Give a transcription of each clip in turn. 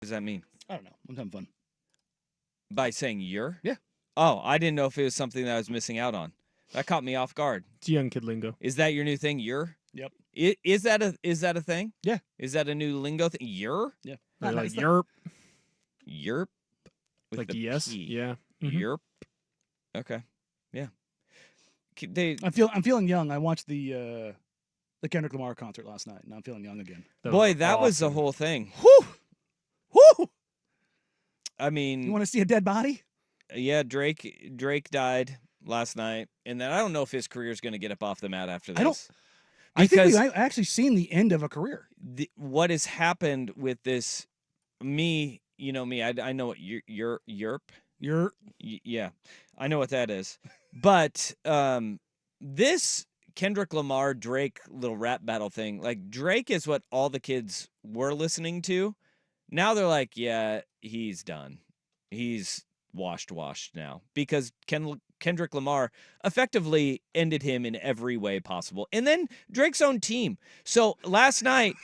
does that mean? I don't know. I'm having fun. By saying you're? Yeah. Oh, I didn't know if it was something that I was missing out on. That caught me off guard. It's young kid lingo. Is that your new thing? You're? Yep. Is that a thing? Yeah. Is that a new lingo thing? You're? Yeah. Or like It's not- yerp, Yerp? With like the yes, P. yeah. Mhm. Yerp? Okay. Yeah. They I'm feeling young. I watched the Kendrick Lamar concert last night, and I'm feeling young again. Boy, that was the awesome. whole thing. Whew! Whew! I mean, You want to see a dead body? yeah, Drake died last night, and then I don't know if his career is going to get up off the mat after this. I don't- I think Because I've actually seen the end of a career. what has happened with this, me, you know me, I know what Yerp. Yeah, I know what that is. But this Kendrick Lamar Drake little rap battle thing, like Drake is what all the kids were listening to. Now they're like, yeah, he's done. He's washed now because Kendrick Lamar effectively ended him in every way possible. And then Drake's own team. So last night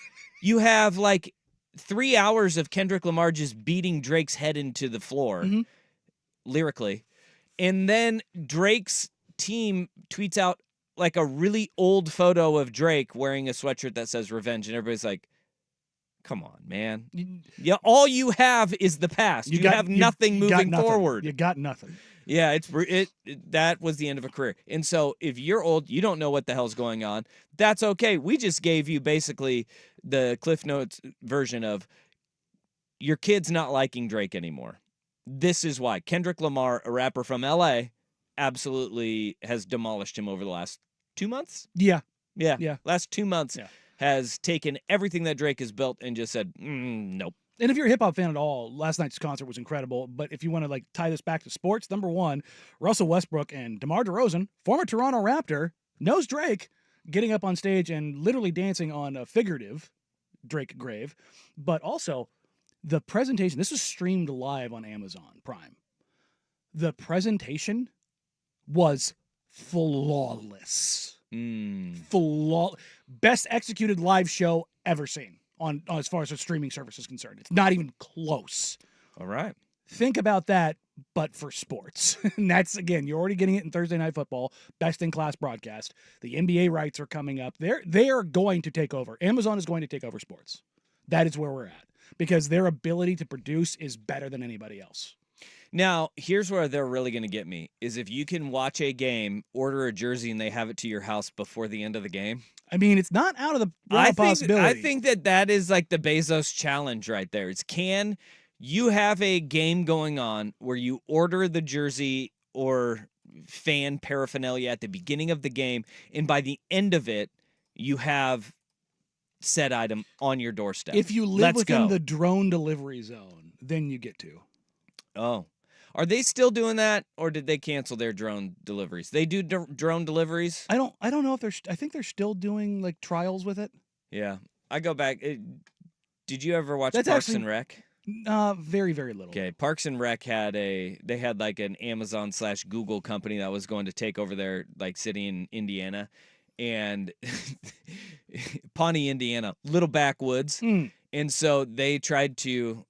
you have like 3 hours of Kendrick Lamar just beating Drake's head into the floor lyrically. And then Drake's team tweets out like a really old photo of Drake wearing a sweatshirt that says revenge. And everybody's like, come on, man. Yeah, all you have is the past. You have nothing moving forward. You got nothing. Yeah, that was the end of a career. And so if you're old, you don't know what the hell's going on. That's okay. We just gave you basically the Cliff Notes version of your kid's not liking Drake anymore. This is why. Kendrick Lamar, a rapper from LA, absolutely has demolished him over the last 2 months. Yeah. Yeah. Last 2 months Yeah. has taken everything that Drake has built and just said, nope. And if you're a hip hop fan at all, last night's concert was incredible. But if you want to like tie this back to sports, number one, Russell Westbrook and DeMar DeRozan, former Toronto Raptor, knows Drake, getting up on stage and literally dancing on a figurative Drake grave. But also the presentation, this was streamed live on Amazon Prime. The presentation was flawless. Best executed live show ever seen on as far as a streaming service is concerned. It's not even close. All right. Think about that, but for sports. And that's, again, you're already getting it in Thursday Night Football, best in class broadcast. The NBA rights are coming up. They are going to take over. Amazon is going to take over sports. That is where we're at because their ability to produce is better than anybody else. Now, here's where they're really going to get me, is if you can watch a game, order a jersey, and they have it to your house before the end of the game. I mean, it's not out of the realm of possibility. I think that is like the Bezos challenge right there. It's can you have a game going on where you order the jersey or fan paraphernalia at the beginning of the game, and by the end of it, you have said item on your doorstep. If you live within the drone delivery zone, then you get to. Oh. Are they still doing that, or did they cancel their drone deliveries? They do drone deliveries? I don't know if I think they're still doing like trials with it. Yeah. I go back. Did you ever watch Parks and Rec? Very, very little. Okay. Parks and Rec had like an Amazon/Google company that was going to take over their like city in Indiana, and Pawnee, Indiana, little backwoods. And so they tried to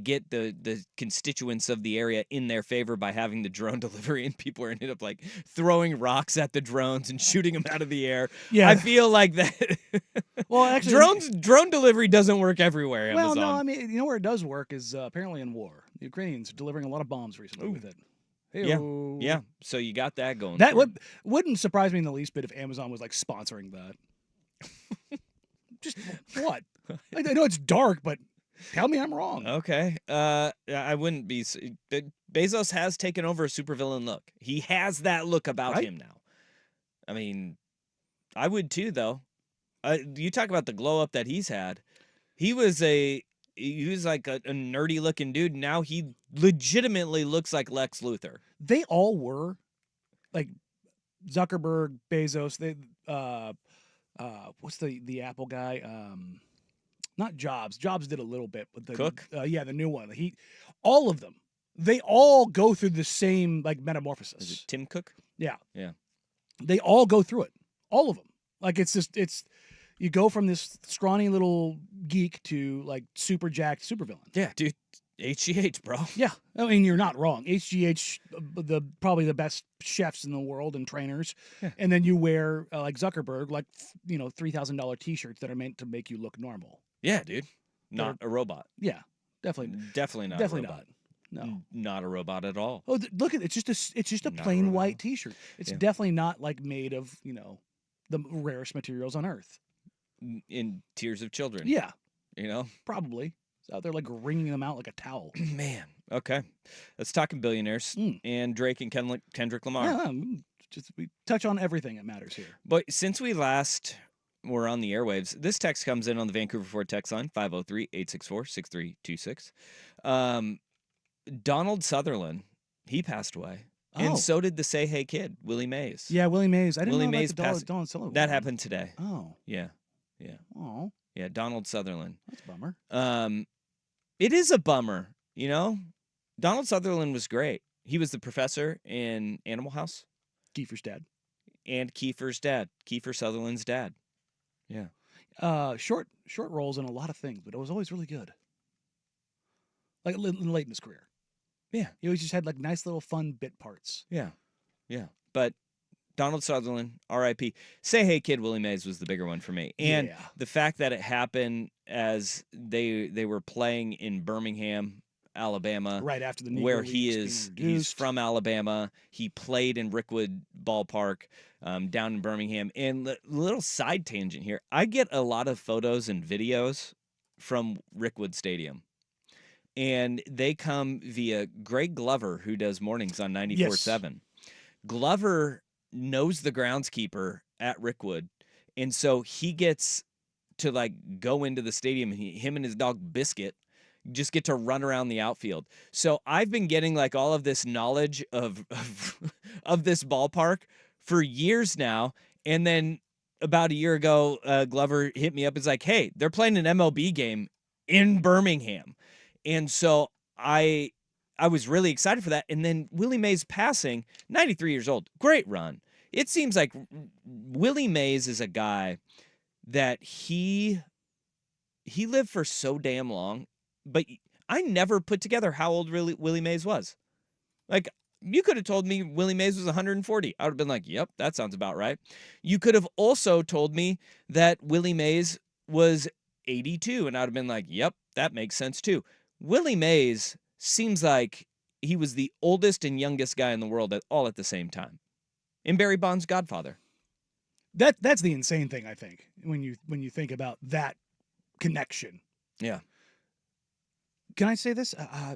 get the constituents of the area in their favor by having the drone delivery, and people ended up like throwing rocks at the drones and shooting them out of the air. Yeah. I feel like that. Well, actually, drone delivery doesn't work everywhere. Well, Amazon. no, I mean, you know where it does work is apparently in war. The Ukrainians are delivering a lot of bombs recently with it. Hey-o. Yeah. So you got that going. That wouldn't surprise me in the least bit if Amazon was like sponsoring that. Just what? I know it's dark, but tell me I'm wrong. Okay. I wouldn't be. Bezos has taken over a supervillain look. He has that look about him now. I mean, I would too, though. You talk about the glow up that he's had. He was like a nerdy looking dude. Now he legitimately looks like Lex Luthor. They all were, like Zuckerberg, Bezos. They what's the Apple guy? Not Jobs. Jobs did a little bit, but Cook. Yeah, the new one. All of them. They all go through the same like metamorphosis. Is it Tim Cook? Yeah. Yeah. They all go through it. All of them. Like it's You go from this scrawny little geek to like super jacked supervillain. Yeah, dude. HGH, bro. Yeah, I mean you're not wrong. HGH, probably the best chefs in the world and trainers, and then you wear like Zuckerberg, like $3,000 T-shirts that are meant to make you look normal. Yeah, dude. Not a robot. Yeah, definitely Not. Definitely a robot. not. No, not a robot at all. Oh, look at it. It's just a plain white T-shirt. It's definitely not like made of the rarest materials on Earth. In tears of children. Yeah, probably. It's out there like wringing them out like a towel. Man. Okay. Let's talk billionaires and Drake and Kendrick Lamar. Yeah, we touch on everything that matters here. But since we last were on the airwaves, this text comes in on the Vancouver Ford text line, 503-864-6326. Donald Sutherland, he passed away. Oh. And so did the Say Hey Kid, Willie Mays. Yeah, Willie Mays. I didn't Willie know Mays about the Donald Sutherland. That happened today. Oh. Yeah. Oh. Yeah, Donald Sutherland. That's a bummer. It is a bummer, Donald Sutherland was great. He was the professor in Animal House. Kiefer's dad. And Kiefer's dad. Kiefer Sutherland's dad. Yeah. Short roles in a lot of things, but it was always really good. Like late in his career. Yeah. He always just had like nice little fun bit parts. Yeah. But Donald Sutherland, R.I.P. Say Hey Kid, Willie Mays was the bigger one for me. And the fact that it happened as they were playing in Birmingham, Alabama. Right after the Negro where Leagues he's from Alabama. He played in Rickwood Ballpark down in Birmingham. And little side tangent here. I get a lot of photos and videos from Rickwood Stadium. And they come via Greg Glover, who does mornings on 94.7. Yes. Glover knows the groundskeeper at Rickwood. And so he gets to like go into the stadium. Him and his dog Biscuit just get to run around the outfield. So I've been getting like all of this knowledge of this ballpark for years now. And then about a year ago, Glover hit me up. It's like, hey, they're playing an MLB game in Birmingham. And so I was really excited for that. And then Willie Mays passing, 93 years old, great run. It seems like Willie Mays is a guy that he lived for so damn long, but I never put together how old really Willie Mays was. Like, you could have told me Willie Mays was 140. I would have been like, yep, that sounds about right. You could have also told me that Willie Mays was 82, and I would have been like, yep, that makes sense too. Willie Mays seems like he was the oldest and youngest guy in the world all at the same time. And Barry Bonds' godfather. That's the insane thing, I think, when you think about that connection. Yeah. Can I say this? I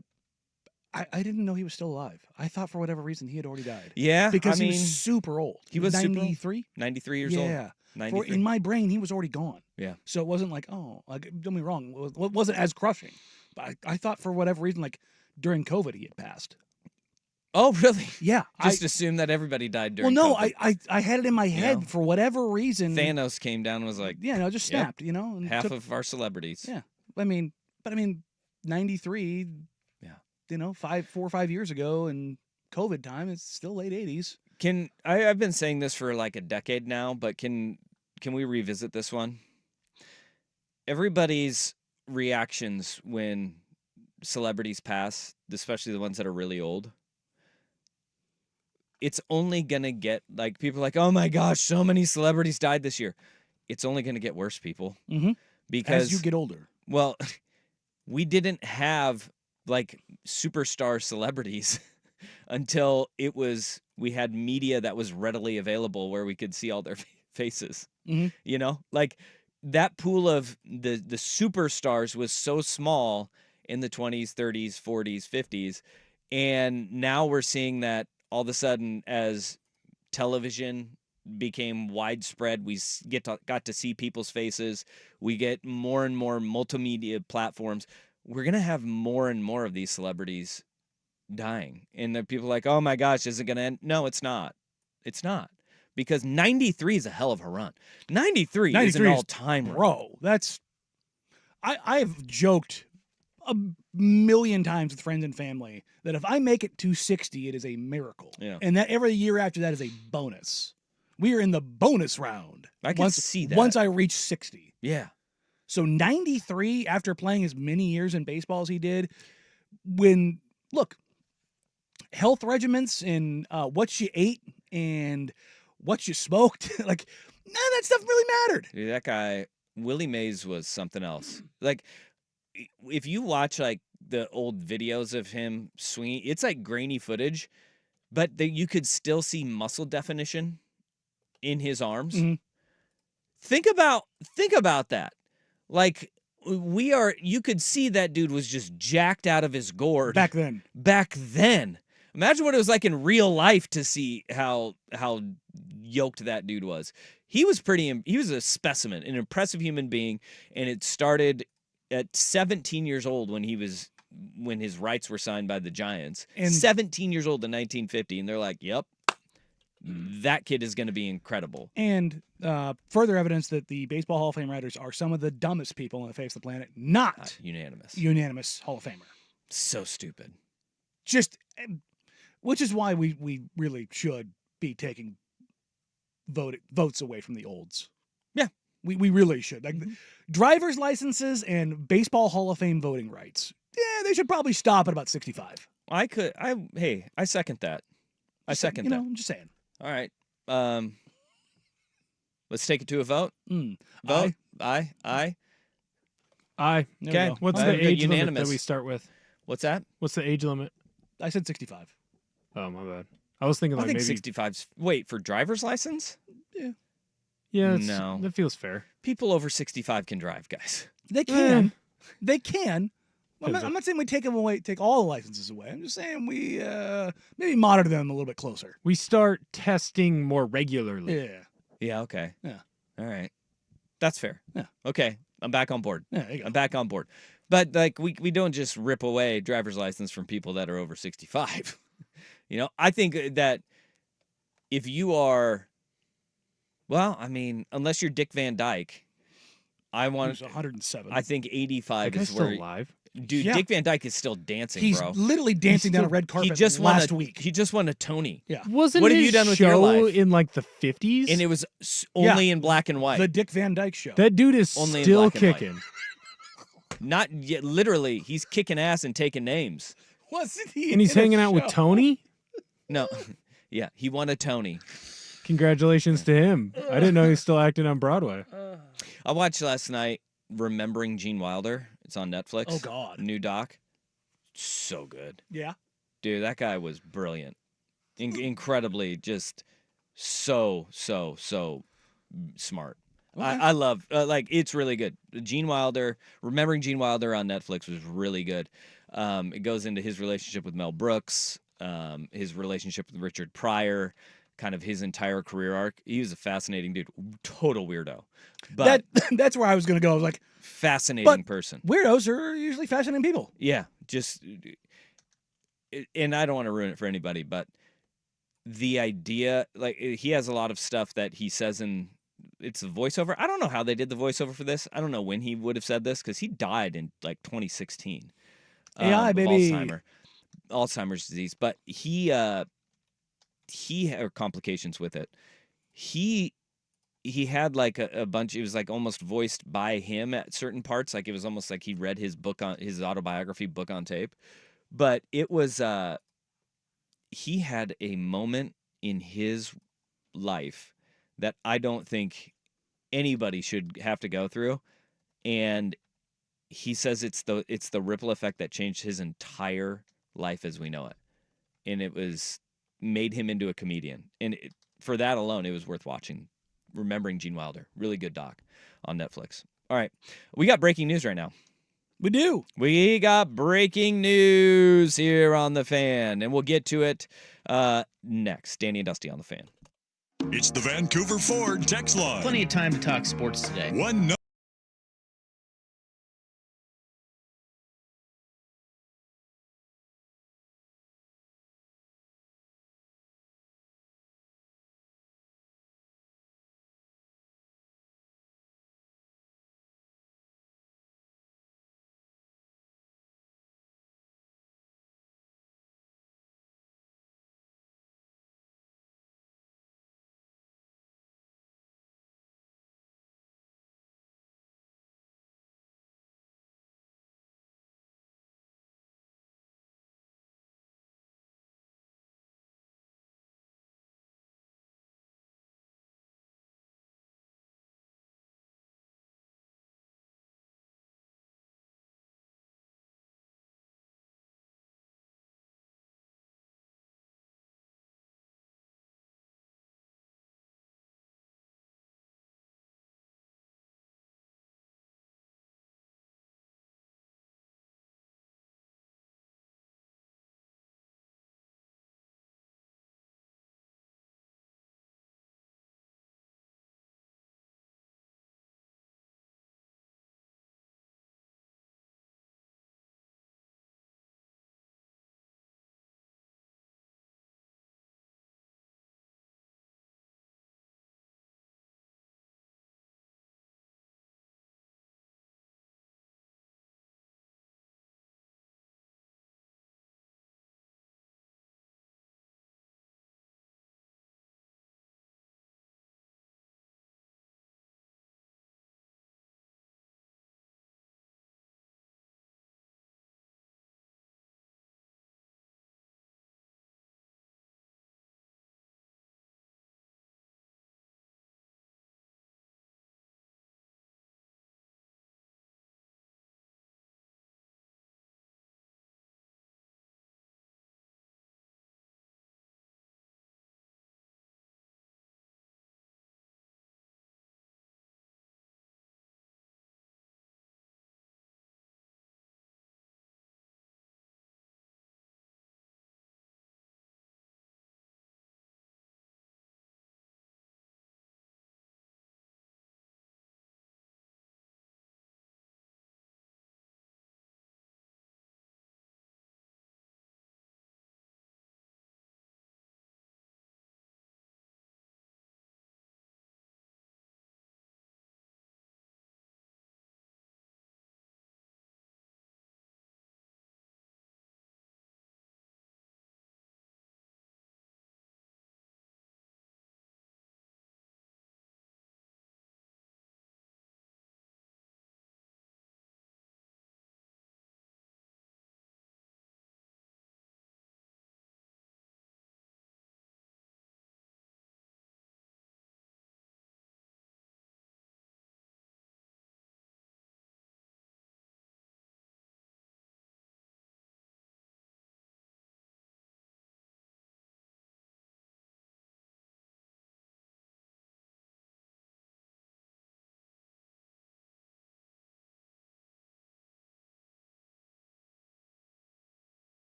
didn't know he was still alive. I thought for whatever reason he had already died. Yeah, because he was super old. He was 93? 93 years old. Yeah. 93. In my brain, he was already gone. Yeah. So it wasn't like, don't get me wrong, it wasn't as crushing. But I thought for whatever reason, like during COVID, he had passed. Oh, really? Yeah. Just assumed that everybody died during COVID. I had it in my head for whatever reason. Thanos came down and was like, just snapped, and half of our celebrities. Yeah. I mean, 93, 4 or 5 years ago in COVID time, it's still late 80s. I've been saying this for like a decade now, but can we revisit this one? Everybody's reactions when celebrities pass, especially the ones that are really old, it's only gonna get like people are like, oh my gosh, so many celebrities died this year. It's only gonna get worse, people. Mm-hmm. Because as you get older. Well, we didn't have like superstar celebrities until we had media that was readily available where we could see all their faces. Mm-hmm. Like that pool of the superstars was so small in the 20s, 30s, 40s, 50s. And now we're seeing that all of a sudden as television became widespread, we got to see people's faces. We get more and more multimedia platforms. We're going to have more and more of these celebrities dying. And the people are like, oh my gosh, is it going to end? No, it's not. It's not. Because 93 is a hell of a run. 93 is an all-time run. Bro, I've joked a million times with friends and family that if I make it to 60, it is a miracle. Yeah. And that every year after that is a bonus. We are in the bonus round. I can see that. Once I reach 60. Yeah. So 93, after playing as many years in baseball as he did, look, health regimens and what you ate and what you smoked, like, none of that stuff really mattered. Dude, that guy, Willie Mays, was something else. Like, if you watch like the old videos of him swinging, it's like grainy footage, but you could still see muscle definition in his arms. Mhm. Think about that. Like, you could see that dude was just jacked out of his gourd Back then. Imagine what it was like in real life to see how yoked that dude was. He was a specimen, an impressive human being, and it started at 17 years old when his rights were signed by the Giants. And 17 years old in 1950, and they're like, "Yep, that kid is going to be incredible." And further evidence that the Baseball Hall of Fame writers are some of the dumbest people on the face of the planet. Not unanimous Hall of Famer. So stupid. Which is why we really should be taking votes away from the olds. Yeah. We really should. Like, driver's licenses and Baseball Hall of Fame voting rights. Yeah, they should probably stop at about 65. I second that. I second that. I'm just saying. All right. Let's take it to a vote. Vote. Aye. Aye. There we Okay. go. What's All right, the age limit unanimous. that we start with? What's that? What's the age limit? I said 65. Oh, my bad. I was thinking I like think maybe 65's. Wait, for driver's license? Yeah, No. that feels fair. People over 65 can drive, guys. They can. They can. I'm Depends not saying we take all the licenses away. I'm just saying we maybe monitor them a little bit closer. We start testing more regularly. Yeah. Yeah, okay. Yeah. All right. That's fair. Yeah. Okay. I'm back on board. Yeah, there you go. I'm back on board. But like we don't just rip away driver's license from people that are over 65. I think that if you are, well, I mean, unless you're Dick Van Dyke, He was 107. I think 85 That guy's is still where alive. dude, Yeah. Dick Van Dyke is still dancing, He's bro. literally dancing down a red carpet last week. He just won a Tony. Yeah. Wasn't What have his you done with your show life? in like the 50s? And it was only in black and white. The Dick Van Dyke Show. That dude is Only in still black and white. kicking. Not yet, literally, he's kicking ass and taking names. Wasn't he? And he's in a hanging out with show? Tony? No. Yeah, he won a Tony. Congratulations to him. I didn't know he's still acting on Broadway. I watched last night Remembering Gene Wilder. It's on Netflix. Oh, God. New doc. So good. Yeah. Dude, that guy was brilliant. Incredibly just so smart. Okay. I love it's really good. Gene Wilder, Remembering Gene Wilder on Netflix was really good. It goes into his relationship with Mel Brooks, his relationship with Richard Pryor, kind of his entire career arc. He was a fascinating dude, total weirdo, but That's where I was going to go. I was like, fascinating person. weirdos are usually fascinating people. Yeah, and I don't want to ruin it for anybody, but the idea, like, he has a lot of stuff that he says it's a voiceover. I don't know how they did the voiceover for this. I don't know when he would have said this because he died in like 2016. AI, of baby. Alzheimer's disease. But he had complications with it. He had like a bunch. It was like almost voiced by him at certain parts. Like it was almost like he read his autobiography book on tape. But it was he had a moment in his life that I don't think anybody should have to go through, and he says it's the ripple effect that changed his entire life as we know it, and it made him into a comedian, and for that alone, it was worth watching. Remembering Gene Wilder, really good doc on Netflix. All right, we got breaking news right now. We do. We got breaking news here on The Fan, and we'll get to it next. Danny and Dusty on The Fan. It's the Vancouver Ford text line. Plenty of time to talk sports today. One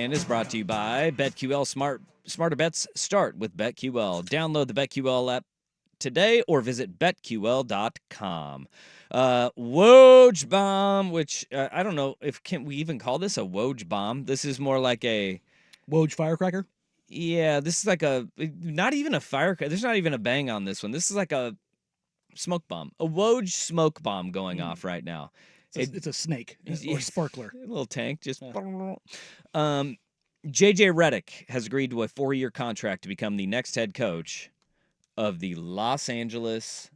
And is brought to you by BetQL. Smarter bets start with BetQL. Download the BetQL app today or visit betql.com. Woj bomb, which I don't know if can we even call this a Woj bomb. This is more like a Woj firecracker. Yeah, this is like not even a firecracker. There's not even a bang on this one. This is like a smoke bomb, a Woj smoke bomb going off right now. It's a snake or sparkler. A little tank, just. Yeah. JJ Redick has agreed to a 4-year contract to become the next head coach of the Los Angeles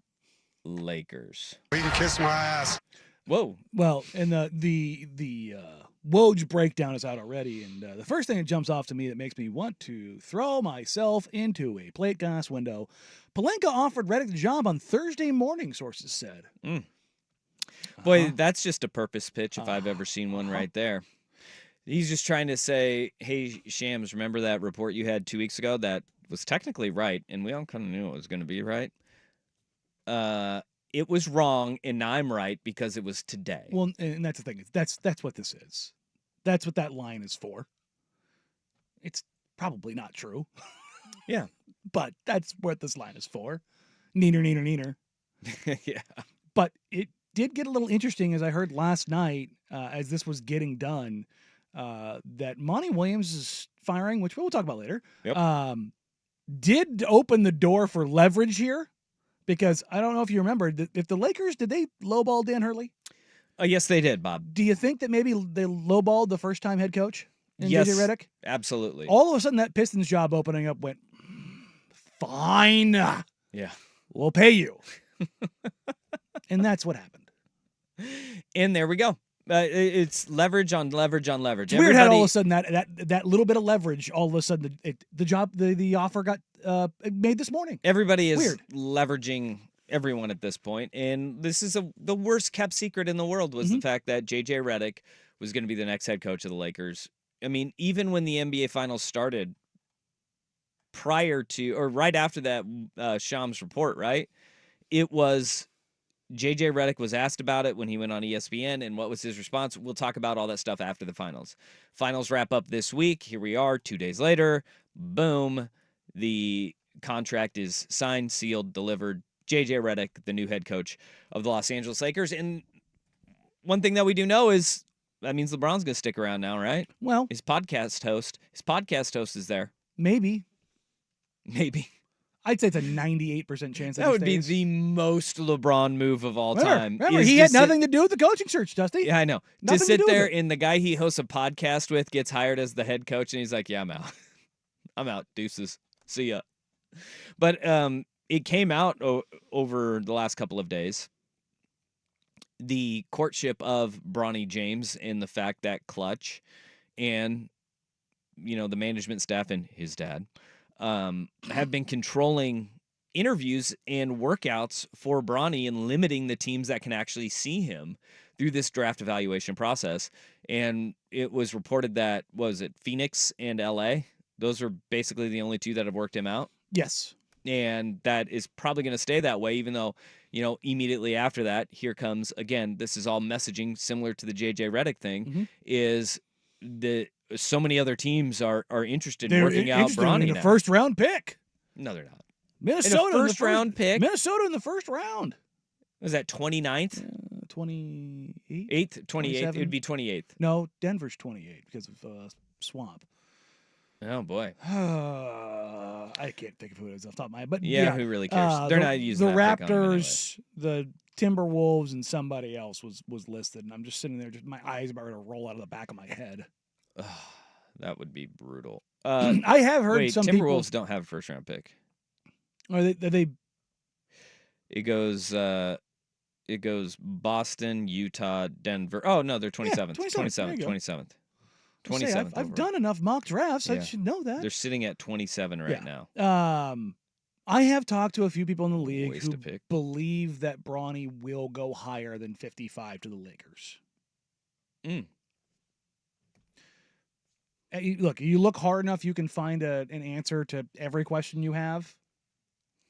Lakers. You can kiss my ass. Whoa. Well, and the Woj breakdown is out already, and the first thing that jumps off to me that makes me want to throw myself into a plate glass window. Pelinka offered Redick the job on Thursday morning, sources said. Boy, that's just a purpose pitch if I've ever seen one right there. He's just trying to say, hey, Shams, remember that report you had 2 weeks ago that was technically right, and we all kind of knew it was going to be right? It was wrong, and now I'm right because it was today. Well, and that's the thing. That's what this is. That's what that line is for. It's probably not true. Yeah. But that's what this line is for. Neener, neener, neener. Yeah. But it did get a little interesting as I heard last night as this was getting done that Monty Williams' firing, which we'll talk about later, did open the door for leverage here. Because I don't know if you remember, if the Lakers, did they lowball Dan Hurley? Yes, they did, Bob. Do you think that maybe they lowballed the first-time head coach in Yes, JJ Redick? absolutely. All of a sudden, that Pistons job opening up went, fine. Yeah. We'll pay you. And that's what happened. And there we go. It's leverage on leverage on leverage. It's weird how all of a sudden that little bit of leverage, all of a sudden the offer got made this morning. Everybody is Weird. leveraging everyone at this point, and this is the worst kept secret in the world was the fact that JJ Redick was going to be the next head coach of the Lakers. I mean, even when the NBA Finals started, prior to or right after that Shams report, right? It was. JJ Redick was asked about it when he went on ESPN, and what was his response? We'll talk about all that stuff after the finals. Finals wrap up this week. Here we are 2 days later. Boom. The contract is signed, sealed, delivered. JJ Redick, the new head coach of the Los Angeles Lakers. And one thing that we do know is that means LeBron's going to stick around now, right? Well, His podcast host is there. maybe. Maybe. I'd say it's a 98% chance That would be stays. the most LeBron move of all time. Remember, is he to had sit- nothing to do with the coaching search, Dusty. Yeah, I know. Nothing to to sit do with there it. and the guy he hosts a podcast with gets hired as the head coach, and he's like, "Yeah, I'm out. I'm out. Deuces. See ya." But it came out over the last couple of days. The courtship of Bronny James and the fact that Clutch and the management staff and his dad have been controlling interviews and workouts for Bronny and limiting the teams that can actually see him through this draft evaluation process. And it was reported that, Phoenix and LA? Those are basically the only two that have worked him out. Yes. And that is probably going to stay that way, even though, immediately after that, here comes, again, this is all messaging similar to the JJ Redick thing, is so many other teams are interested in working out interested Bronny in the now. first round pick. No, they're not. Minnesota in the first round pick? Minnesota in the first round. Was that 29th? 28? 8th? 28th? It would be 28th. No, Denver's 28 because of Swamp. Oh, boy. I can't think of who it is off the top of my head. But Yeah, who really cares? They're not using the that pick on him anyway. Raptors, the Timberwolves, and somebody else was listed. And I'm just sitting there, just my eyes about to roll out of the back of my head. That would be brutal. I have heard wait, some Timberwolves people. don't have a first-round pick. Are they It goes Boston, Utah, Denver. Oh, no, they're 27th. 27th. There you go. 27th. Say, 27th. I've overall. done enough mock drafts. I Yeah. should know that. They're sitting at 27 right Yeah. now. I have talked to a few people in the league Waste who a pick. believe that Bronny will go higher than 55 to the Lakers. Look, you look hard enough, you can find an answer to every question you have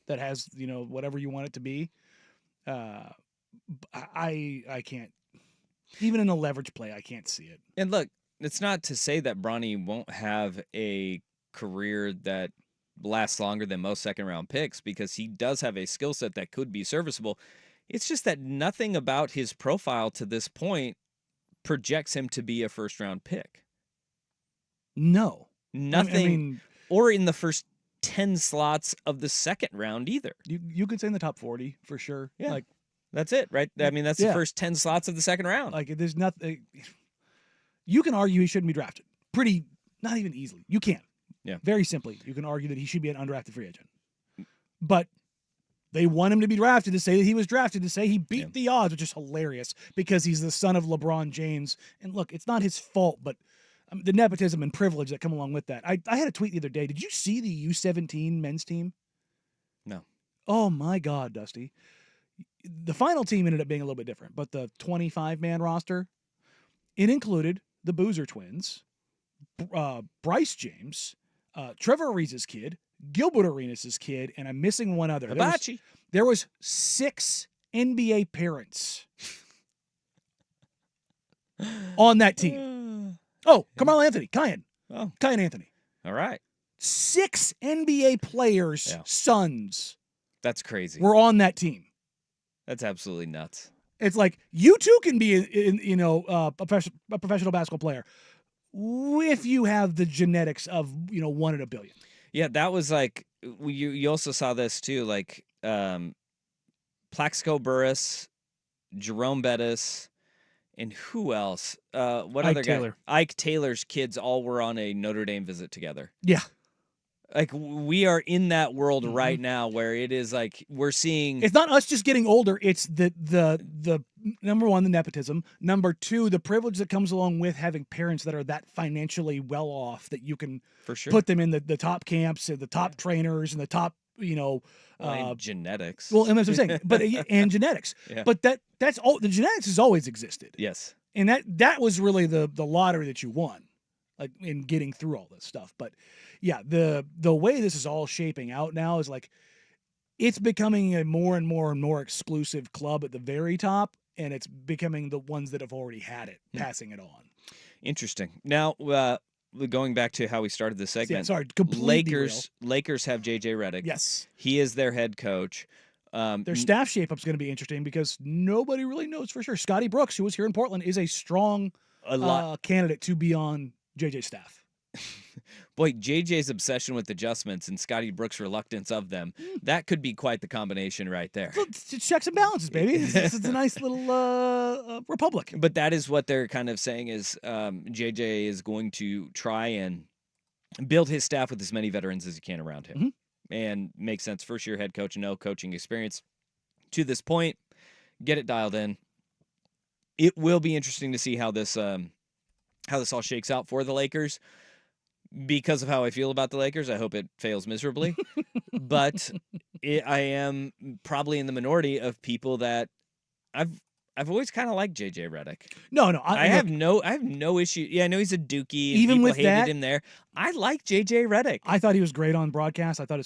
that has, whatever you want it to be. I can't, even in a leverage play, I can't see it. And look, it's not to say that Bronny won't have a career that lasts longer than most second round picks, because he does have a skill set that could be serviceable. It's just that nothing about his profile to this point projects him to be a first round pick. No. Nothing, I mean, or in the first 10 slots of the second round either. you could say in the top 40 for sure. Yeah. Like, That's it, right? I mean, that's the Yeah. first 10 slots of the second round. Like there's nothing. You can argue he shouldn't be drafted. Pretty, not even easily. You can. Yeah. Very simply, you can argue that he should be an undrafted free agent. But they want him to be drafted to say that he was drafted, to say he beat the odds, which is hilarious because he's the son of LeBron James. And look, it's not his fault, but the nepotism and privilege that come along with that. I had a tweet the other day. Did you see the U17 men's team? No. Oh my God, Dusty. The final team ended up being a little bit different, but the 25-man roster, it included the Boozer twins, Bryce James, Trevor Ariza's kid, Gilbert Arenas' kid, and I'm missing one other. Hibachi. There was 6 NBA parents on that team. Oh, Carmelo Anthony, Kyan. Oh. Kyan Anthony. All right. 6 NBA players' sons That's crazy. were on that team. That's absolutely nuts. It's like you too can be a professional basketball player if you have the genetics of 1 in a billion. Yeah, that was like you also saw this too, like Plaxico Burress, Jerome Bettis, and who else? What Ike other Taylor. guy? Ike Taylor's kids all were on a Notre Dame visit together. Yeah. Like we are in that world right now where it is like we're seeing. It's not us just getting older. It's the number one, the nepotism. Number 2, the privilege that comes along with having parents that are that financially well off that you can For sure. put them in the top camps and the top trainers and the top and genetics. Well, and that's what I'm saying. But and genetics. Yeah. But that's all. The genetics has always existed. Yes. And that was really the lottery that you won, like in getting through all this stuff. But yeah, the way this is all shaping out now is like it's becoming a more and more and more exclusive club at the very top, and it's becoming the ones that have already had it passing it on. Interesting. Now, going back to how we started this segment. Yeah, sorry, complete Lakers have JJ Redick. Yes. He is their head coach. Their staff shape-up's going to be interesting because nobody really knows for sure. Scotty Brooks, who was here in Portland, is a strong candidate to be on JJ's staff. Boy, JJ's obsession with adjustments and Scotty Brooks' reluctance of them, that could be quite the combination right there. It's checks and balances, baby. It's a nice little republic. But that is what they're kind of saying is JJ is going to try and build his staff with as many veterans as he can around him. And make sense. First year head coach, no coaching experience to this point. Get it dialed in. It will be interesting to see how this all shakes out for the Lakers. Because of how I feel about the Lakers, I hope it fails miserably. But I am probably in the minority of people that I've always kind of liked JJ Redick. No, I have no issue. Yeah, I know he's a dookie. And Even people with hated that, him there. I like JJ Redick. I thought he was great on broadcast. I thought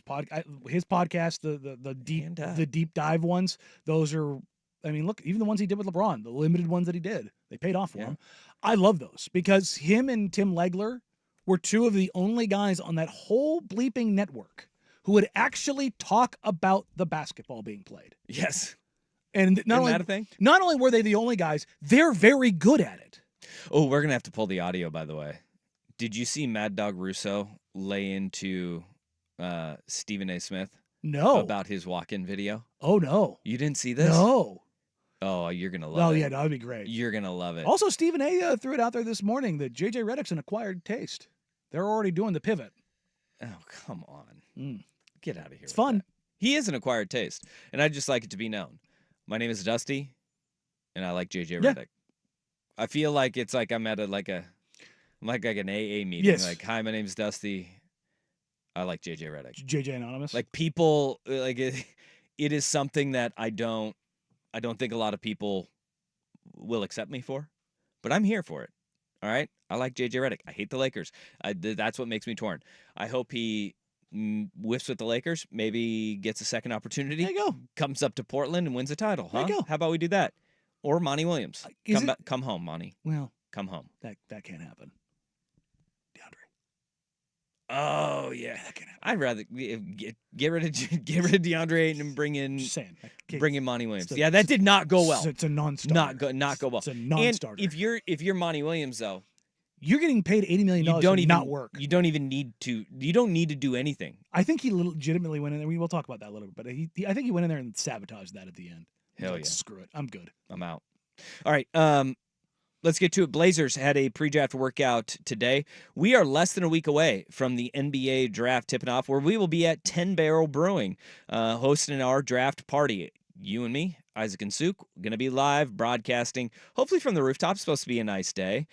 his podcast, the deep dive ones, those are. I mean, look, even the ones he did with LeBron, the limited ones that he did, they paid off for him. I love those because him and Tim Legler were 2 of the only guys on that whole bleeping network who would actually talk about the basketball being played. Yes. And not only were they the only guys, they're very good at it. Oh, we're going to have to pull the audio, by the way. Did you see Mad Dog Russo lay into Stephen A. Smith? No. About his walk-in video? Oh, no. You didn't see this? No. Oh, you're going to love it. Oh, yeah, that would be great. You're going to love it. Also, Stephen A. Threw it out there this morning that JJ Redick's an acquired taste. They're already doing the pivot. Oh, come on. Get out of here. It's fun. That. He is an acquired taste, and I'd just like it to be known. My name is Dusty, and I like JJ Redick. I feel like it's like I'm at an AA meeting. Yes. Like, hi, my name's Dusty. I like JJ Redick. JJ Anonymous. Like people, like it is something that I don't think a lot of people will accept me for, but I'm here for it. All right. I like JJ Redick. I hate the Lakers. That's what makes me torn. I hope he whiffs with the Lakers, maybe gets a second opportunity. There you go. Comes up to Portland and wins a title. There you go. How about we do that? Or Monty Williams. Come home, Monty. Well, come home. That can't happen. Oh yeah, That can't happen. I'd rather get rid of DeAndre Ayton and bring in Just saying. Monty Williams. it's a- Yeah, that did not go well. It's a non-starter. Not go well. It's a And non-starter. if you're Monty Williams though, You're getting paid $80 million you don't to even not work. You don't even need to. You don't need to do anything. I think he legitimately went in there. We'll talk about that a little bit, but I think he went in there and sabotaged that at the end. He's Hell like, yeah. Screw it. I'm good. I'm out. All right. Let's get to it. Blazers had a pre-draft workout today. We are less than a week away from the NBA draft tipping off, where we will be at 10 Barrel Brewing, hosting our draft party. You and me, Isaac and Suk, going to be live broadcasting, hopefully from the rooftop. It's supposed to be a nice day.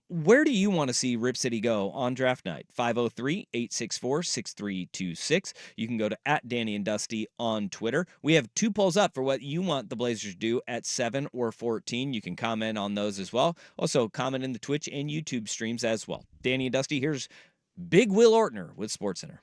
Where do you want to see Rip City go on draft night? 503-864-6326. You can go to @DannyandDusty on Twitter. We have 2 polls up for what you want the Blazers to do at 7 or 14. You can comment on those as well. Also, comment in the Twitch and YouTube streams as well. Danny and Dusty, here's Big Will Ortner with SportsCenter.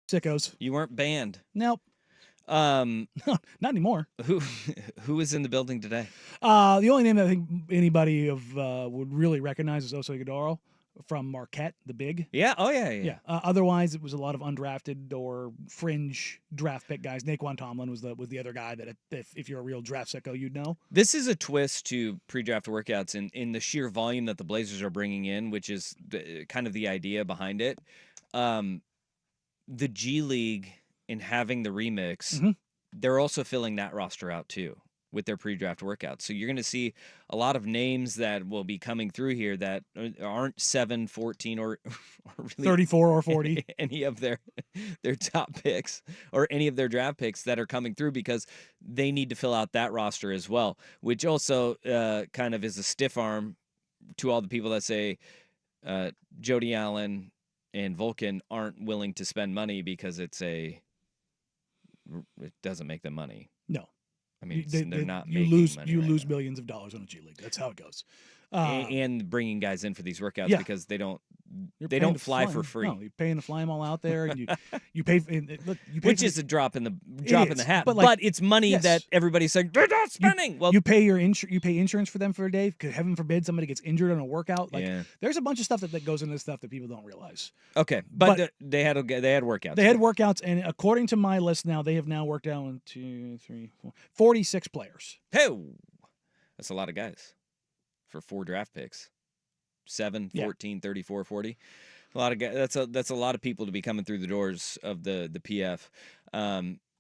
Sickos. You weren't banned. Nope. Um, Not anymore. who was in the building today? The only name that I think anybody would really recognize is Oso Ighodaro from Marquette, the big. Yeah. Oh yeah. Yeah. Otherwise, it was a lot of undrafted or fringe draft pick guys. Naquan Tomlin was the other guy that if you're a real draft sicko, you'd know. This is a twist to pre-draft workouts in the sheer volume that the Blazers are bringing in, which is kind of the idea behind it. The G League, in having the remix, they're also filling that roster out too with their pre-draft workouts. So you're going to see a lot of names that will be coming through here that aren't 7, 14, or really 34 or 40. any of their top picks or any of their draft picks that are coming through, because they need to fill out that roster as well, which also kind of is a stiff arm to all the people that say Jody Allen and Vulcan aren't willing to spend money because it doesn't make them money. No. I mean, they're not you making lose money you right lose now. millions of dollars on a G League. That's how it goes. And bringing guys in for these workouts Yeah. because they don't You're they paying don't to fly for them. free. No, you're paying to fly them all out there, and you pay. Look, you pay Which for is a drop in the is, hat, but, but, like, it's money yes. that everybody's saying they're not spending. you pay your you pay insurance for them for a day. Because heaven forbid somebody gets injured on a workout. Like yeah. there's a bunch of stuff that goes into this stuff that people don't realize. Okay, but they had workouts. They had workouts, and according to my list now, they have now worked out 1, 2, 3, 4, 46 players. Hey, that's a lot of guys for 4 draft picks. 7, 14, 34, 40. A lot of guys. That's a lot of people to be coming through the doors of the PF.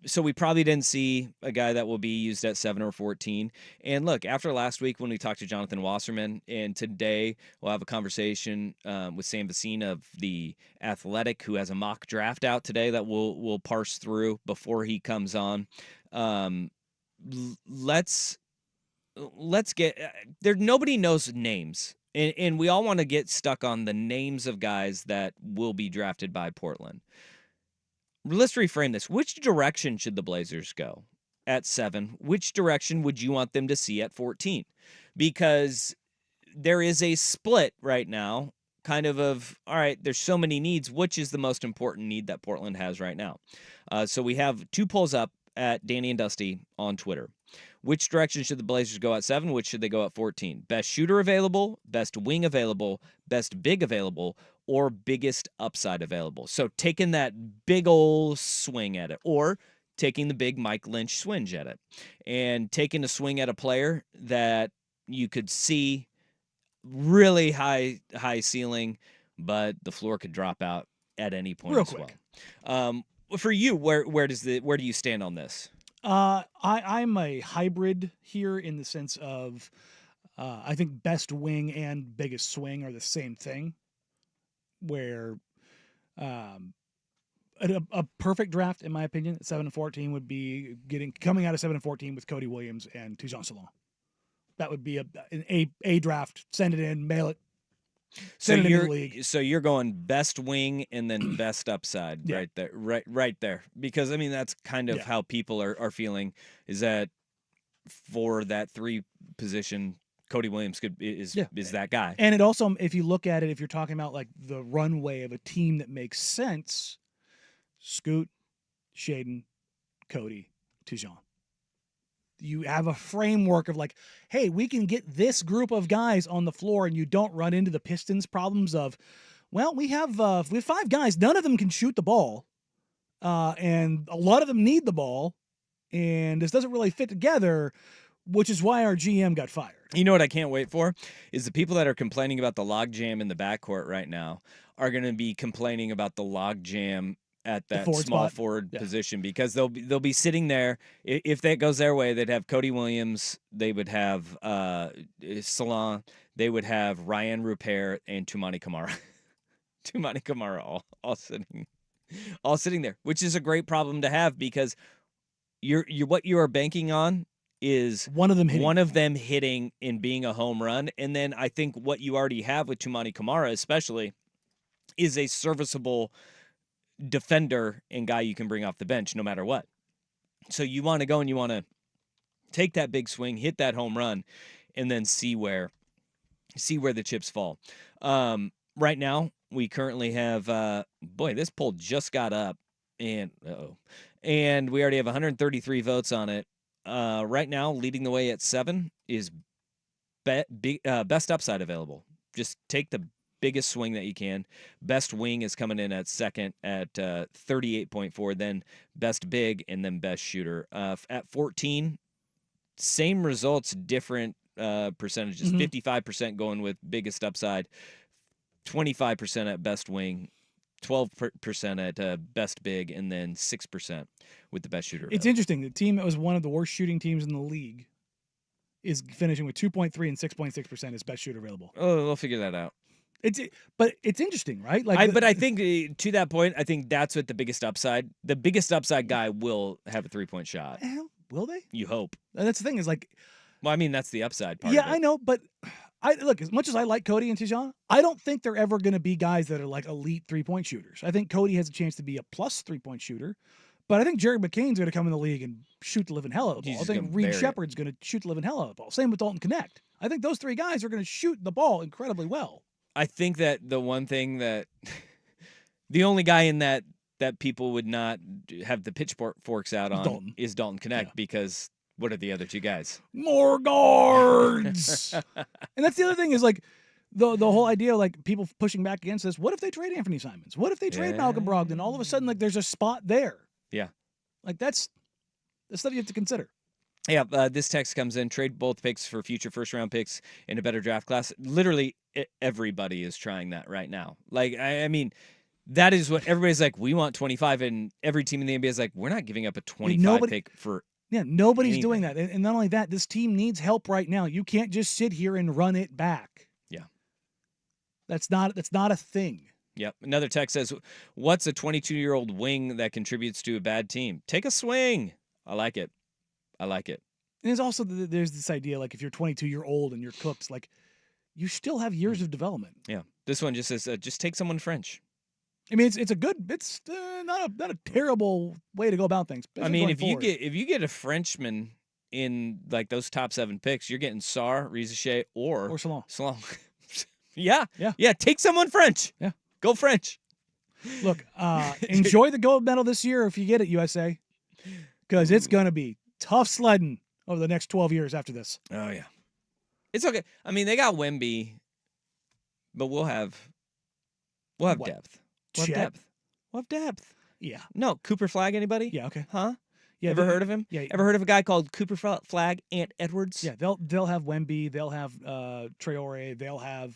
So we probably didn't see a guy that will be used at 7 or 14. And look, after last week when we talked to Jonathan Wasserman, and today we'll have a conversation with Sam Vecina of The Athletic, who has a mock draft out today that we'll parse through before he comes on. Let's get there. Nobody knows names. And we all want to get stuck on the names of guys that will be drafted by Portland. Let's reframe this. Which direction should the Blazers go at 7? Which direction would you want them to see at 14? Because there is a split right now, kind of, all right, there's so many needs. Which is the most important need that Portland has right now? So we have 2 polls up at Danny and Dusty on Twitter. Which direction should the Blazers go at 7? Which should they go at 14? Best shooter available, best wing available, best big available, or biggest upside available? So taking that big old swing at it, or taking the big Mike Lynch swing at it, and taking a swing at a player that you could see really high ceiling, but the floor could drop out at any point Real as quick. well. For you, where do you stand on this? I'm a hybrid here in the sense of I think best wing and biggest swing are the same thing. Where a perfect draft, in my opinion, at 7 and 14 would be coming out of 7 and 14 with Cody Williams and Tijon Salon. That would be an A draft. Send it in, mail it. Send it into the league. So you're going best wing and then best upside right there, right there. Because I mean that's kind of how people are feeling, is that for that 3 position, Cody Williams is that guy. And it also, if you look at it, if you're talking about like the runway of a team that makes sense, Scoot, Shaden, Cody, Tijon. You have a framework of like, hey, we can get this group of guys on the floor, and you don't run into the Pistons problems of, well, we have 5 guys, none of them can shoot the ball, and a lot of them need the ball, and this doesn't really fit together, which is why our GM got fired. You know what I can't wait for is the people that are complaining about the log jam in the backcourt right now are going to be complaining about the log jam at that small forward position, because they'll be sitting there. If that goes their way, they'd have Cody Williams, they would have Salon, they would have Ryan Rupert and Toumani Camara. Toumani Camara all sitting there, which is a great problem to have, because what you are banking on is one of them hitting and being a home run. And then I think what you already have with Toumani Camara especially is a serviceable defender and guy you can bring off the bench no matter what. So you want to go and you want to take that big swing, hit that home run, and then see where the chips fall. Right now, we currently have this poll just got up and we already have 133 votes on it. Right now, leading the way at 7 is best upside available. Just take the biggest swing that you can. Best wing is coming in at second at 38.4, then best big, and then best shooter. At 14, same results, different percentages. 55% going with biggest upside, 25% at best wing, 12% at best big, and then 6% with the best shooter. It's interesting. The team that was one of the worst shooting teams in the league is finishing with 2.3 and 6.6% as best shooter available. Oh, we'll figure that out. But it's interesting, right? But I think to that point, I think that's what the biggest upside. The biggest upside guy will have a 3-point shot. Will they? You hope. That's the thing is like. Well, I mean that's the upside part. Yeah, of it. I know, but look, as much as I like Cody and Tijan, I don't think they're ever going to be guys that are like elite 3-point shooters. I think Cody has a chance to be a plus 3-point shooter, but I think Jared McCain's going to come in the league and shoot the living hell out of the ball. I think Reed Shepard's going to shoot the living hell out of the ball. Same with Dalton Connect. I think those three guys are going to shoot the ball incredibly well. I think that the one thing that the only guy in that people would not have the pitchforks out on is Dalton Connect because what are the other two guys? More guards. And that's the other thing is like the whole idea of like people pushing back against this. What if they trade Anthony Simons? What if they trade Malcolm Brogdon? All of a sudden, like there's a spot there. Yeah. Like that's stuff you have to consider. Yeah, this text comes in, trade both picks for future first-round picks in a better draft class. Literally, everybody is trying that right now. Like, I mean, that is what everybody's like, we want 25, and every team in the NBA is like, we're not giving up a 25 pick for nobody's doing that. And not only that, this team needs help right now. You can't just sit here and run it back. Yeah. That's not a thing. Yep. Another text says, what's a 22-year-old wing that contributes to a bad team? Take a swing. I like it. And there's also there's this idea like if you're 22-year-old and you're cooked, like you still have years of development. Yeah. This one just says just take someone French. I mean, it's not a terrible way to go about things. I mean, if you get a Frenchman in like those top 7 picks, you're getting Sarr, Rizachet, or Salon. Yeah. Take someone French. Yeah. Go French. Look, enjoy the gold medal this year if you get it, USA, because it's gonna be tough sledding over the next 12 years after this. Oh yeah, it's okay. I mean, they got Wemby, but we'll have depth. We'll have depth. Yeah. No, Cooper Flag. Anybody? Yeah. Okay. Huh? Yeah. Ever heard of him? Yeah. Ever heard of a guy called Cooper Flag Ant Edwards? Yeah. They'll have Wemby. They'll have Traore. They'll have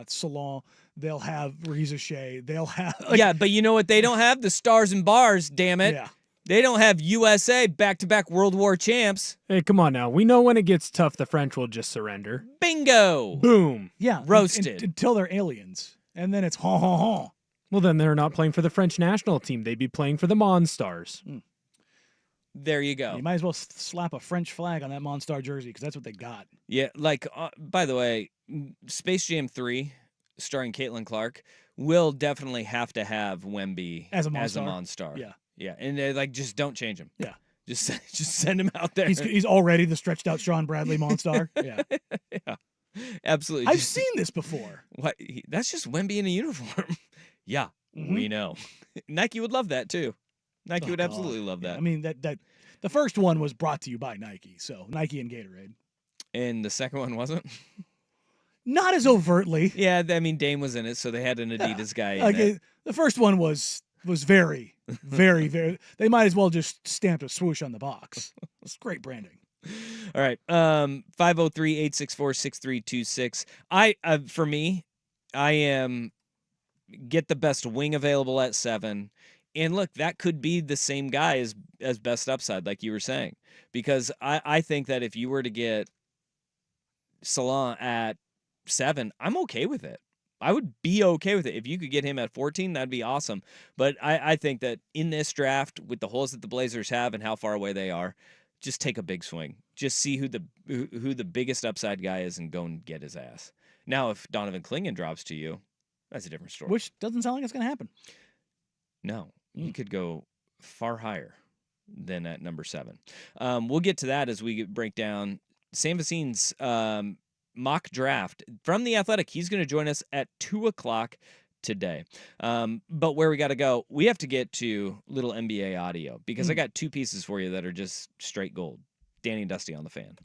Salon. They'll have Rizachet. They'll have. Yeah, but you know what? They don't have the stars and bars. Damn it. Yeah. They don't have USA back-to-back World War champs. Hey, come on now. We know when it gets tough, the French will just surrender. Bingo. Boom. Yeah. Roasted. Until they're aliens. And then it's ha ha ha. Well, then they're not playing for the French national team. They'd be playing for the Monstars. There you go. You might as well slap a French flag on that Monstar jersey because that's what they got. Yeah, like, by the way, Space Jam 3, starring Caitlin Clark, will definitely have to have Wemby as a Monstar. Yeah. Yeah, and like just don't change him. Yeah, just send him out there. He's already the stretched out Sean Bradley Monstar. Yeah, yeah, absolutely. I've seen this before. What? That's just Wemby in a uniform. Yeah, we know. Nike would love that too. Nike would absolutely love that. I mean that the first one was brought to you by Nike, so Nike and Gatorade. And the second one wasn't. Not as overtly. Yeah, I mean Dame was in it, so they had an Adidas guy in it. The first one was very, very, very. They might as well just stamp a swoosh on the box. It's great branding. All right. 503-864-6326. For me, I am get the best wing available at 7. And look, that could be the same guy as best upside, like you were saying. Because I think that if you were to get Salon at 7, I'm okay with it. I would be okay with it. If you could get him at 14, that'd be awesome. But I think that in this draft, with the holes that the Blazers have and how far away they are, just take a big swing. Just see who the biggest upside guy is and go and get his ass. Now, if Donovan Clingan drops to you, that's a different story. Which doesn't sound like it's going to happen. No. You could go far higher than at number 7. We'll get to that as we break down Sam Vecine's mock draft from The Athletic. He's going to join us at 2 o'clock today. But where we got to go, we have to get to little NBA audio because I got two pieces for you that are just straight gold. Danny and Dusty on the Fan.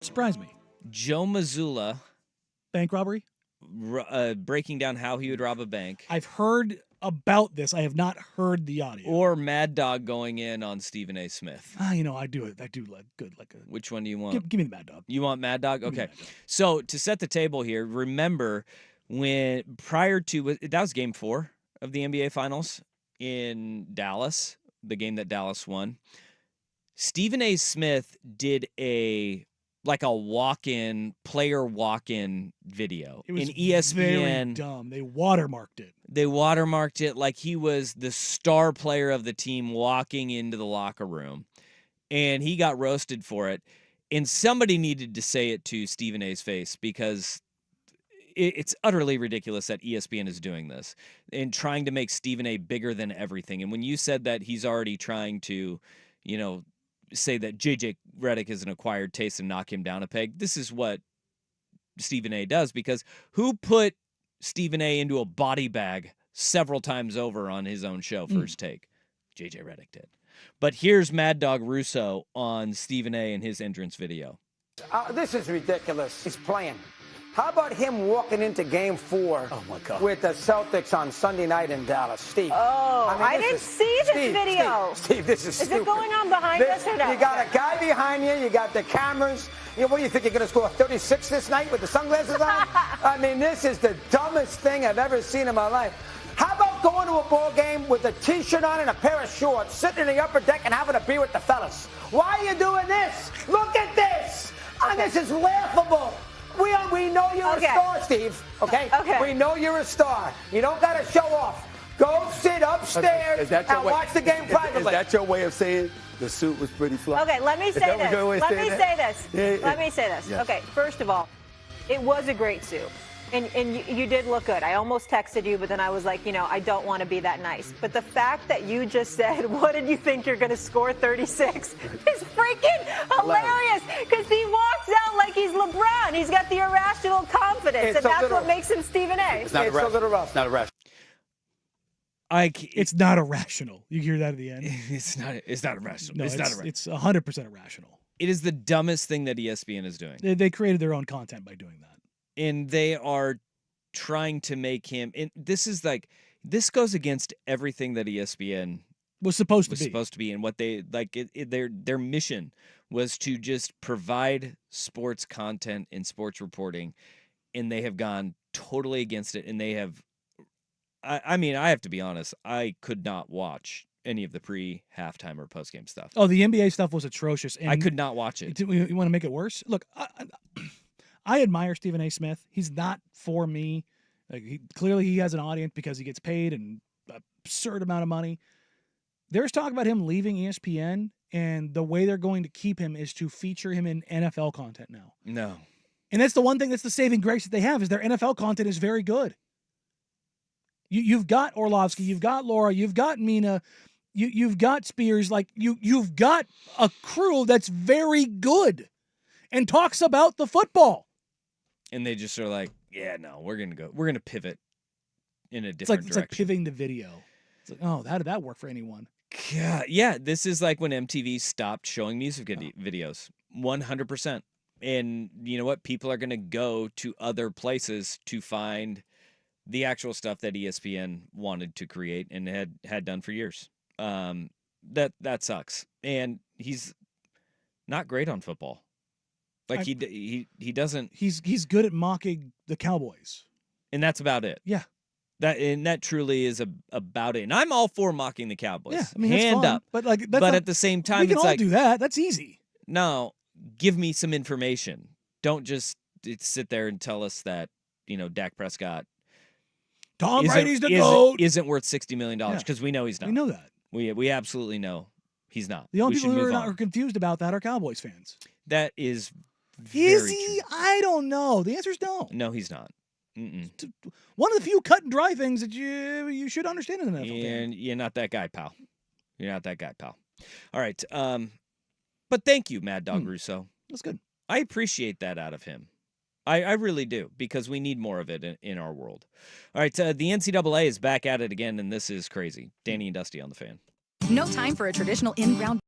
Surprise me. Joe Mazzulla Bank robbery? breaking down how he would rob a bank. I've heard about this. I have not heard the audio. Or Mad Dog going in on Stephen A. Smith. You know, I do like good. Which one do you want? Give me the Mad Dog. You want Mad Dog? Give me Okay. Mad Dog. So to set the table here, remember when prior to that was Game 4 of the NBA Finals in Dallas the game that Dallas won. Stephen A. Smith did a player walk-in video It was in ESPN. very dumb. They watermarked it. They watermarked it like he was the star player of the team walking into the locker room, and he got roasted for it. And somebody needed to say it to Stephen A.'s face, because it's utterly ridiculous that ESPN is doing this and trying to make Stephen A. bigger than everything. And when you said that he's already trying to, say that JJ Redick is an acquired taste and knock him down a peg, this is what Stephen A. does, because who put Stephen A. into a body bag several times over on his own show, First Take? JJ Redick did. But here's Mad Dog Russo on Stephen A. and his entrance video. This is ridiculous. He's playing. How about him walking into Game 4 with the Celtics on Sunday night in Dallas? Steve. Oh, I didn't see this video. Steve, this is stupid. Is it going on behind us or no? You got a guy behind you. You got the cameras. What do you think? You're going to score 36 this night with the sunglasses on? I mean, this is the dumbest thing I've ever seen in my life. How about going to a ball game with a T-shirt on and a pair of shorts, sitting in the upper deck and having a beer with the fellas? Why are you doing this? Look at this. Okay. This is laughable. We know you're a star, Steve. Okay? We know you're a star. You don't got to show off. Go sit upstairs and watch the game privately. Is that your way of saying the suit was pretty fly? Okay, let me say this. Let me say this. Yeah. Okay, first of all, it was a great suit. And you did look good. I almost texted you, but then I was like, I don't want to be that nice. But the fact that you just said, what did you think you're going to score 36 is freaking hilarious, because he walks out like he's LeBron. He's got the irrational confidence, and that's what makes him Stephen A. It's not irrational. It's not irrational. It's not irrational. You hear that at the end? It's not irrational. No, it's not irrational. It's 100% irrational. It is the dumbest thing that ESPN is doing. They created their own content by doing that. And they are trying to make him, and this goes against everything that ESPN was supposed to be, and what they their mission was to just provide sports content and sports reporting, and they have gone totally against it. And they have, I mean, I have to be honest, I could not watch any of the pre-halftime or post-game stuff. Oh, the NBA stuff was atrocious. And I could not watch it. You want to make it worse? Look, I admire Stephen A. Smith. He's not for me. Clearly, he has an audience because he gets paid an absurd amount of money. There's talk about him leaving ESPN, and the way they're going to keep him is to feature him in NFL content now. No. And that's the one thing that's the saving grace that they have, is their NFL content is very good. You've got Orlovsky, you've got Laura, you've got Mina, you've got Spears. Like you've got a crew that's very good and talks about the football. And they just are like, yeah, no, we're gonna pivot in a different direction. It's like pivoting the video. It's like, oh, how did that work for anyone? God, yeah, this is like when MTV stopped showing music videos, 100%. And you know what? People are gonna go to other places to find the actual stuff that ESPN wanted to create and had done for years. That sucks. And he's not great on football. Like he doesn't. He's good at mocking the Cowboys, and that's about it. Yeah, that truly is about it. And I'm all for mocking the Cowboys. Yeah, I mean, hand that's fun, up. But like, but at the same time, we can it's all like, do that. That's easy. No, give me some information. Don't just sit there and tell us that Dak Prescott, Tom Brady's the GOAT, isn't worth $60 million, because we know he's not. We know that. We absolutely know he's not. The only people who are confused about that are Cowboys fans. That is Is he? True. I don't know. The answer is no. No, he's not. Mm-mm. One of the few cut and dry things that you should understand in the NFL. And you're not that guy, pal. You're not that guy, pal. All right. But thank you, Mad Dog Russo. That's good. I appreciate that out of him. I really do, because we need more of it in our world. All right. The NCAA is back at it again, and this is crazy. Danny and Dusty on the Fan. No time for a traditional in-ground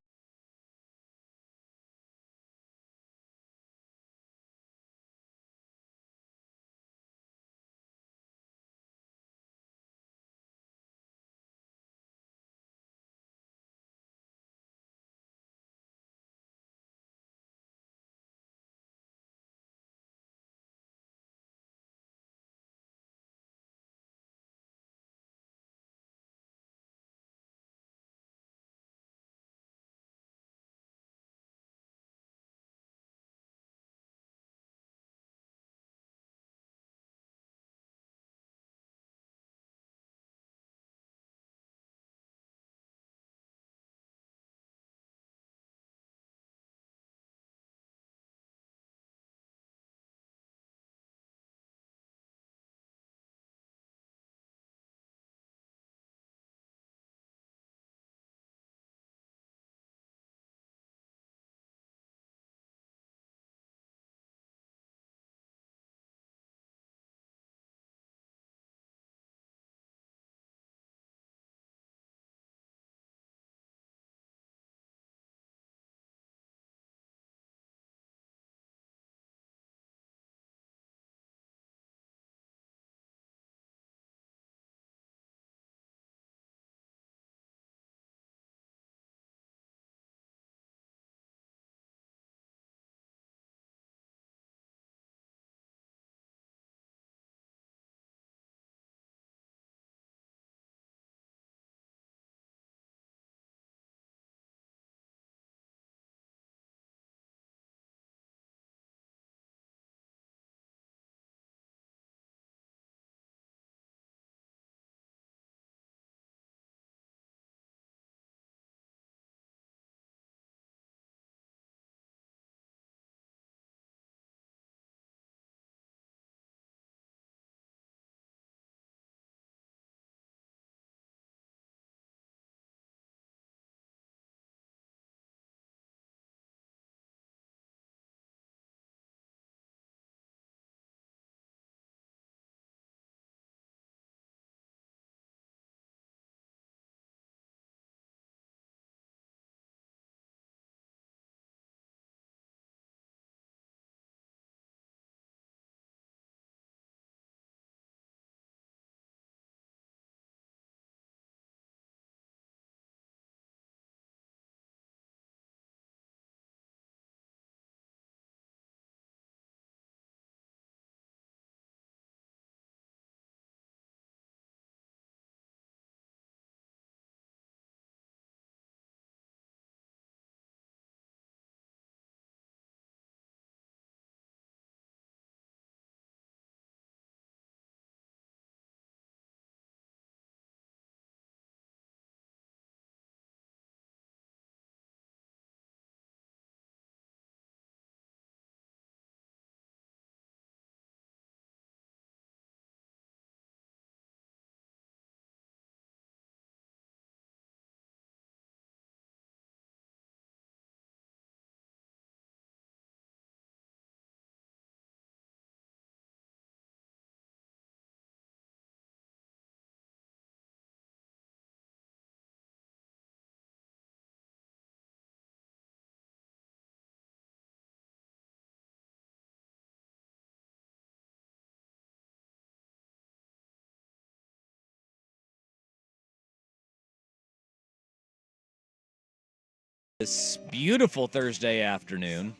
This beautiful Thursday afternoon.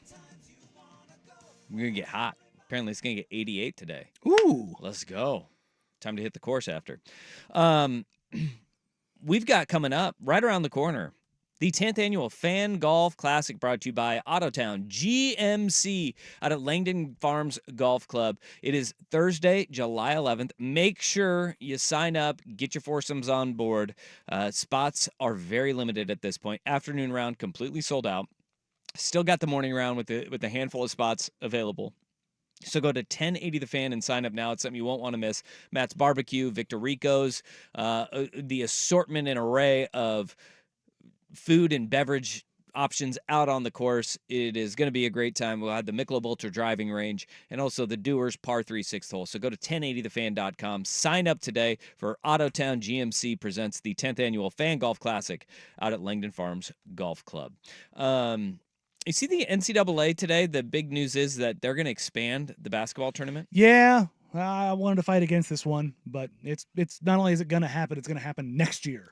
We're going to get hot. Apparently, it's going to get 88 today. Ooh. Let's go. Time to hit the course after. We've got coming up right around the corner the 10th annual Fan Golf Classic brought to you by Autotown GMC out at Langdon Farms Golf Club. It is Thursday, July 11th. Make sure you sign up, get your foursomes on board. Spots are very limited at this point. Afternoon round completely sold out. Still got the morning round with a handful of spots available. So go to 1080 The Fan and sign up now. It's something you won't want to miss. Matt's Barbecue, Victor Rico's, the assortment and array of food and beverage options out on the course. It is going to be a great time. We'll have the Michelob Ultra driving range and also the Doers Par 3 6th hole. So go to 1080thefan.com. Sign up today for Autotown GMC presents the 10th annual Fan Golf Classic out at Langdon Farms Golf Club. You see the NCAA today, the big news is that they're going to expand the basketball tournament. Yeah, I wanted to fight against this one, but it's not only is it going to happen, it's going to happen next year.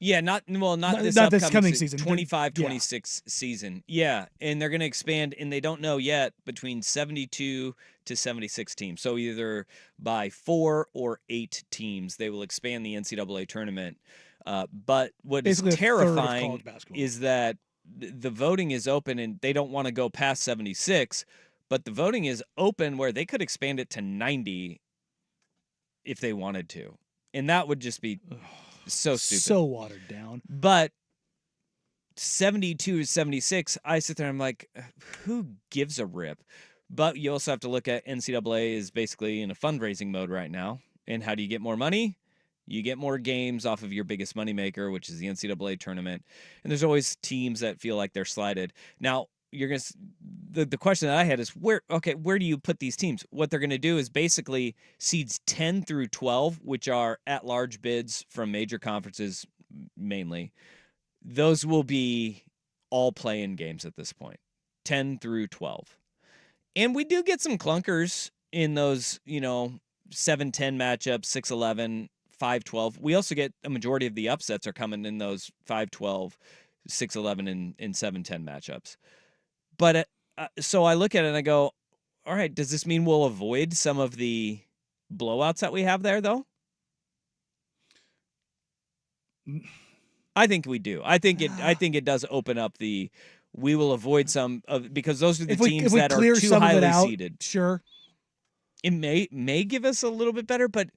Yeah, not this coming season. 25-26 season. Yeah, and they're going to expand, and they don't know yet, between 72 to 76 teams. So either by 4 or 8 teams, they will expand the NCAA tournament. But what is terrifying is that the voting is open, and they don't want to go past 76, but the voting is open where they could expand it to 90 if they wanted to. And that would just be so stupid. So watered down. But 72 to 76, I sit there and I'm like, who gives a rip? But you also have to look at NCAA is basically in a fundraising mode right now. And how do you get more money? You get more games off of your biggest moneymaker, which is the NCAA tournament. And there's always teams that feel like they're slighted. Now, you're going to the question that I had is where do you put these teams? What they're going to do is basically seeds 10 through 12, which are at-large bids from major conferences mainly. Those will be all play-in games at this point, 10 through 12. And we do get some clunkers in those, 7-10 matchups, 6-11, 5-12. We also get a majority of the upsets are coming in those 5-12, 6-11, and 7-10 matchups. But so I look at it and I go, all right, does this mean we'll avoid some of the blowouts that we have there, though? I think we do. I think it does open up we will avoid some of, because those are the teams that are too highly seeded. Sure. It may give us a little bit better, but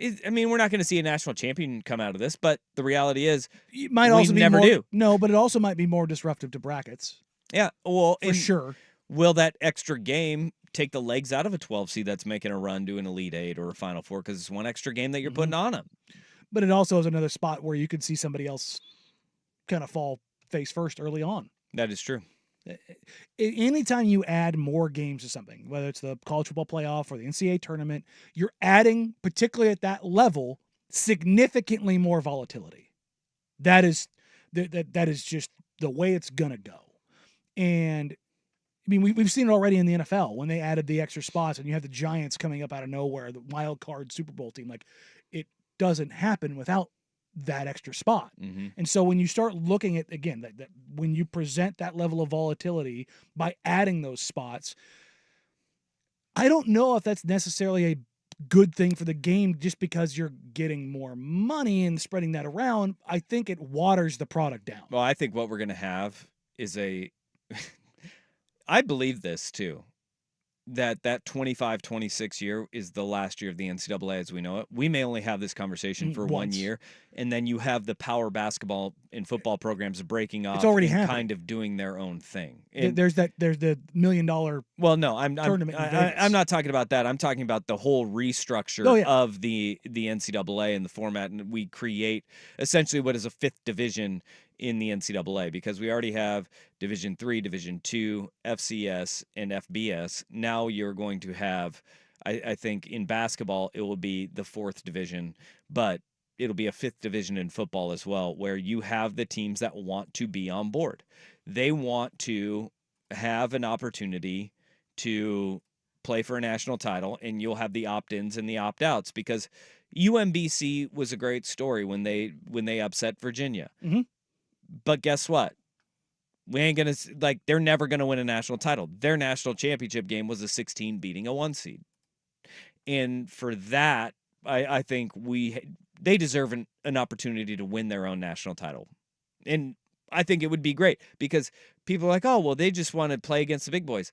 we're not going to see a national champion come out of this. But the reality is, it might also we never do. No, but it also might be more disruptive to brackets. Yeah, well, for sure. Will that extra game take the legs out of a 12 seed that's making a run to an Elite Eight or a Final Four because it's one extra game that you're putting on them? But it also is another spot where you could see somebody else kind of fall face first early on. That is true. Anytime you add more games to something, whether it's the college football playoff or the NCAA tournament, you're adding, particularly at that level, significantly more volatility. That is just the way it's gonna go. And we've seen it already in the NFL when they added the extra spots, and you have the Giants coming up out of nowhere, the wild card Super Bowl team. Like, it doesn't happen without that extra spot. Mm-hmm. And so when you start looking at, again, that when you present that level of volatility by adding those spots, I don't know if that's necessarily a good thing for the game just because you're getting more money and spreading that around. I think it waters the product down. Well, I think what we're going to have is I believe this too, that 25-26 year is the last year of the NCAA as we know it. We may only have this conversation for 1 year, and then you have the power basketball and football programs breaking off. It's already and happened. Kind of doing their own thing. And there's the $1 million. Well, no, tournament. I'm not talking about that. I'm talking about the whole restructure of the NCAA and the format, and we create essentially what is a 5th division in the NCAA, because we already have Division III, Division II, FCS, and FBS. Now you're going to have, I think in basketball, it will be the 4th division, but it'll be a 5th division in football as well, where you have the teams that want to be on board. They want to have an opportunity to play for a national title, and you'll have the opt-ins and the opt-outs, because UMBC was a great story when they upset Virginia. Mm-hmm. But guess what? We ain't going to, like, they're never going to win a national title. Their national championship game was a 16 beating a 1 seed. And for that, I think they deserve an opportunity to win their own national title. And I think it would be great because people are like, oh, well, they just want to play against the big boys.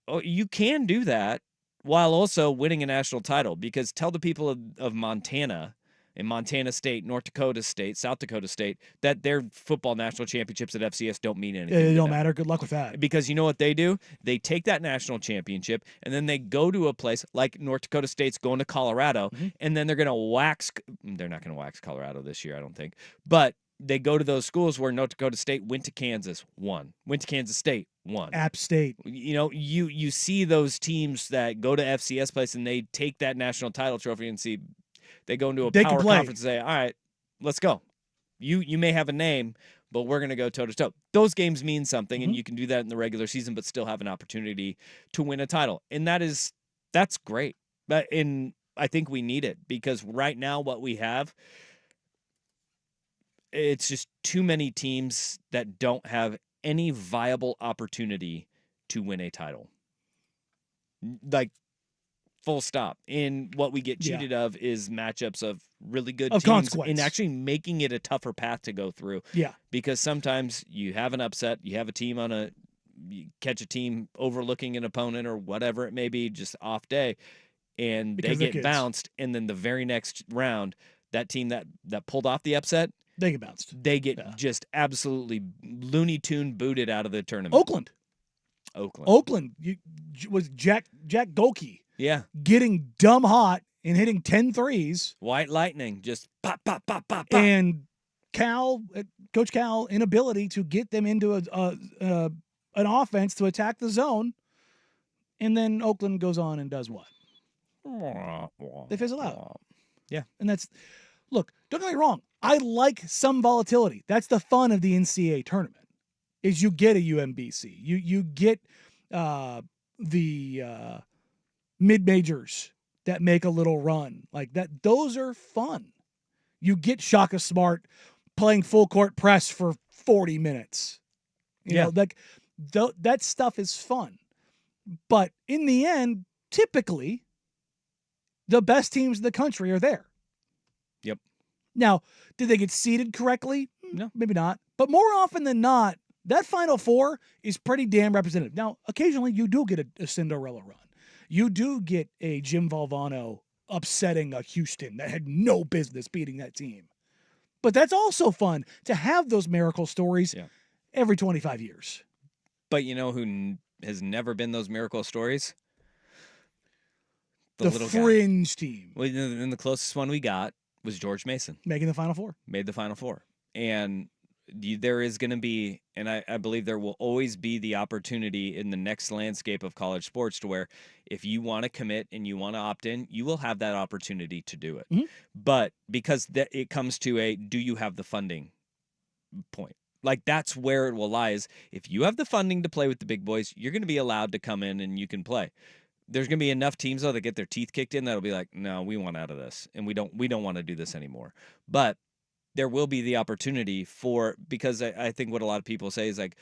Oh, you can do that while also winning a national title, because tell the people of Montana and Montana State, North Dakota State, South Dakota State, that their football national championships at FCS don't mean anything. It don't matter. Good luck with that. Because you know what they do? They take that national championship, and then they go to a place like North Dakota State's going to Colorado, and then they're going to wax – they're not going to wax Colorado this year, I don't think. But they go to those schools where North Dakota State went to Kansas, won. Went to Kansas State, won. App State. You know, you see those teams that go to FCS place, and they take that national title trophy and see – they go into a power conference and say, all right, let's go. You may have a name, but we're going to go toe-to-toe. Those games mean something, and you can do that in the regular season but still have an opportunity to win a title. And that's great. And I think we need it because right now what we have, it's just too many teams that don't have any viable opportunity to win a title. Like, full stop. And what we get cheated of is matchups of really good teams and actually making it a tougher path to go through. Yeah. Because sometimes you have an upset, you have a team you catch a team overlooking an opponent or whatever it may be, just off day, and they get bounced. And then the very next round, that team that pulled off the upset, they get bounced. They get just absolutely Looney Tune booted out of the tournament. Oakland was Jack Golke. Yeah. Getting dumb hot and hitting 10 threes. White lightning, just pop, pop, pop, pop, pop. And Coach Cal, inability to get them into an offense to attack the zone. And then Oakland goes on and does what? They fizzle out. Yeah. And look, don't get me wrong. I like some volatility. That's the fun of the NCAA tournament, is you get a UMBC. You get the mid-majors that make a little run like that. Those are fun. You get Shaka Smart playing full court press for 40 minutes. You know, like that stuff is fun. But in the end, typically the best teams in the country are there. Yep. Now, did they get seeded correctly? No. Maybe not. But more often than not, that Final Four is pretty damn representative. Now, occasionally you do get a Cinderella run. You do get a Jim Valvano upsetting a Houston that had no business beating that team. But that's also fun to have those miracle stories every 25 years. But you know who has never been those miracle stories? The little fringe team. Well, and the closest one we got was George Mason. Making the Final Four. Made the Final Four. And there is going to be, and I believe there will always be the opportunity in the next landscape of college sports to where if you want to commit and you want to opt in, you will have that opportunity to do it. Mm-hmm. But because it comes to do you have the funding point? Like that's where it will lie is if you have the funding to play with the big boys, you're going to be allowed to come in and you can play. There's going to be enough teams though that get their teeth kicked in that'll be like, no, we want out of this and we don't want to do this anymore. But there will be the opportunity because I think what a lot of people say is like,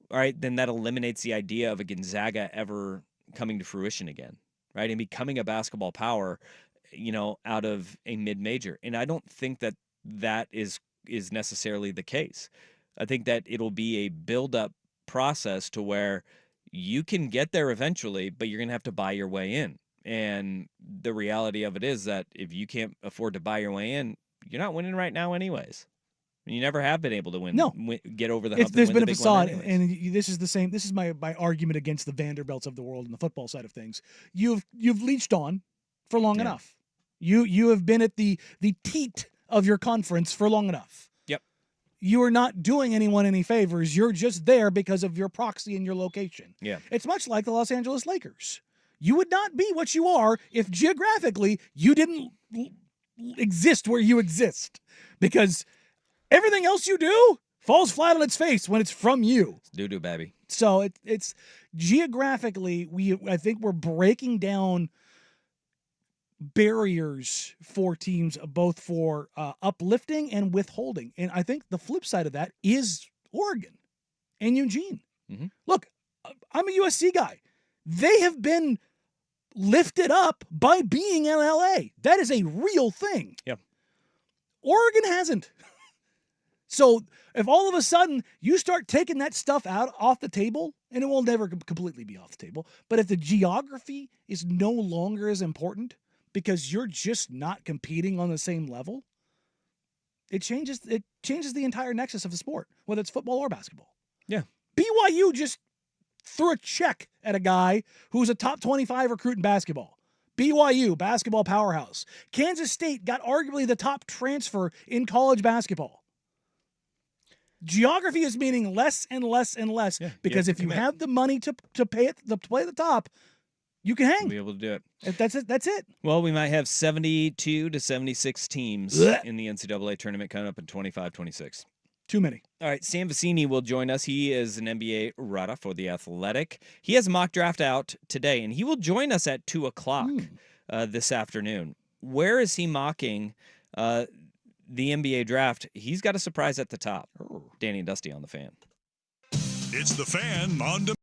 all right, then that eliminates the idea of a Gonzaga ever coming to fruition again, right? And becoming a basketball power, out of a mid-major. And I don't think that is necessarily the case. I think that it'll be a build-up process to where you can get there eventually, but you're going to have to buy your way in. And the reality of it is that if you can't afford to buy your way in, you're not winning right now anyways. You never have been able to win. No. Get over the hump. There's been a facade, and this is the same. This is my argument against the Vanderbilts of the world in the football side of things. You've leached on for long enough. You have been at the teat of your conference for long enough. Yep. You are not doing anyone any favors. You're just there because of your proxy and your location. Yeah. It's much like the Los Angeles Lakers. You would not be what you are if geographically you didn't exist where you exist, because everything else you do falls flat on its face when it's from you. It's doo-doo, baby. So it's geographically, I think we're breaking down barriers for teams, both for uplifting and withholding. And I think the flip side of that is Oregon. and Eugene. Mhm. Look, I'm a USC guy. They have been lifted up by being in LA. That is a real thing. Yep. Oregon hasn't. So if all of a sudden you start taking that stuff out off the table, and it will never completely be off the table, but if the geography is no longer as important because you're just not competing on the same level, it changes the entire nexus of the sport, whether it's football or basketball. Yeah. BYU just threw a check at a guy who's a top 25 recruit in basketball. BYU, basketball powerhouse. Kansas State got arguably the top transfer in college basketball. Geography is meaning less and less and less because if you have the money to pay it to play at the top, you can hang. Be able to do it. That's it. That's it. Well, we might have 72 to 76 teams in the NCAA tournament coming up in 25-26. Too many. All right, Sam Vecini will join us. He is an NBA writer for The Athletic. He has a mock draft out today, and he will join us at 2 o'clock this afternoon. Where is he mocking the NBA draft? He's got a surprise at the top. Danny and Dusty on The Fan. It's The Fan on demand.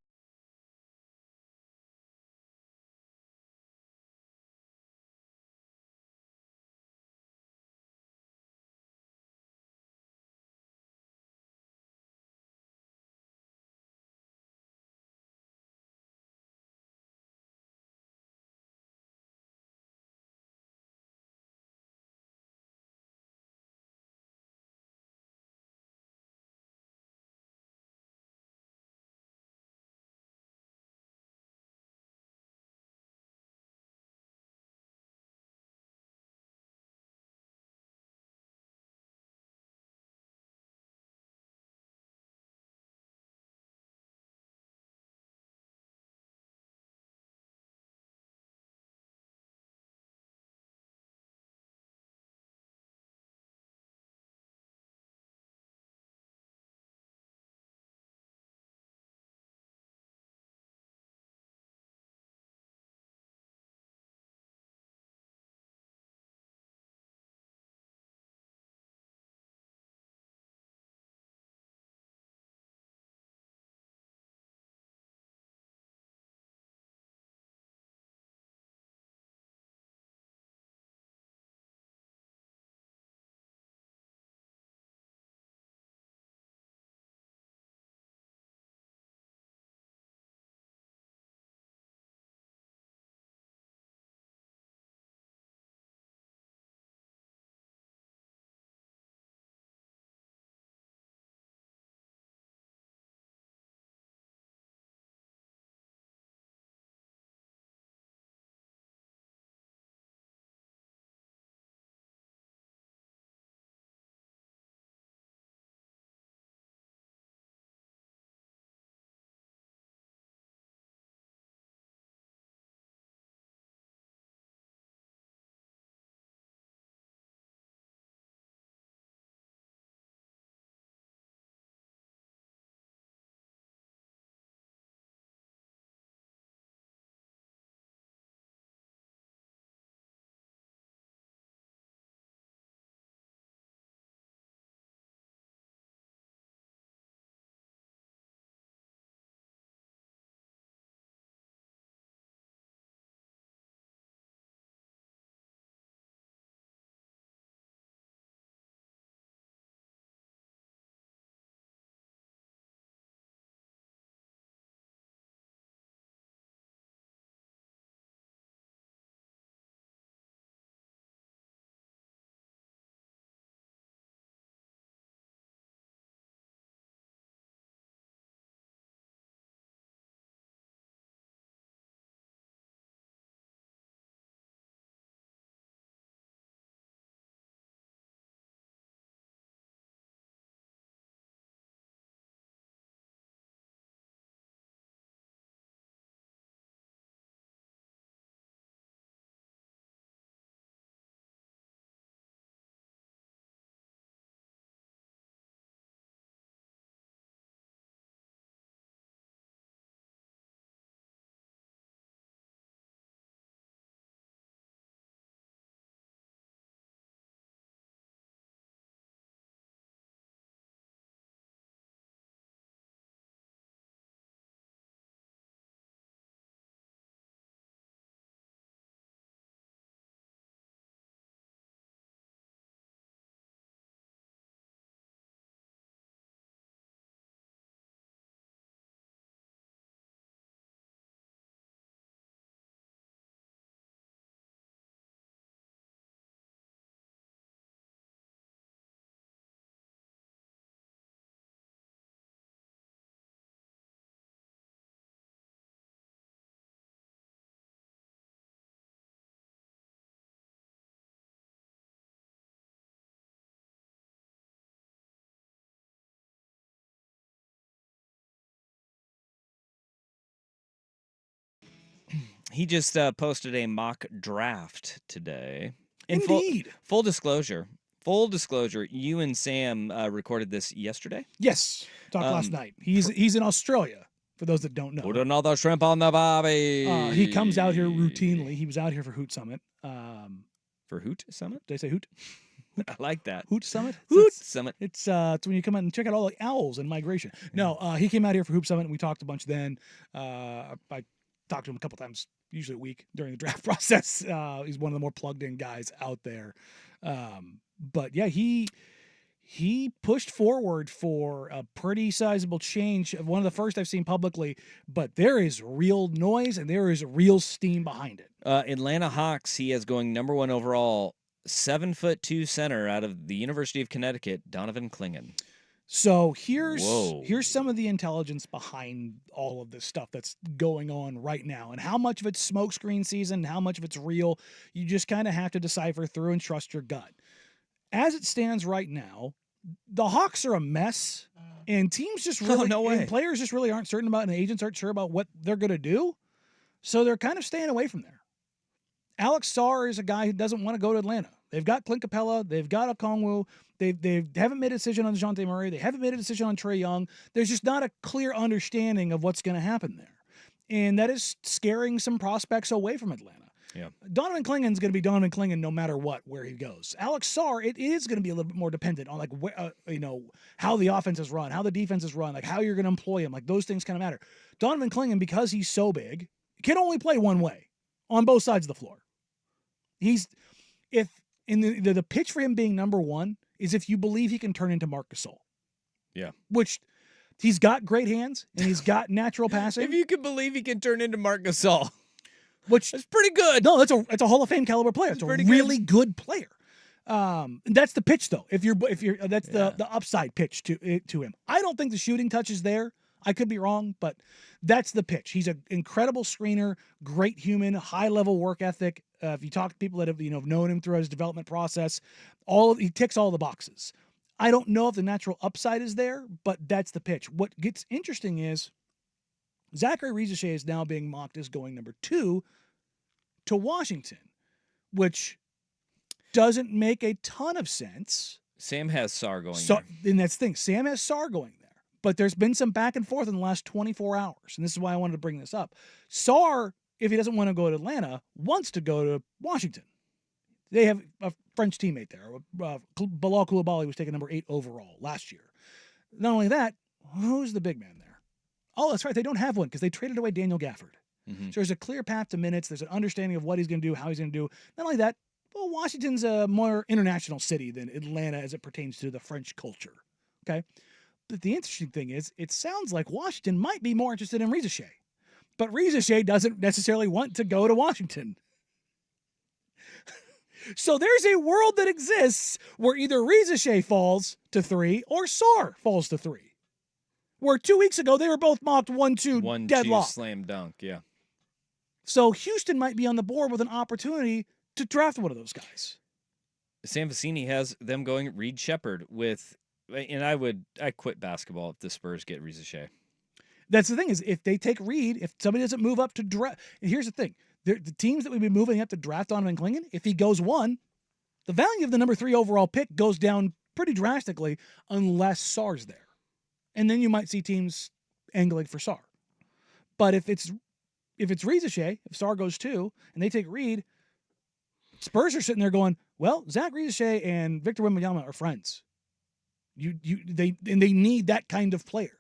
He just posted a mock draft today. Indeed. Full disclosure, you and Sam recorded this yesterday? Yes. Talked last night. He's in Australia, for those that don't know. Put another shrimp on the barbie. He comes out here routinely. He was out here for Hoot Summit. For Hoot Summit? Did I say Hoot? I like that. Hoot Summit? Hoot Summit. It's when you come out and check out all the owls and migration. No, he came out here for Hoop Summit, and we talked a bunch then. I talked to him a couple times, usually a week, during the draft process. He's one of the more plugged-in guys out there. But, yeah, he pushed forward for a pretty sizable change, one of the first I've seen publicly, but there is real noise and there is real steam behind it. Atlanta Hawks, he has going number 1 overall, 7'2" center out of the University of Connecticut, Donovan Clingan. So here's some of the intelligence behind all of this stuff that's going on right now, and how much of it's smokescreen season, how much of it's real. You just kind of have to decipher through and trust your gut. As it stands right now, the Hawks are a mess, and teams just really, and players just really aren't certain about, and agents aren't sure about what they're going to do. So they're kind of staying away from there. Alex Sarr is a guy who doesn't want to go to Atlanta. They've got Clint Capella. They've got Okongwu. They haven't made a decision on DeJounte Murray. They haven't made a decision on Trae Young. There's just not a clear understanding of what's going to happen there. And that is scaring some prospects away from Atlanta. Yeah. Donovan Clingan's going to be Donovan Clingan no matter where he goes. Alex Sarr, it is going to be a little bit more dependent on how the offense is run, how the defense is run, like how you're going to employ him. Like those things kind of matter. Donovan Clingan, because he's so big, can only play one way on both sides of the floor. The pitch for him being number 1 is if you believe he can turn into Marc Gasol. Yeah. Which he's got great hands and he's got natural passing. If you can believe he can turn into Marc Gasol. Which is pretty good. No, that's a Hall of Fame caliber player. It's a really good player. And that's the pitch though. If you're that's the upside pitch to him. I don't think the shooting touch is there. I could be wrong, but that's the pitch. He's an incredible screener, great human, high level work ethic. If you talk to people that have known him throughout his development process, he ticks all the boxes. I don't know if the natural upside is there, but that's the pitch. What gets interesting is Zachary Risacher is now being mocked as going number 2 to Washington, which doesn't make a ton of sense. Sam has Sarr going there. And that's the thing. Sam has Sarr going there. But there's been some back and forth in the last 24 hours, and this is why I wanted to bring this up. Sarr, if he doesn't want to go to Atlanta, wants to go to Washington. They have a French teammate there. Bilal Coulibaly was taken number 8 overall last year. Not only that, who's the big man there? Oh, that's right. They don't have one because they traded away Daniel Gafford. Mm-hmm. So there's a clear path to minutes. There's an understanding of what he's going to do, how he's going to do. Not only that, well, Washington's a more international city than Atlanta as it pertains to the French culture. Okay? But the interesting thing is, it sounds like Washington might be more interested in Risacher. But Risacher doesn't necessarily want to go to Washington. So there's a world that exists where either Risacher falls to 3 or Sarr falls to 3. Where 2 weeks ago, they were both mocked 1-2 deadlock. 1-2 slam dunk, yeah. So Houston might be on the board with an opportunity to draft one of those guys. Sam Vecini has them going Reed Shepherd with... And I quit basketball if the Spurs get Risacher. That's the thing is, if they take Reed, if somebody doesn't move up to draft, and here's the thing, the teams that would be moving up to draft Donovan Clingan, if he goes 1, the value of the number 3 overall pick goes down pretty drastically unless Sarr's there, and then you might see teams angling for Sarr. But if it's Risacher, if Sarr goes 2 and they take Reed, Spurs are sitting there going, well, Zach Risacher and Victor Wembanyama are friends. They need that kind of player.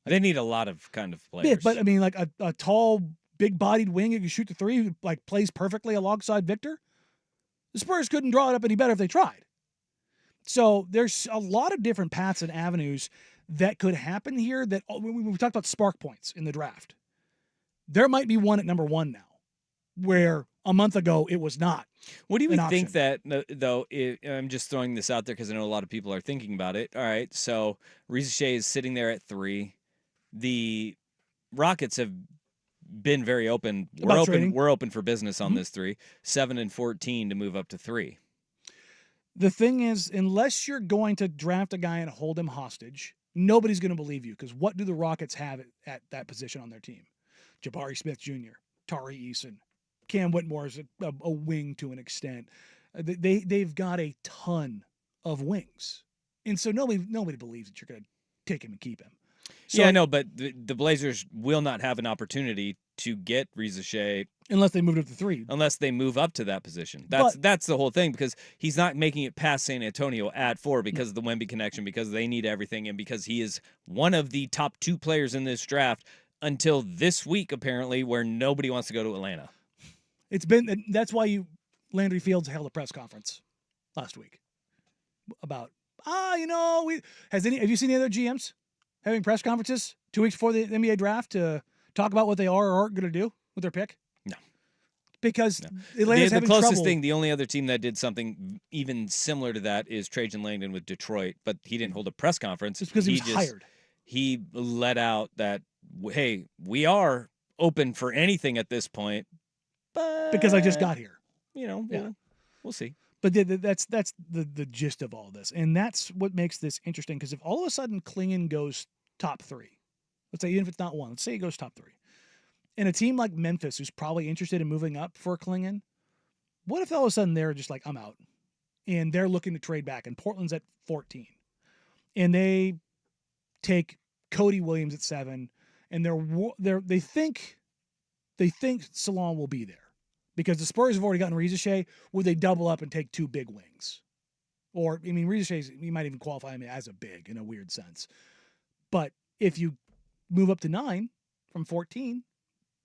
They need a lot of kind of players. Yeah, but I mean, like a tall, big-bodied wing who can shoot the 3, who like plays perfectly alongside Victor. The Spurs couldn't draw it up any better if they tried. So there's a lot of different paths and avenues that could happen here. That we talked about spark points in the draft. There might be one at number 1 now, where a month ago it was not. What do you think that, though, I'm just throwing this out there because I know a lot of people are thinking about it. All right, so Risacher is sitting there at 3. The Rockets have been very open. We're open for business on this 3. 7 and 14 to move up to 3. The thing is, unless you're going to draft a guy and hold him hostage, nobody's going to believe you, because what do the Rockets have at that position on their team? Jabari Smith Jr., Tari Eason, Cam Whitmore is a wing to an extent. They've got a ton of wings, and so nobody believes that you're going to take him and keep him. So yeah, no, but the Blazers will not have an opportunity to get Reza Shea unless they move it up to 3. unless they move up to that position. That's the whole thing, because he's not making it past San Antonio at 4 because of the Wemby connection, because they need everything, and because he is one of the top 2 players in this draft until this week, apparently, where nobody wants to go to Atlanta. That's why Landry Fields held a press conference last week about have you seen any other GMs having press conferences 2 weeks before the NBA draft to talk about what they are or aren't going to do with their pick? No. Because No. Atlanta's The having closest trouble. thing, the only other team that did something even similar to that is Trajan Langdon with Detroit, but he didn't hold a press conference. It's because he was hired. He let out that, hey, we are open for anything at this point, but Because I just got here. We'll see. But that's the gist of all this. And that's what makes this interesting, because if all of a sudden Klingon goes top 3, let's say even if it's not 1, let's say he goes top 3, and a team like Memphis, who's probably interested in moving up for Klingon, what if all of a sudden they're just like, I'm out, and they're looking to trade back, and Portland's at 14, and they take Cody Williams at 7, and they think Salon will be there. Because the Spurs have already gotten Reza Shea, would they double up and take 2 big wings? Or, I mean, Reza Shea, you might even qualify him as a big in a weird sense. But if you move up to 9 from 14,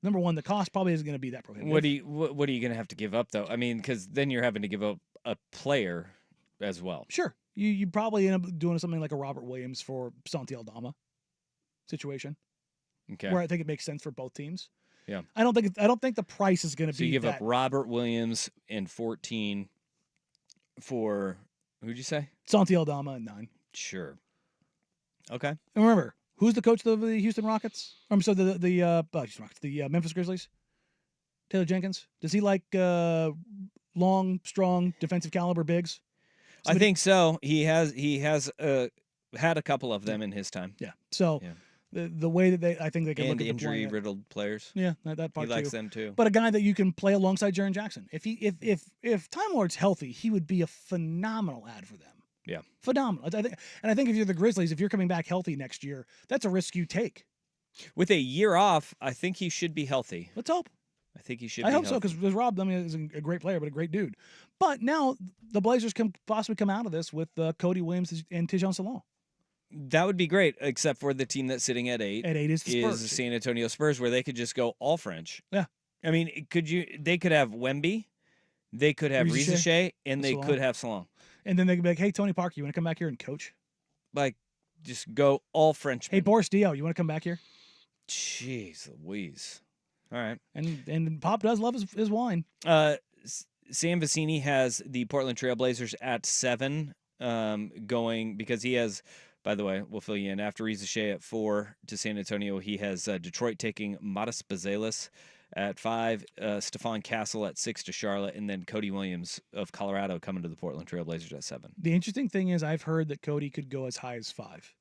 number one, the cost probably isn't going to be that prohibitive. What are you going to have to give up, though? I mean, because then you're having to give up a player as well. Sure. You probably end up doing something like a Robert Williams for Santi Aldama situation. Okay. Where I think it makes sense for both teams. Yeah. I don't think the price is going to be. So you give that. up Robert Williams in 14 for, who'd you say? Santi Aldama in 9. Sure. Okay. And remember, who's the coach of the Houston Rockets? I'm sorry, the Memphis Grizzlies. Taylor Jenkins. Does he like long, strong, defensive caliber bigs? I think so. He has had a couple of them in his time. Yeah. So. Yeah. The way that I think they can look at injury-riddled players. Yeah, that part he likes them too. But a guy that you can play alongside Jaren Jackson. If Time Lord's healthy, he would be a phenomenal ad for them. Yeah, phenomenal. I think if you're the Grizzlies, if you're coming back healthy next year, that's a risk you take. With a year off, I think he should be healthy. Let's hope. I think he should. I hope healthy. so, because Rob, I mean, is a great player, but a great dude. But now the Blazers can possibly come out of this with Cody Williams and Tijon Salon. That would be great, except for the team that's sitting at 8. At 8 is the Spurs. Is the San Antonio Spurs, where they could just go all French. Yeah. I mean, they could have Wemby, they could have Reza Shea, and they could have Salon. And then they could be like, hey, Tony Parker, you want to come back here and coach? Like, just go all French. Hey, Boris Dio, you want to come back here? Jeez Louise. All right. And Pop does love his wine. Sam Vecini has the Portland Trail Blazers at 7, going because he has. By the way, we'll fill you in. After Reza Shea at 4 to San Antonio, he has Detroit taking Modest Bazelis at 5, Stephon Castle at 6 to Charlotte, and then Cody Williams of Colorado coming to the Portland Trail Blazers at 7. The interesting thing is I've heard that Cody could go as high as 5.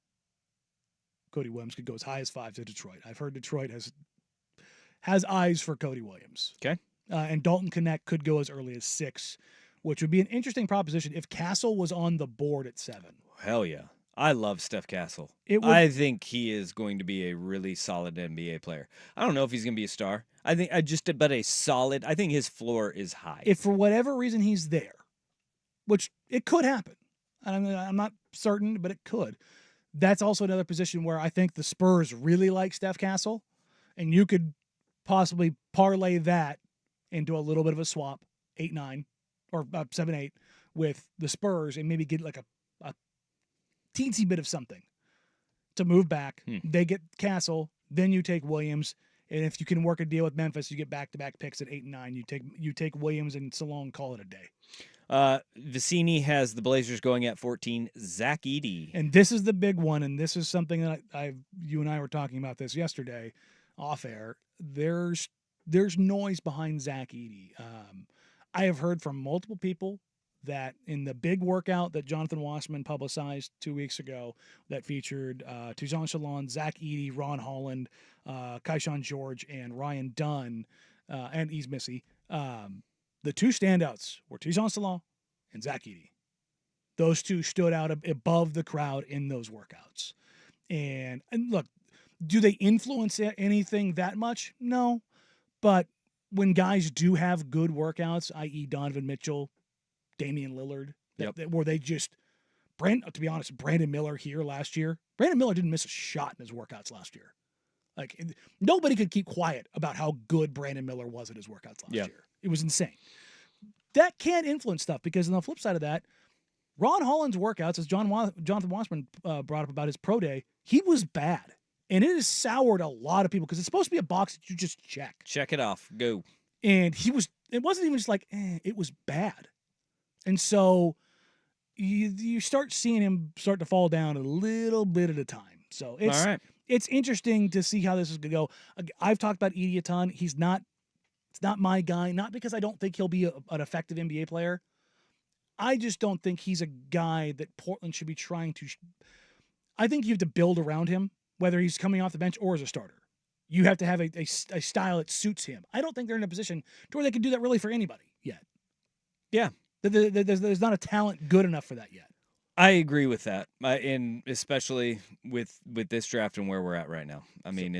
Cody Williams could go as high as 5 to Detroit. I've heard Detroit has eyes for Cody Williams. Okay. And Dalton Connect could go as early as 6, which would be an interesting proposition if Castle was on the board at 7. Hell yeah. I love Steph Castle. I think he is going to be a really solid NBA player. I don't know if he's going to be a star. But a solid. I think his floor is high. If for whatever reason he's there, which it could happen. I'm not certain, but it could. That's also another position where I think the Spurs really like Steph Castle, and you could possibly parlay that into a little bit of a swap, 8-9 or 7-8 with the Spurs, and maybe get like a teensy bit of something to move back. They get Castle, then you take Williams, and if you can work a deal with Memphis, you get back-to-back picks at 8 and 9. You take Williams and Salon, call it a day. Vecini has the Blazers going at 14. Zach Edey, and this is the big one, and this is something that you and I were talking about this yesterday, off air. There's noise behind Zach Edey. I have heard from multiple people that in the big workout that Jonathan Wasserman publicized 2 weeks ago that featured Tijon Salon, Zach Edey, Ron Holland, Kaishan George, and Ryan Dunn, and Yves Missy, The two standouts were Tijon Salon and Zach Edey. Those two stood out above the crowd in those workouts. And look, do they influence anything that much? No. But when guys do have good workouts, i.e. Donovan Mitchell, Damian Lillard, where they just to be honest, Brandon Miller here last year. Brandon Miller didn't miss a shot in his workouts last year. Like, nobody could keep quiet about how good Brandon Miller was at his workouts last year. It was insane. That can influence stuff because on the flip side of that, Ron Holland's workouts, as Jonathan Wasserman brought up about his pro day, he was bad. And it has soured a lot of people because it's supposed to be a box that you just check. Check it off. Go. And it wasn't even just like, it was bad. And so you start seeing him start to fall down a little bit at a time. So it's interesting to see how this is going to go. I've talked about Edey a ton. It's not my guy, not because I don't think he'll be an effective NBA player. I just don't think he's a guy that Portland should be trying to. I think you have to build around him, whether he's coming off the bench or as a starter. You have to have a style that suits him. I don't think they're in a position to where they can do that really for anybody yet. Yeah. There's not a talent good enough for that yet. I agree with that, and especially with this draft and where we're at right now. I mean,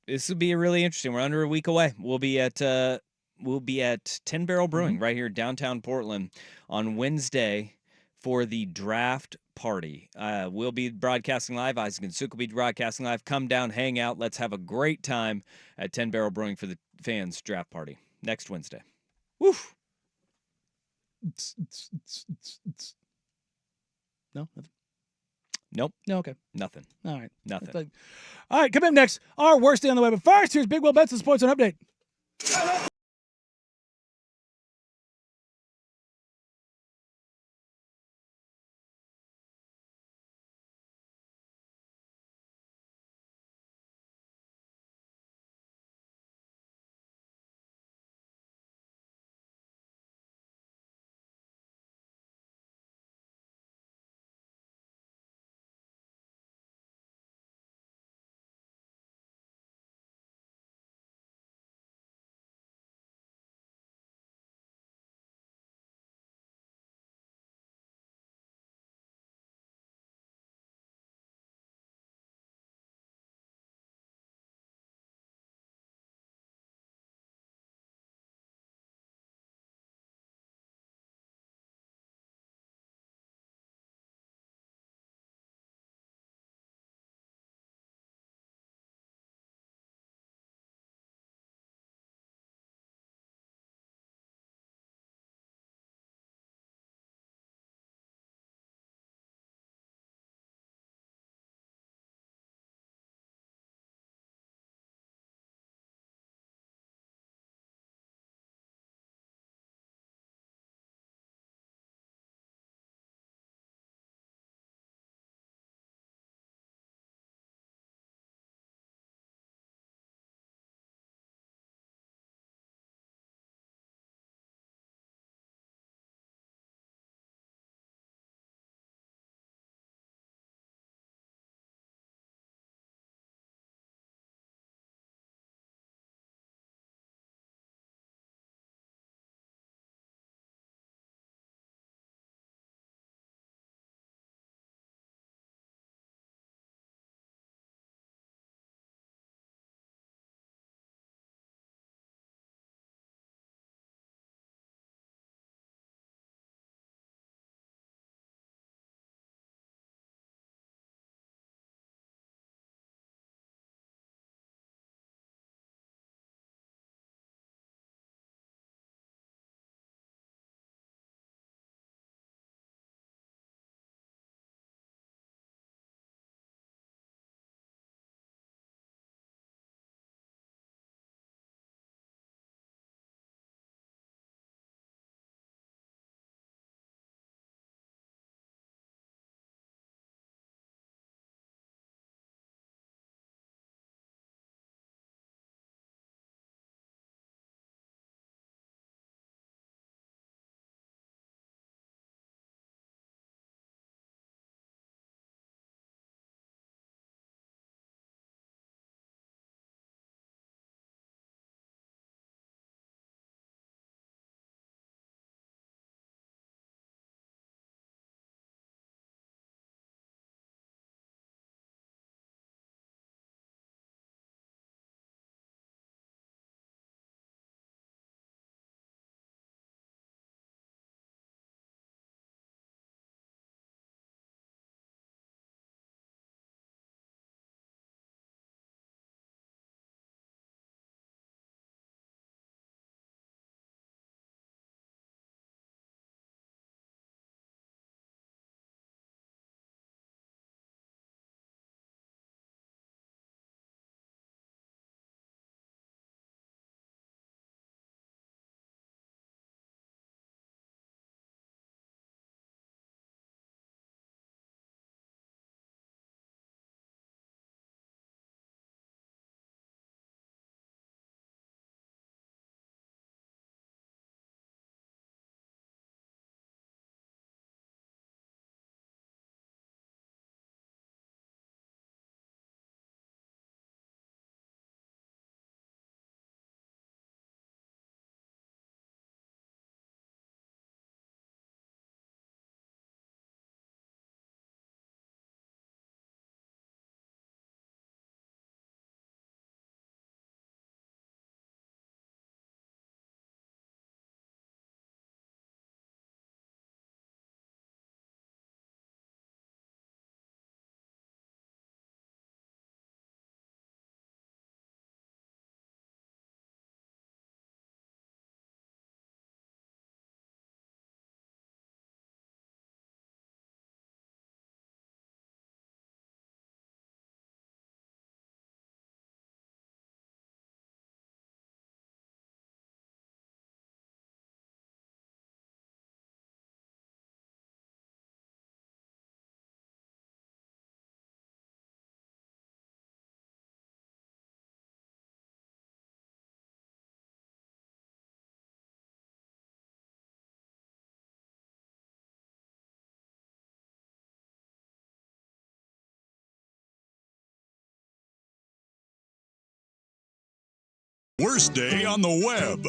this will be really interesting. We're under a week away. We'll be at 10 Barrel Brewing right here downtown Portland on Wednesday for the draft party. We'll be broadcasting live. Isaac and Suk will be broadcasting live. Come down, hang out. Let's have a great time at 10 Barrel Brewing for the fans' draft party next Wednesday. Woof. No, nothing. Nope. No, okay. Nothing. All right. Nothing. All right, coming up next, our worst day on the web. But first, here's Big Will Benson Sports Zone Update. Worst day on the web.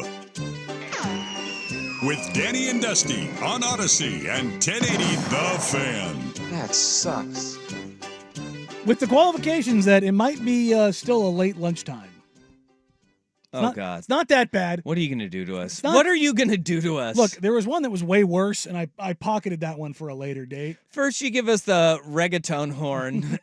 With Danny and Dusty on Odyssey and 1080 The Fan. That sucks. With the qualifications that it might be still a late lunchtime. God. It's not that bad. What are you going to do to us? What are you going to do to us? Look, there was one that was way worse, and I pocketed that one for a later date. First, you give us the reggaeton horn,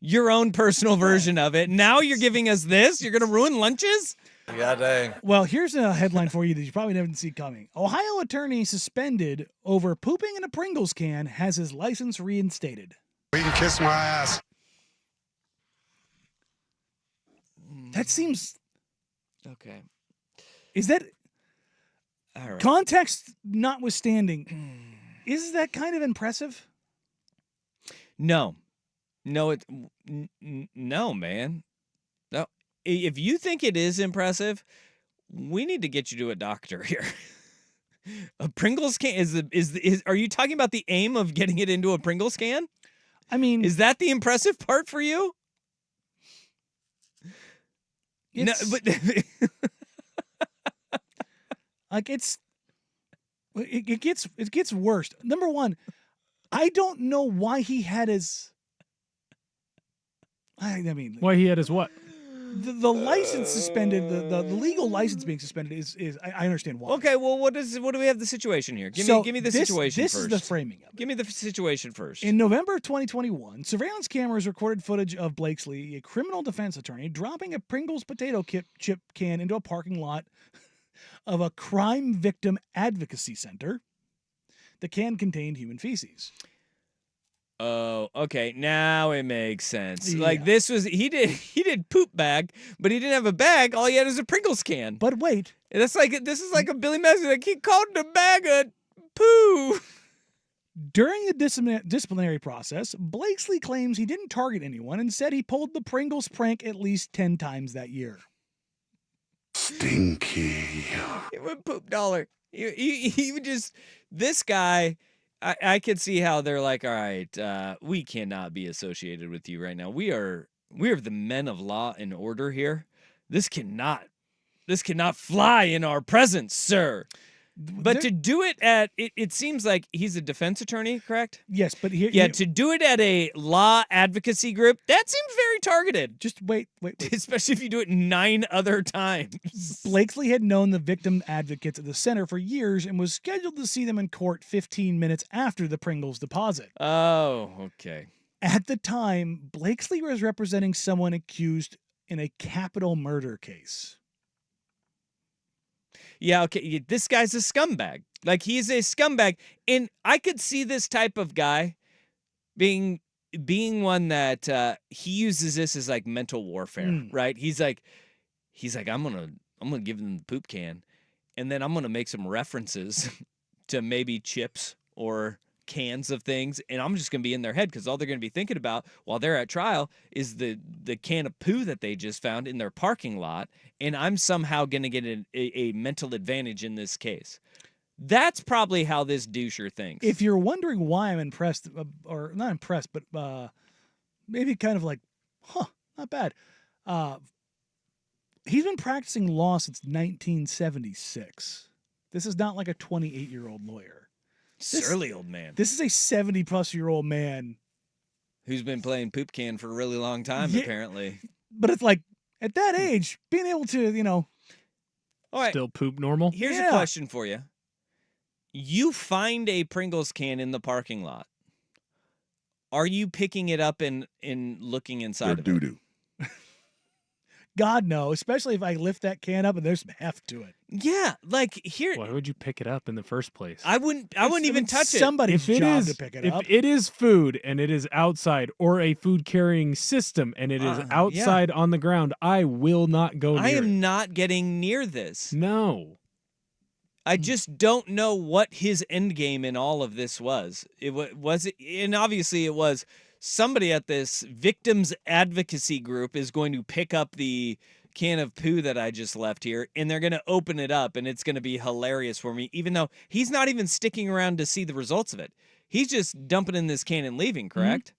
your own personal version of it. Now you're giving us this? You're going to ruin lunches? God dang. Well, here's a headline for you that you probably didn't see coming. Ohio attorney suspended over pooping in a Pringles can has his license reinstated. You can kiss my ass. That seems... Okay. Is that... All right. Context notwithstanding, is that kind of impressive? No, no, man. No, if you think it is impressive, we need to get you to a doctor here. A Pringles can is are you talking about the aim of getting it into a Pringles can? I mean, is that the impressive part for you? No, but like it gets worse. Number one, I don't know why he had his. I mean, why he had his what? The license suspended, the legal license being suspended is I understand why. Okay, well, what do we have the situation here? Give me the situation this first. This is the framing of it. Give me the situation first. In November of 2021, surveillance cameras recorded footage of Blakesley, a criminal defense attorney, dropping a Pringles potato chip can into a parking lot of a crime victim advocacy center. The can contained human feces. Oh, okay. Now it makes sense. Yeah. Like this was he did poop bag, but he didn't have a bag. All he had was a Pringles can. But wait, this is like a Billy Madison. Like he called it a bag of poo. During the disciplinary process, Blakesley claims he didn't target anyone and said he pulled the Pringles prank at least 10 times that year. Stinky. It went poop dollar. He would just this guy. I could see how they're like, all right, we cannot be associated with you right now. We are the men of law and order here. This cannot fly in our presence, sir. But to do it at it seems like he's a defense attorney, correct? Yes, but to do it at a law advocacy group, that seems very targeted. Just wait. Especially if you do it 9 other times. Blakesley had known the victim advocates at the center for years and was scheduled to see them in court 15 minutes after the Pringles deposit. Oh, okay. At the time, Blakesley was representing someone accused in a capital murder case. Yeah, okay. This guy's a scumbag. Like, he's a scumbag. And I could see this type of guy being one that he uses this as like mental warfare, right? He's like, I'm gonna give them the poop can, and then I'm gonna make some references to maybe chips or cans of things, and I'm just gonna be in their head because all they're gonna be thinking about while they're at trial is the can of poo that they just found in their parking lot, and I'm somehow gonna get a mental advantage in this case. That's probably how this doucher thinks. If you're wondering why I'm impressed, or not impressed, but maybe kind of like, not bad. He's been practicing law since 1976. This is not like a 28-year-old lawyer. Surly old man. This is a 70-plus-year-old man who's been playing poop can for a really long time, apparently. But it's like, at that age, being able to, All right. Still poop normal? Here's a question for you. You find a Pringles can in the parking lot. Are you picking it up and looking inside of it? God, no. Especially if I lift that can up and there's some heft to it. Yeah, like here. Why would you pick it up in the first place? I wouldn't even touch it. Somebody's job to pick it up. If it is food and it is outside, or a food carrying system and it is outside on the ground, I will not go near it. I am not getting near this. No. I just don't know what his end game in all of this was. And obviously it was somebody at this victims advocacy group is going to pick up the can of poo that I just left here, and they're going to open it up, and it's going to be hilarious for me, even though he's not even sticking around to see the results of it. He's just dumping in this can and leaving, correct?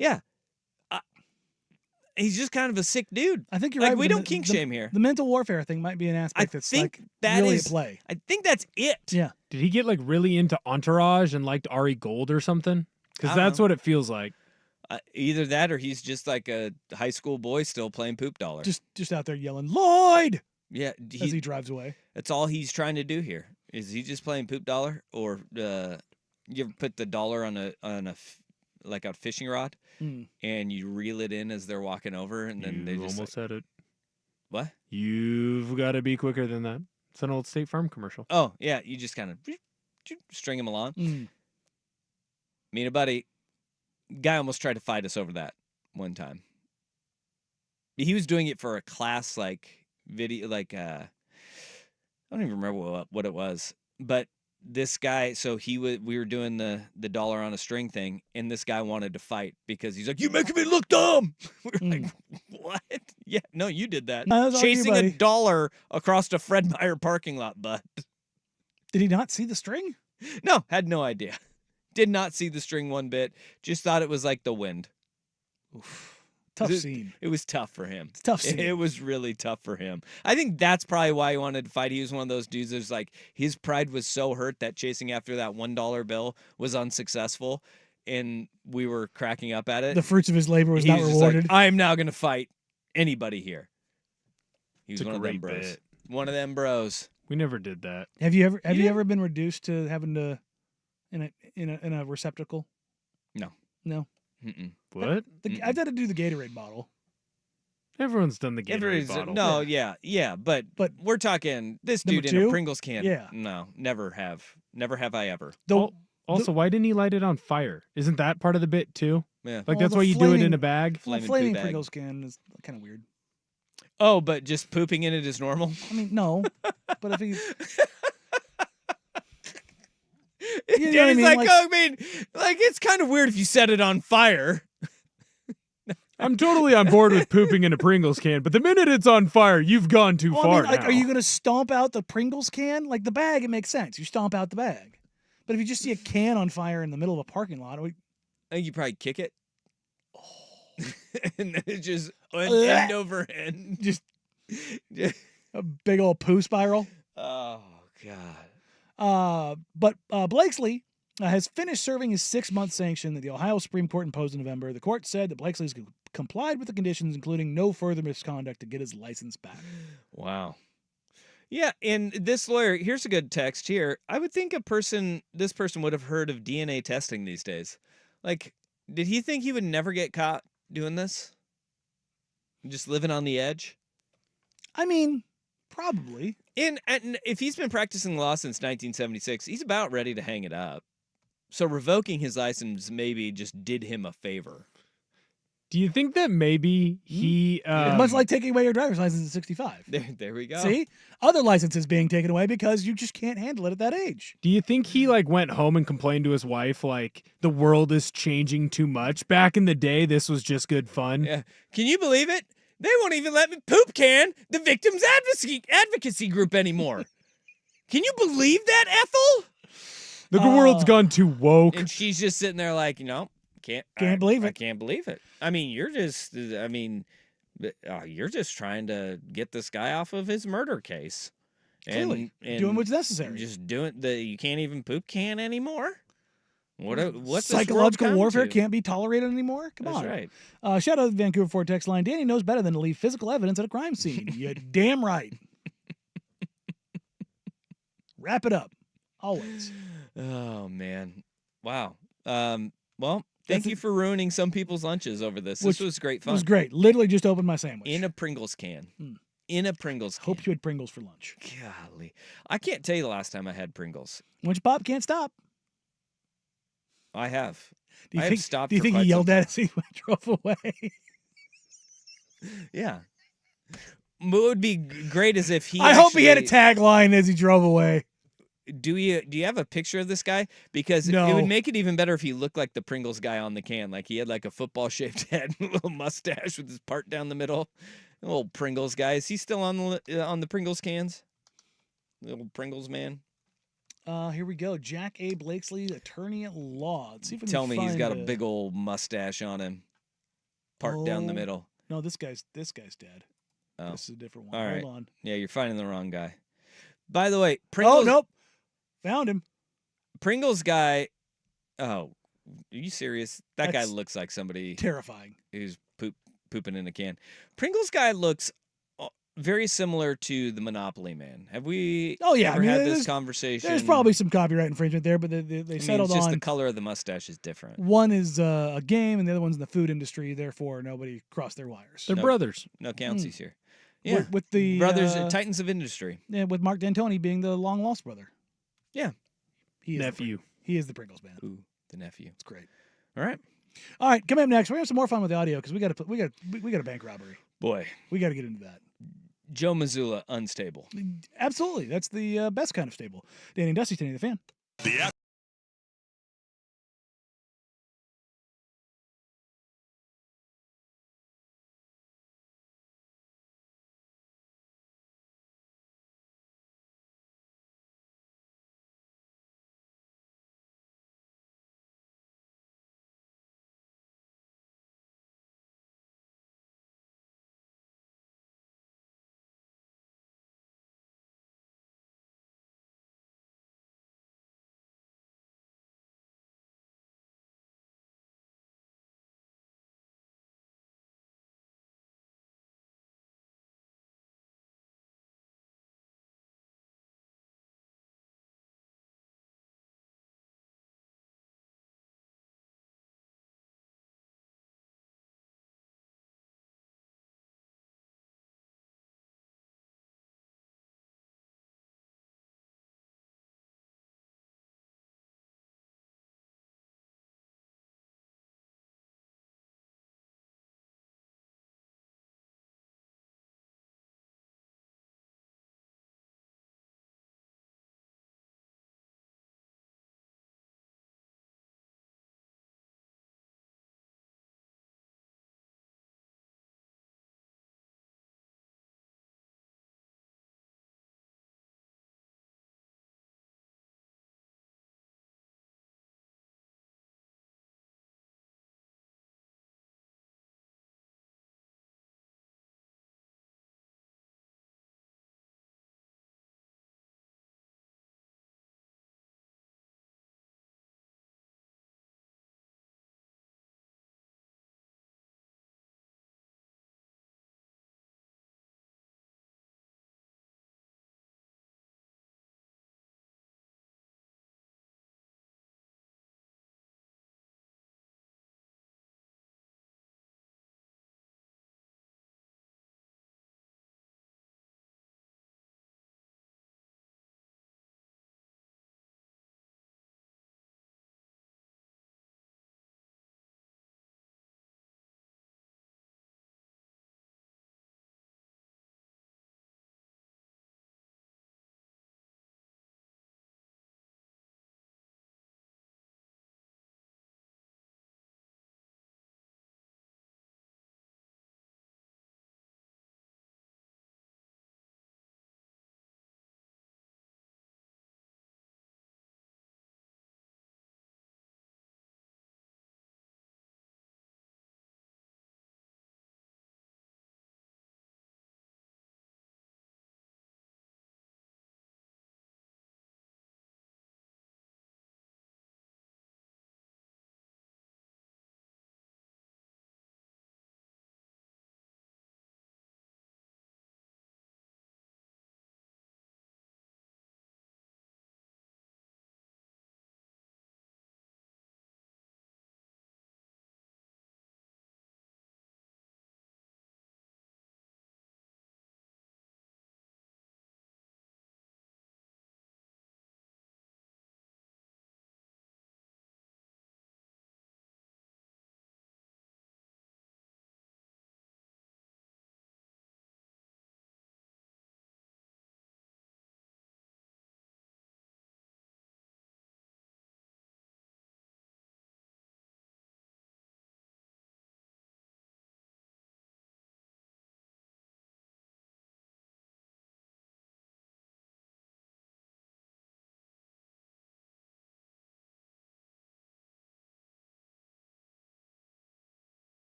Mm-hmm. Yeah. he's just kind of a sick dude. I think you're like right. we but don't kink shame here. The mental warfare thing might be an aspect that's think like that really is- at play. I think that's it. Yeah. Did he get like really into Entourage and liked Ari Gold or something? Because I don't that's know. what it feels like. Either that or he's just like a high school boy still playing poop dollar. Just out there yelling Lloyd yeah, as he drives away. that's all he's trying to do here. Is he just playing poop dollar, or you ever put the dollar on like a fishing rod Mm. and you reel it in as they're walking over, and then they You just almost said it. what? You've got to be quicker than that. It's an old State Farm commercial. Oh yeah, you just kind of string him along. Mm. Me and a buddy, guy almost tried to fight us over that one time. He was doing it for a class like video, like I don't even remember what it was, but this guy, so we were doing the dollar on a string thing, and this guy wanted to fight because he's like, "You making me look dumb." We were like, "What? Yeah, no, you did that. No, that was all you, Chasing a buddy. dollar across a Fred Meyer parking lot, bud." Did he not see the string? No, had no idea. Did not see the string one bit. Just thought it was like the wind. Tough It- scene. It was tough for him. It's a tough scene. It was really tough for him. I think that's probably why he wanted to fight. He was one of those dudes that's like, his pride was so hurt that chasing after that $1 bill was unsuccessful, and we were cracking up at it. The fruits of his labor was He not just like, rewarded. I am now going to fight anybody here. He was It's a one of them great bros. bit. One of them bros. We never did that. Have you ever didn't? been reduced to having to in a receptacle? No. No. Mm-mm. What? I've had to do the Gatorade bottle. Everyone's done the Gatorade Everybody's- bottle. No, yeah, but we're talking this Number dude in a two? Pringles can. Yeah. No, never have I ever. Also, why didn't he light it on fire? Isn't that part of the bit too? Yeah. Like Well, that's the why you do it in flaming- a bag. Well, Flaming flaming poo bag. Pringles can is kind of weird. Oh, but just pooping in it is normal? I mean, no, but if he, Danny's know what I mean? like, Like- oh, I mean, like, it's kind of weird if you set it on fire. I'm totally on board with pooping in a Pringles can, but the minute it's on fire, you've gone too well, far. I mean, like, now. are you going to stomp out the Pringles can? Like the bag, it makes sense. You stomp out the bag. But if you just see a can on fire in the middle of a parking lot, I think you probably kick it. And then it just end over end. Just a big old poo spiral. Oh, God. But Blakesley has finished serving his 6-month sanction that the Ohio Supreme Court imposed in November. The court said that Blakesley has complied with the conditions, including no further misconduct, to get his license back. Wow. Yeah, and this lawyer, here's a good text here. I would think this person would have heard of DNA testing these days. Like, did he think he would never get caught doing this? Just living on the edge? I mean, probably. And if he's been practicing law since 1976, he's about ready to hang it up. So revoking his license maybe just did him a favor. Do you think that maybe he Much like taking away your driver's license at 65. There we go. See? Other licenses being taken away because you just can't handle it at that age. Do you think he like went home and complained to his wife like the world is changing too much? Back in the day, this was just good fun. Yeah. Can you believe it? They won't even let me poop can the victims advocacy group anymore. Can you believe that, Ethel? The world's gone too woke. And she's just sitting there like, can't believe it. I can't believe it. I mean, you're just trying to get this guy off of his murder case. Clearly, And doing what's necessary. Just doing you can't even poop can anymore? What's this world Psychological come warfare to? can't be tolerated anymore? Come That's on. right. Shout out to the Vancouver Ford text line. Danny knows better than to leave physical evidence at a crime scene. You're damn right. Wrap it up. Always. Oh man. Wow. Well, thank you for ruining some people's lunches over this. This was great fun. It was great. Literally just opened my sandwich. In a Pringles can. In a Pringles can. Hope you had Pringles for lunch. Golly. I can't tell you the last time I had Pringles. Once you pop, can't stop. I have. Do you I think, have stopped do you for think he quite yelled some at us as he drove away? Yeah. What would be great is if he I hope he had a actually- tagline as he drove away. Do you have a picture of this guy? Because it No. would make it even better if he looked like the Pringles guy on the can. Like he had like a football shaped head and a little mustache with his part down the middle. Old Pringles guy. Is he still on the Pringles cans? The old Pringles man. Here we go. Jack A. Blakesley, attorney at law. Let's see if we can Tell me he's find got a big old mustache on him. Part down the Oh. middle. No, this guy's dead. Oh. This is a different one. All Hold right. on. Yeah, you're finding the wrong guy. By the way, Pringles. Oh nope, found him. Pringles guy. Oh, are you serious? That guy That's looks like somebody terrifying. who's pooping in a can. Pringles guy looks very similar to the Monopoly Man. Have we? Oh yeah, ever had this conversation? There's probably some copyright infringement there, but they I mean, settled it's just on. the color of the mustache is different. One is a game, and the other one's in the food industry. Therefore, nobody crossed their wires. They're brothers. No countsies here. Yeah, With the brothers, Titans of Industry. Yeah, with Mark D'Antoni being the long lost brother. Yeah, he is nephew. He is the Pringles Man. Ooh, the nephew. It's great. All right. All right, coming up next, we're gonna have some more fun with the audio because we got a bank robbery. Boy, we got to get into that. Joe Mazzulla, unstable. Absolutely, that's the best kind of stable. Danny and Dusty, Danny the Fan. The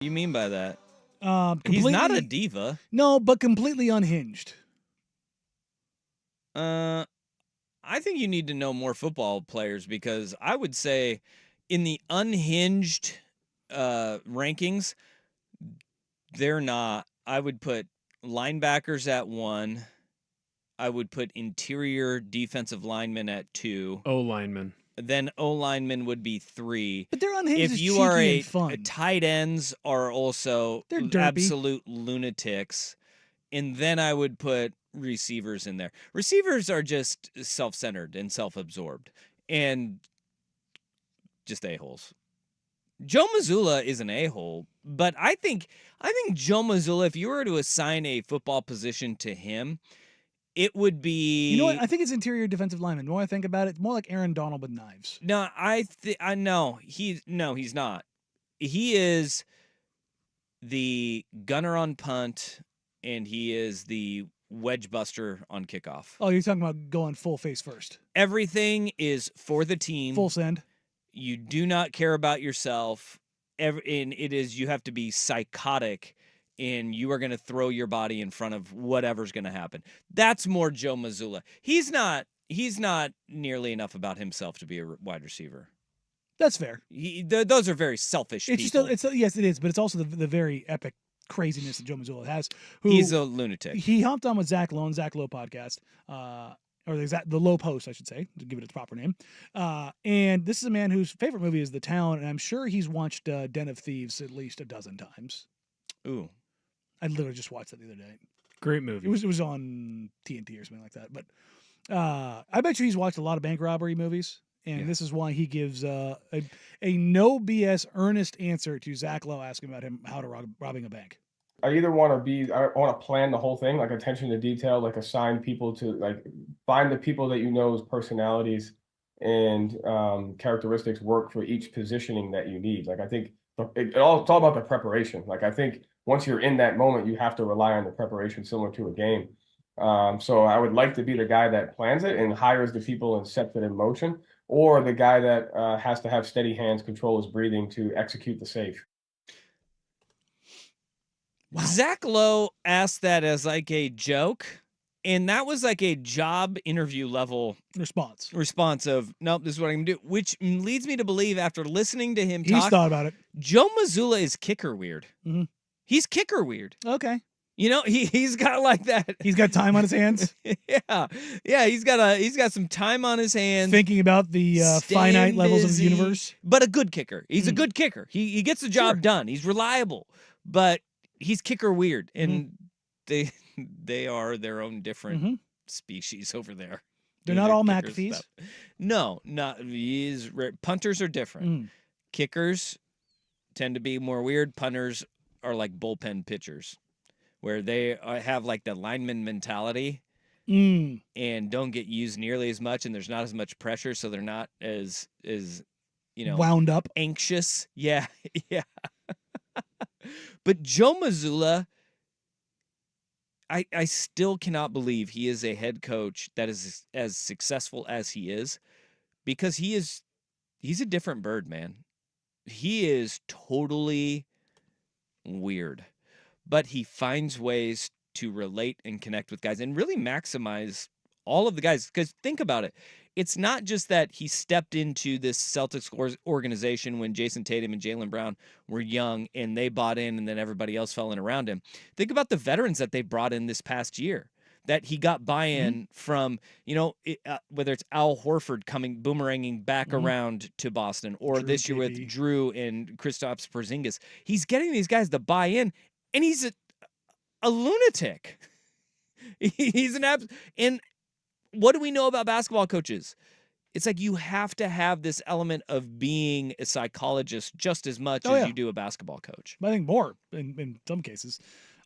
You mean by that? He's Completely, not a diva. No, but completely unhinged. I think you need to know more football players because I would say in the unhinged rankings, they're not. I would put linebackers at 1. I would put interior defensive linemen at 2. O-lineman. Then O-linemen would be 3. But they're unhinged. If is you cheeky are and fun. tight ends are also They're derpy. absolute lunatics. And then I would put receivers in there. Receivers are just self-centered and self-absorbed and just a-holes. Joe Mazzulla is an a-hole, but I think Joe Mazzulla, if you were to assign a football position to him, it would be. You know what? I think it's interior defensive lineman. The more I think about it, more like Aaron Donald with knives. No, I know he's not. He is the gunner on punt, and he is the wedge buster on kickoff. Oh, you're talking about going full face first. Everything is for the team. Full send. You do not care about yourself. And it is you have to be psychotic, and you are going to throw your body in front of whatever's going to happen. That's more Joe Mazzulla. He's not nearly enough about himself to be a wide receiver. That's fair. Those are very selfish people. Yes, it is, but it's also the very epic craziness that Joe Mazzulla has. He's a lunatic. He hopped on with Zach Lowe podcast, or the Low Post, I should say, to give it its proper name. And this is a man whose favorite movie is The Town, and I'm sure he's watched Den of Thieves at least a dozen times. Ooh. I literally just watched that the other day. Great movie. It was on TNT or something like that. But I bet you he's watched a lot of bank robbery movies, and this is why he gives a no BS earnest answer to Zach Lowe asking about him how to robbing a bank. I either want to plan the whole thing, like attention to detail, like assign people to, like, find the people that you know's personalities and characteristics work for each positioning that you need. Like, I think it's all about the preparation. Like, I think once you're in that moment, you have to rely on the preparation similar to a game. So I would like to be the guy that plans it and hires the people and sets it in motion, or the guy that has to have steady hands, control his breathing to execute the safe. Wow. Zach Lowe asked that as like a joke, and that was like a job interview level response of, nope, this is what I'm going to do, which leads me to believe after listening to him talk. He's thought about it. Joe Mazzulla is kicker weird. Mm-hmm. He's kicker weird. Okay. You know, he's got like that. He's got time on his hands. Yeah. He's got some time on his hands. Thinking about the finite levels of the universe. But a good kicker. He's a good kicker. He gets the job done. He's reliable, but he's kicker weird, and they are their own different species over there. They're not all McAfees. Stuff. No, punters are different. Kickers tend to be more weird. Punters are like bullpen pitchers, where they have like the lineman mentality and don't get used nearly as much, and there's not as much pressure, so they're not as wound up, anxious. Yeah. But Joe Mazzulla, I still cannot believe he is a head coach that is as successful as he is, because he's a different bird, man. He is totally weird, but he finds ways to relate and connect with guys and really maximize all of the guys. Because think about it. It's not just that he stepped into this Celtics organization when Jason Tatum and Jaylen Brown were young and they bought in, and then everybody else fell in around him. Think about the veterans that they brought in this past year, that he got buy-in from, whether it's Al Horford boomeranging back around to Boston, or Drew this year with KP. Drew and Kristaps Porzingis. He's getting these guys to buy in, and he's a lunatic. He's and what do we know about basketball coaches? It's like you have to have this element of being a psychologist just as much as you do a basketball coach. I think more in some cases.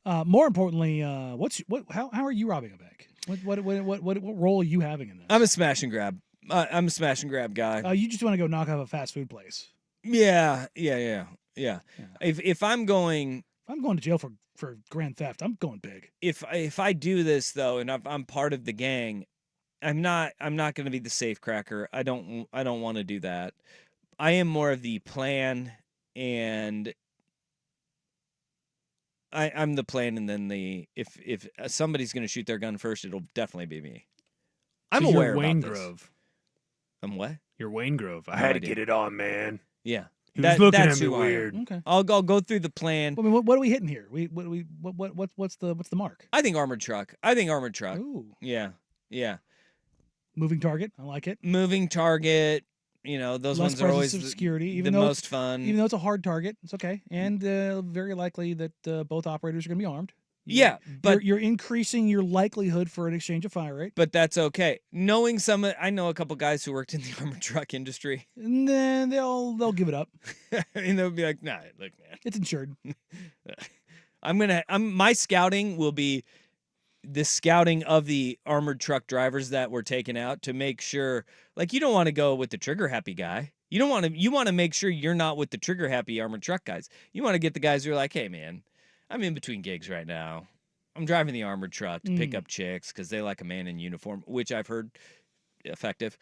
More importantly, how are you robbing a bank? What role are you having in this? I'm a smash and grab. I'm a smash and grab guy. You just want to go knock off a fast food place. Yeah. If I'm going to jail for grand theft, I'm going big. If I do this though, and I'm part of the gang, I'm not going to be the safe cracker. I don't want to do that. I am more of the plan and I'm the plan, and then if somebody's going to shoot their gun first, it'll definitely be me. I'm So aware you're Wayne about this. Grove. I'm what? You're Wayne Grove. I No had to idea. get it on, man. Yeah. He was looking that's at me who I am. weird. Okay. I'll go through the plan. I mean, what are we hitting here? What's the mark? I think armored truck. Ooh. Yeah. Yeah. Moving target. I like it. Moving target. You know, those Less ones are always presence of security, the even though most fun. Even though it's a hard target, it's okay, and very likely that both operators are going to be armed. Yeah, but you're increasing your likelihood for an exchange of fire rate. But that's okay. Knowing I know a couple guys who worked in the armored truck industry. And then they'll give it up. And they'll be like, "Nah, look, man, it's insured." My scouting will be the scouting of the armored truck drivers that were taken out to make sure, like, you don't want to go with the trigger happy guy. You want to make sure you're not with the trigger happy armored truck guys. You want to get the guys who are like, "Hey, man, I'm in between gigs right now. I'm driving the armored truck to pick up chicks because they like a man in uniform," which I've heard effective.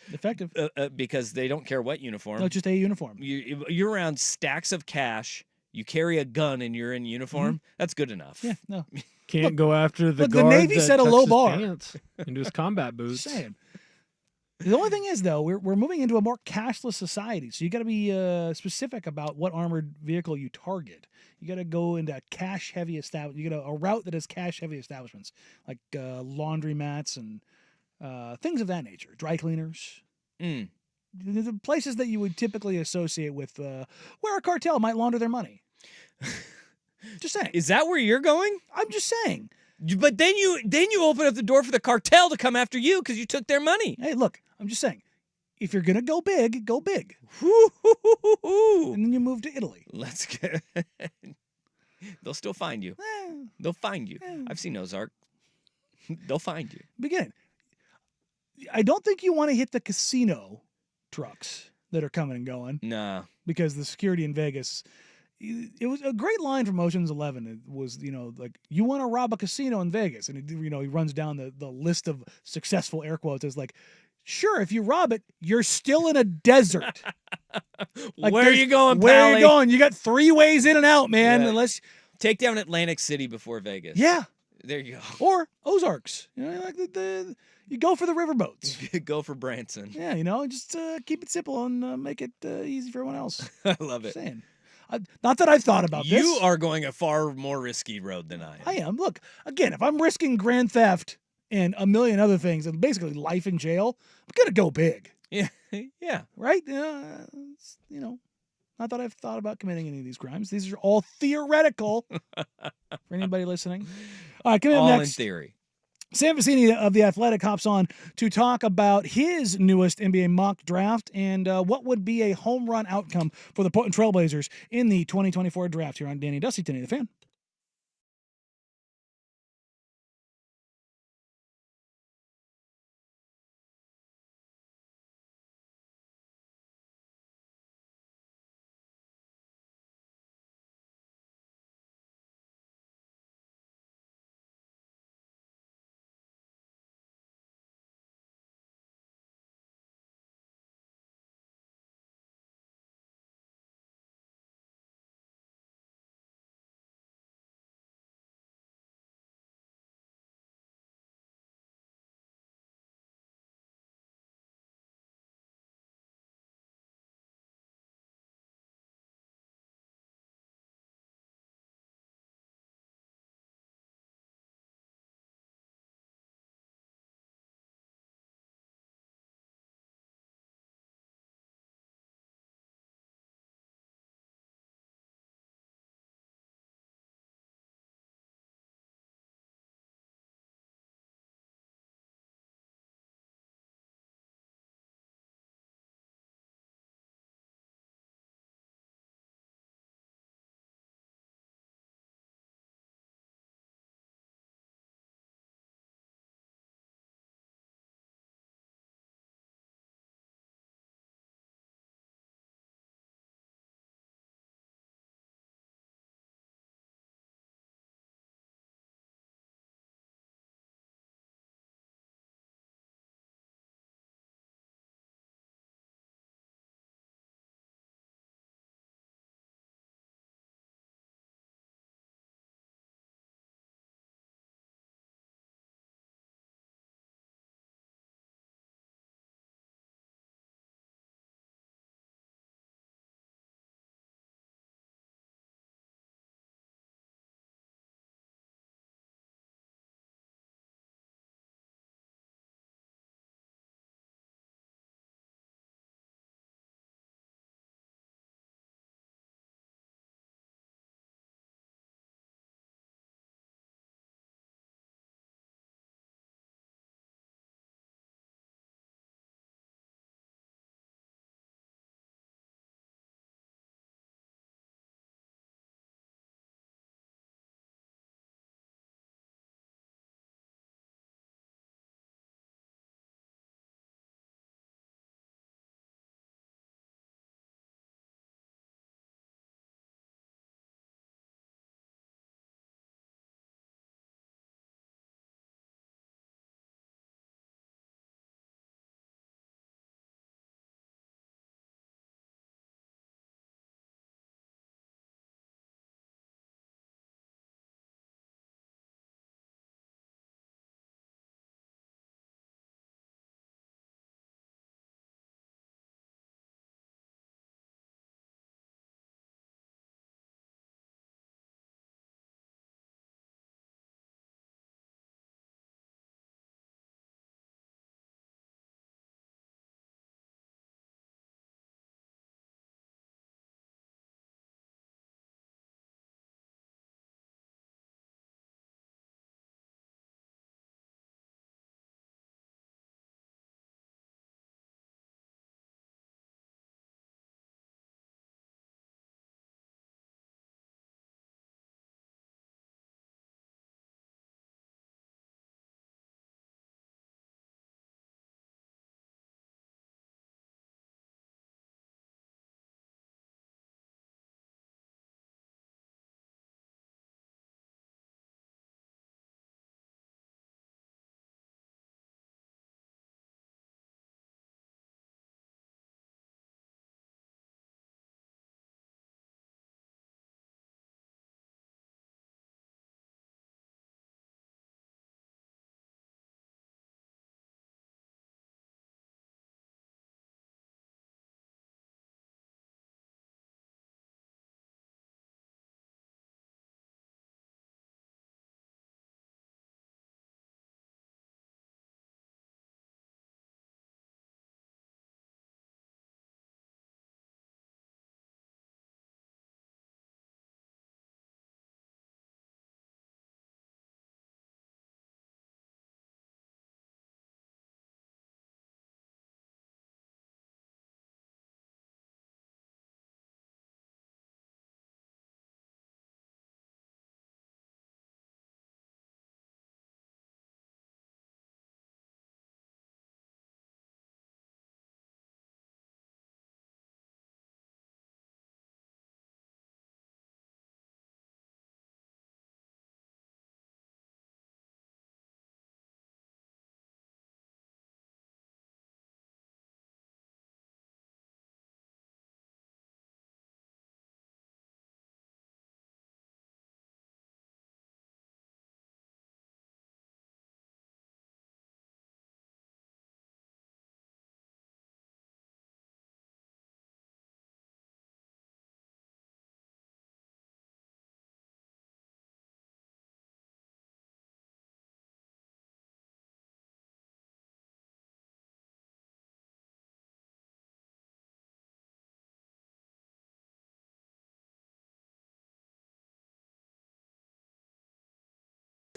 Because they don't care what uniform. No, just a uniform. You're around stacks of cash. You carry a gun and you're in uniform. That's good enough. Yeah, no. Can't go after the look, guard the Navy that set a tucks low his bar pants into his combat boots. Just saying. The only thing is, though, we're moving into a more cashless society, so you got to be specific about what armored vehicle you target. You got to go into cash-heavy establishment. You got a route that has cash-heavy establishments like laundromats and things of that nature, dry cleaners. The places that you would typically associate with where a cartel might launder their money. Just saying. Is that where you're going? I'm just saying. But then you open up the door for the cartel to come after you because you took their money. Hey, look, I'm just saying. If you're gonna go big, go big. And then you move to Italy. Let's get. They'll still find you. They'll find you. I've seen Ozark. They'll find you. Begin. I don't think you want to hit the casino trucks that are coming and going. Nah. Because the security in Vegas. It was a great line from Ocean's 11. It was, like, you want to rob a casino in Vegas. And, he runs down the list of successful air quotes as like, sure, if you rob it, you're still in a desert. Like, where are you going, Where are Pally? you going? You got 3 ways in and out, man. Yeah. Unless Take down Atlantic City before Vegas. Yeah. There you go. Or Ozarks. Like you go for the riverboats. Go for Branson. Yeah, just keep it simple and make it easy for everyone else. I love it. Saying. Not that I've thought about this. You are going a far more risky road than I am. I am. Look, again, if I'm risking grand theft and a million other things and basically life in jail, I'm going to go big. Yeah. Yeah. Right? Not that I've thought about committing any of these crimes. These are all theoretical for anybody listening. All right, coming up All next. in theory. Sam Vecini of The Athletic hops on to talk about his newest NBA mock draft and what would be a home run outcome for the Portland Trailblazers in the 2024 draft here on Danny Dusty, Danny the Fan.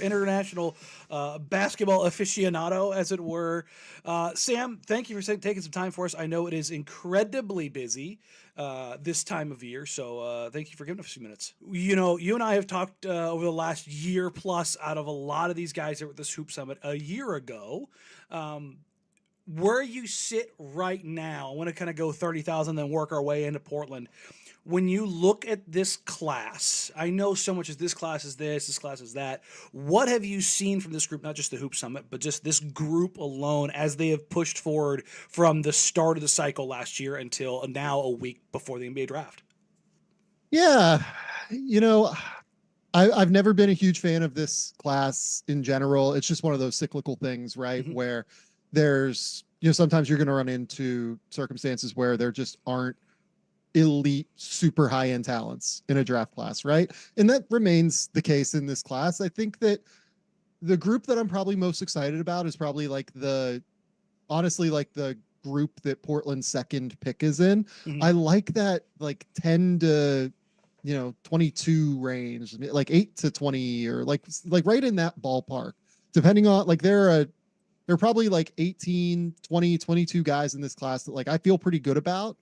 international basketball aficionado, as it were. Sam, thank you for taking some time for us. I know it is incredibly busy this time of year, so thank you for giving us a few minutes. You know, you and I have talked over the last year plus out of a lot of these guys that were at this Hoop Summit a year ago. Where you sit right now, I want to kind of go 30,000, then work our way into Portland. When you look at this class, I know so much as this class is this class is that. What have you seen from this group, not just the Hoop Summit, but just this group alone as they have pushed forward from the start of the cycle last year until now, a week before the NBA draft? Yeah, you know, I've never been a huge fan of this class in general. It's just one of those cyclical things, right? Mm-hmm. Where there's, you know, sometimes you're going to run into circumstances where there just aren't elite, super high-end talents in a draft class, right? And that remains the case in this class. I think that the group that I'm probably most excited about is probably like honestly, like the group that Portland's second pick is in. Mm-hmm. I like that like 10 to 22 range, like 8 to 20, or like right in that ballpark, depending on like there are probably like 18, 20, 22 guys in this class that like I feel pretty good about.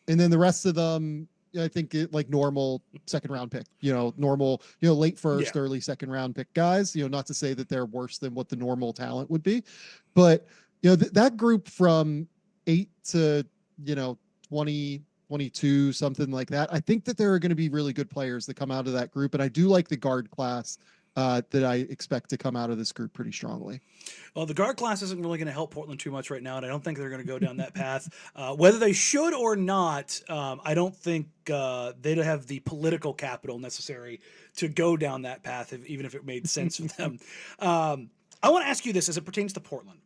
And then the rest of them, I think like normal second round pick, normal, late first, early second round pick guys, not to say that they're worse than what the normal talent would be, but that group from 8 to, 20, 22, something like that. I think that there are going to be really good players that come out of that group. And I do like the guard class that I expect to come out of this group pretty strongly. Well, the guard class isn't really going to help Portland too much right now, and I don't think they're going to go down that path. Whether they should or not, I don't think they don't have the political capital necessary to go down that path, even if it made sense for them. I want to ask you this as it pertains to Portland.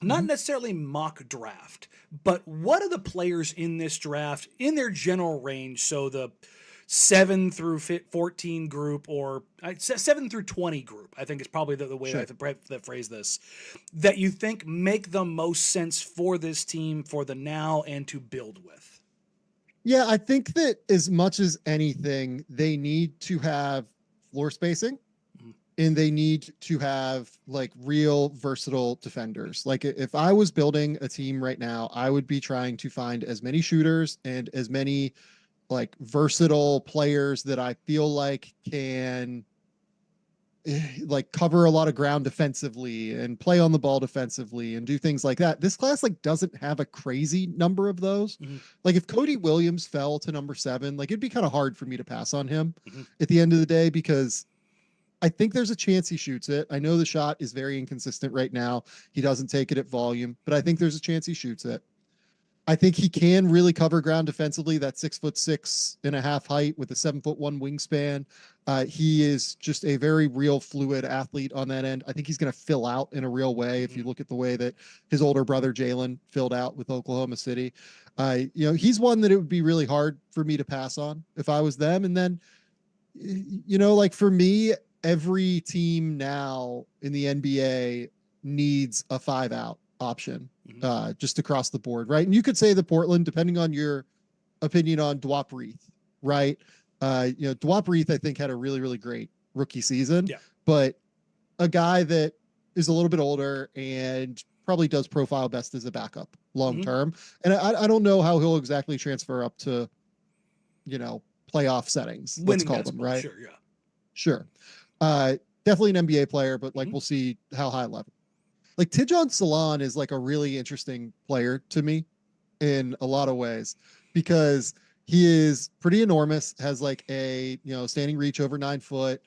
Not necessarily mock draft, but what are the players in this draft in their general range? So the 7 through 14 group, or 7 through 20 group, I think is probably the way I have phrase this, that you think make the most sense for this team for the now and to build with. Yeah, I think that as much as anything, they need to have floor spacing, and they need to have like real versatile defenders. Like if I was building a team right now, I would be trying to find as many shooters and as many like versatile players that I feel like can like cover a lot of ground defensively and play on the ball defensively and do things like that. This class like doesn't have a crazy number of those. Like if Cody Williams fell to number 7, like it'd be kind of hard for me to pass on him at the end of the day, because I think there's a chance he shoots it. I know the shot is very inconsistent right now. He doesn't take it at volume, but I think there's a chance he shoots it. I think he can really cover ground defensively. That 6'6.5" height with a 7'1" wingspan. He is just a very real fluid athlete on that end. I think he's going to fill out in a real way. If you look at the way that his older brother Jalen filled out with Oklahoma City, he's one that it would be really hard for me to pass on if I was them. And then, like for me, every team now in the NBA needs a 5-out option, just across the board, right? And you could say the Portland, depending on your opinion on Dwap Reith, right? Dwap Reith, I think, had a really, really great rookie season, but a guy that is a little bit older and probably does profile best as a backup long term. And I don't know how he'll exactly transfer up to, playoff settings, let's call them, right? Sure. Definitely an NBA player, but like we'll see how high level. Like Tidjane Salaam is like a really interesting player to me in a lot of ways, because he is pretty enormous, has like a standing reach over 9 foot,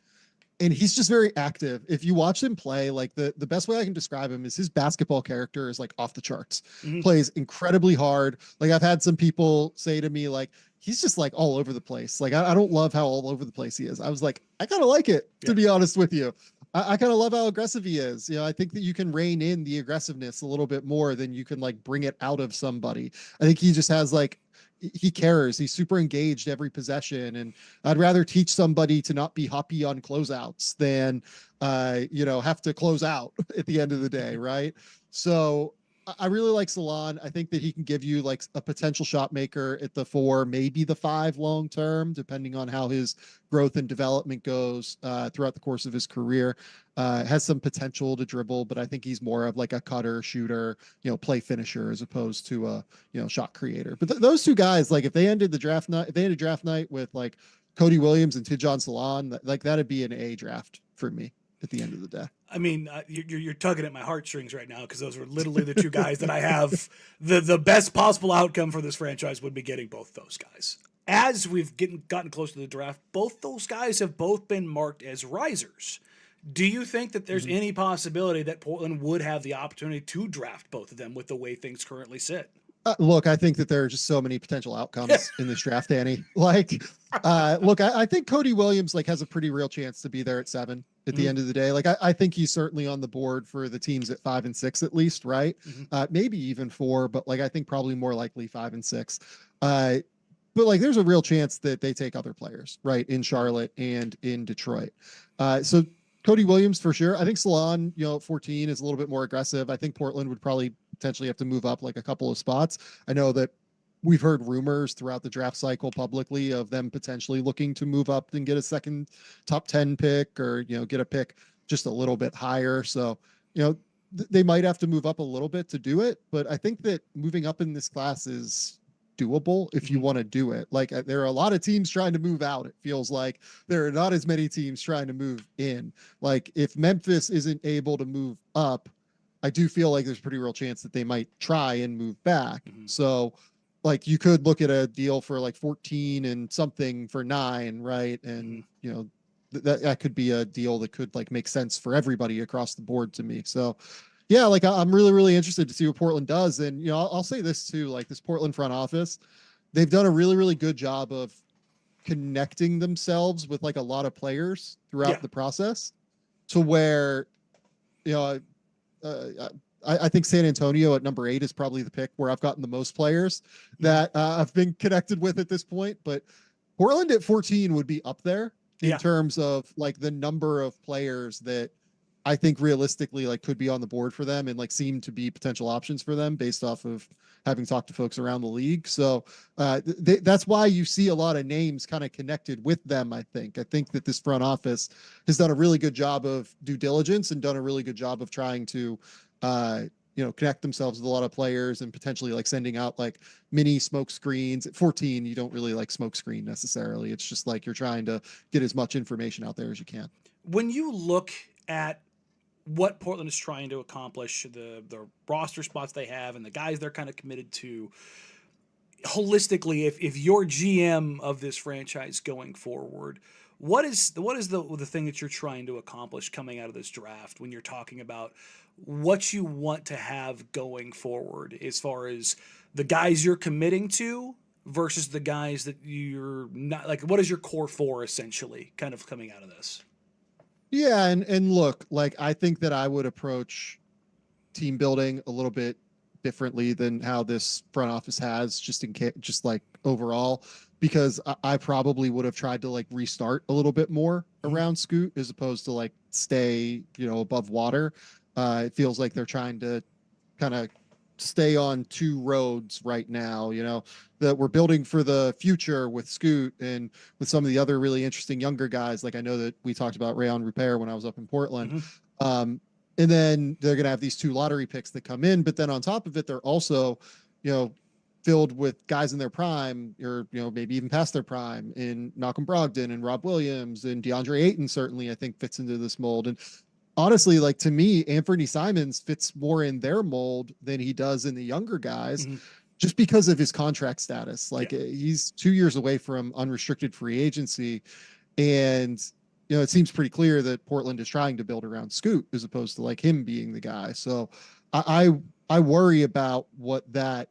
and he's just very active. If you watch him play, like the best way I can describe him is his basketball character is like off the charts. Plays incredibly hard. Like I've had some people say to me like, he's just like all over the place. Like I don't love how all over the place he is. I was like, I kind of like it, to be honest with you. I kind of love how aggressive he is. I think that you can rein in the aggressiveness a little bit more than you can like bring it out of somebody. I think he just has like, he cares. He's super engaged every possession. And I'd rather teach somebody to not be hoppy on closeouts than, have to close out at the end of the day. Right. So I really like Salon. I think that he can give you like a potential shot maker at the 4, maybe the 5 long term, depending on how his growth and development goes throughout the course of his career. Has some potential to dribble, but I think he's more of like a cutter, shooter, play finisher as opposed to a shot creator. But those two guys, like if they ended draft night with like Cody Williams and Tidjane Salon, like that'd be an A draft for me at the end of the day. I mean, you're tugging at my heartstrings right now because those are literally the two guys that I have. The best possible outcome for this franchise would be getting both those guys. As we've gotten close to the draft, both those guys have both been marked as risers. Do you think that there's any possibility that Portland would have the opportunity to draft both of them with the way things currently sit? Look, I think that there are just so many potential outcomes in this draft, Danny. Like, look, I think Cody Williams like has a pretty real chance to be there at 7 at the end of the day. Like, I think he's certainly on the board for the teams at 5 and 6 at least, right? Maybe even 4, but like I think probably more likely 5 and 6. But like, there's a real chance that they take other players, right, in Charlotte and in Detroit. So Cody Williams for sure. I think Salon, 14 is a little bit more aggressive. I think Portland would probably potentially have to move up like a couple of spots. I know that we've heard rumors throughout the draft cycle publicly of them potentially looking to move up and get a second top 10 pick or, get a pick just a little bit higher. So, they might have to move up a little bit to do it. But I think that moving up in this class is doable if you want to do it. Like there are a lot of teams trying to move out. It feels like there are not as many teams trying to move in. Like if Memphis isn't able to move up, I do feel like there's a pretty real chance that they might try and move back. So like you could look at a deal for like 14 and something for 9, right? And that could be a deal that could like make sense for everybody across the board to me. So yeah, like I'm really, really interested to see what Portland does. And, I'll say this too, like this Portland front office, they've done a really, really good job of connecting themselves with like a lot of players throughout the process to where, I think San Antonio at number 8 is probably the pick where I've gotten the most players that I've been connected with at this point. But Portland at 14 would be up there in terms of like the number of players that I think realistically like could be on the board for them and like seem to be potential options for them based off of having talked to folks around the league. So that's why you see a lot of names kind of connected with them. I think that this front office has done a really good job of due diligence and done a really good job of trying to, connect themselves with a lot of players and potentially like sending out like mini smoke screens. At 14, you don't really like smoke screen necessarily. It's just like you're trying to get as much information out there as you can. When you look at what Portland is trying to accomplish, the roster spots they have and the guys they're kind of committed to, holistically, if you're GM of this franchise going forward, what is the thing that you're trying to accomplish coming out of this draft when you're talking about what you want to have going forward as far as the guys you're committing to versus the guys that you're not, like what is your core 4 essentially kind of coming out of this? Yeah, and look, like I think that I would approach team building a little bit differently than how this front office has, just like overall, because I probably would have tried to like restart a little bit more around Scoot as opposed to like stay, above water. It feels like they're trying to kind of stay on 2 roads right now, that we're building for the future with Scoot and with some of the other really interesting younger guys. Like I know that we talked about Rayon Rupert when I was up in Portland. And then they're going to have these 2 lottery picks that come in, but then on top of it, they're also, filled with guys in their prime or, maybe even past their prime in Malcolm Brogdon and Rob Williams and DeAndre Ayton certainly I think fits into this mold. And honestly, like to me, Anthony Simons fits more in their mold than he does in the younger guys, just because of his contract status. Like he's 2 years away from unrestricted free agency. And, it seems pretty clear that Portland is trying to build around Scoot as opposed to like him being the guy. So I worry about what that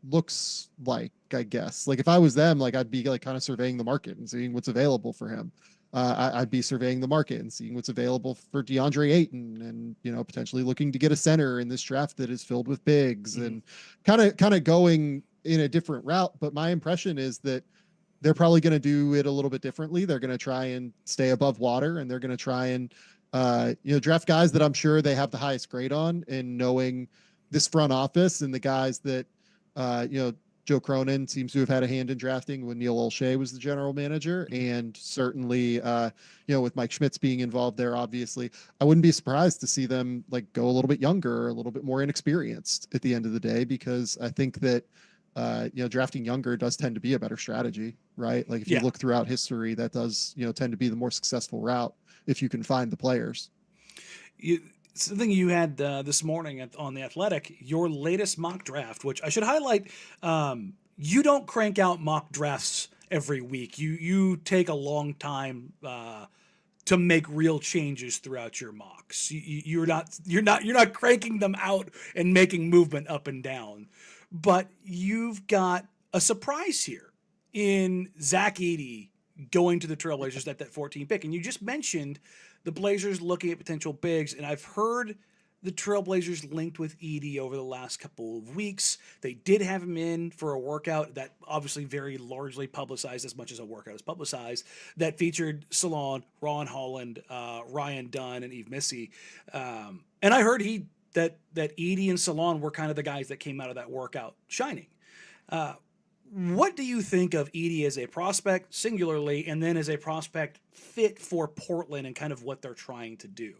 looks like, I guess. Like if I was them, like I'd be like kind of surveying the market and seeing what's available for him. I'd be surveying the market and seeing what's available for DeAndre Ayton and, potentially looking to get a center in this draft that is filled with bigs and kind of going in a different route. But my impression is that they're probably going to do it a little bit differently. They're going to try and stay above water and they're going to try and, draft guys that I'm sure they have the highest grade on and knowing this front office and the guys that, Joe Cronin seems to have had a hand in drafting when Neil Olshey was the general manager. And certainly, with Mike Schmitz being involved there, obviously, I wouldn't be surprised to see them like go a little bit younger, a little bit more inexperienced at the end of the day, because I think that, drafting younger does tend to be a better strategy, right? Like if you look throughout history, that does, tend to be the more successful route if you can find the players. Something you had this morning on The Athletic, your latest mock draft, which I should highlight, you don't crank out mock drafts every week. You take a long time to make real changes throughout your mocks. You're not cranking them out and making movement up and down. But you've got a surprise here in Zach Edey going to the Trailblazers at that 14 pick. And you just mentioned the Blazers looking at potential bigs, and I've heard the Trailblazers linked with Edey over the last couple of weeks. They did have him in for a workout that obviously very largely publicized, as much as a workout is publicized, that featured Salon, Ron Holland, Ryan Dunn, and Yves Missy. And I heard that Edey and Salon were kind of the guys that came out of that workout shining. What do you think of Edey as a prospect singularly, and then as a prospect fit for Portland and kind of what they're trying to do?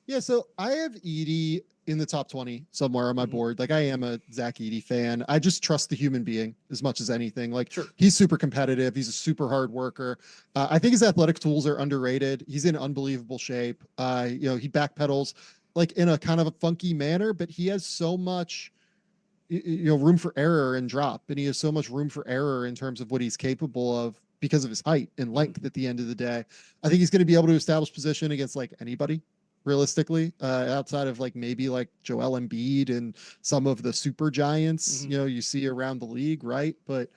Yeah, so I have Edey in the top 20 somewhere on my board. Like, I am a Zach Edey fan. I just trust the human being as much as anything. Like, he's super competitive. He's a super hard worker. I think his athletic tools are underrated. He's in unbelievable shape. He backpedals like in a kind of a funky manner, but he has so much room for error and drop, and he has so much room for error in terms of what he's capable of because of his height and length. At the end of the day, I think he's going to be able to establish position against like anybody realistically, outside of like maybe like Joel Embiid and some of the super giants you see around the league, right? But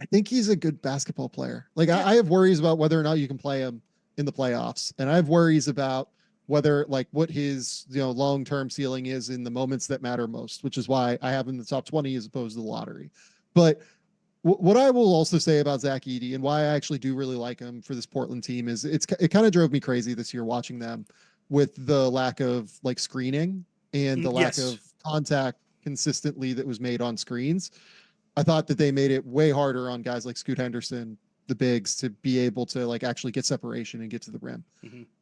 I think he's a good basketball player. Like, I have worries about whether or not you can play him in the playoffs, and I have worries about whether like what his long-term ceiling is in the moments that matter most, which is why I have him in the top 20 as opposed to the lottery. But what I will also say about Zach Edey and why I actually do really like him for this Portland team is it kind of drove me crazy this year watching them with the lack of like screening and the lack of contact consistently that was made on screens. I thought that they made it way harder on guys like Scoot Henderson, the bigs, to be able to like actually get separation and get to the rim.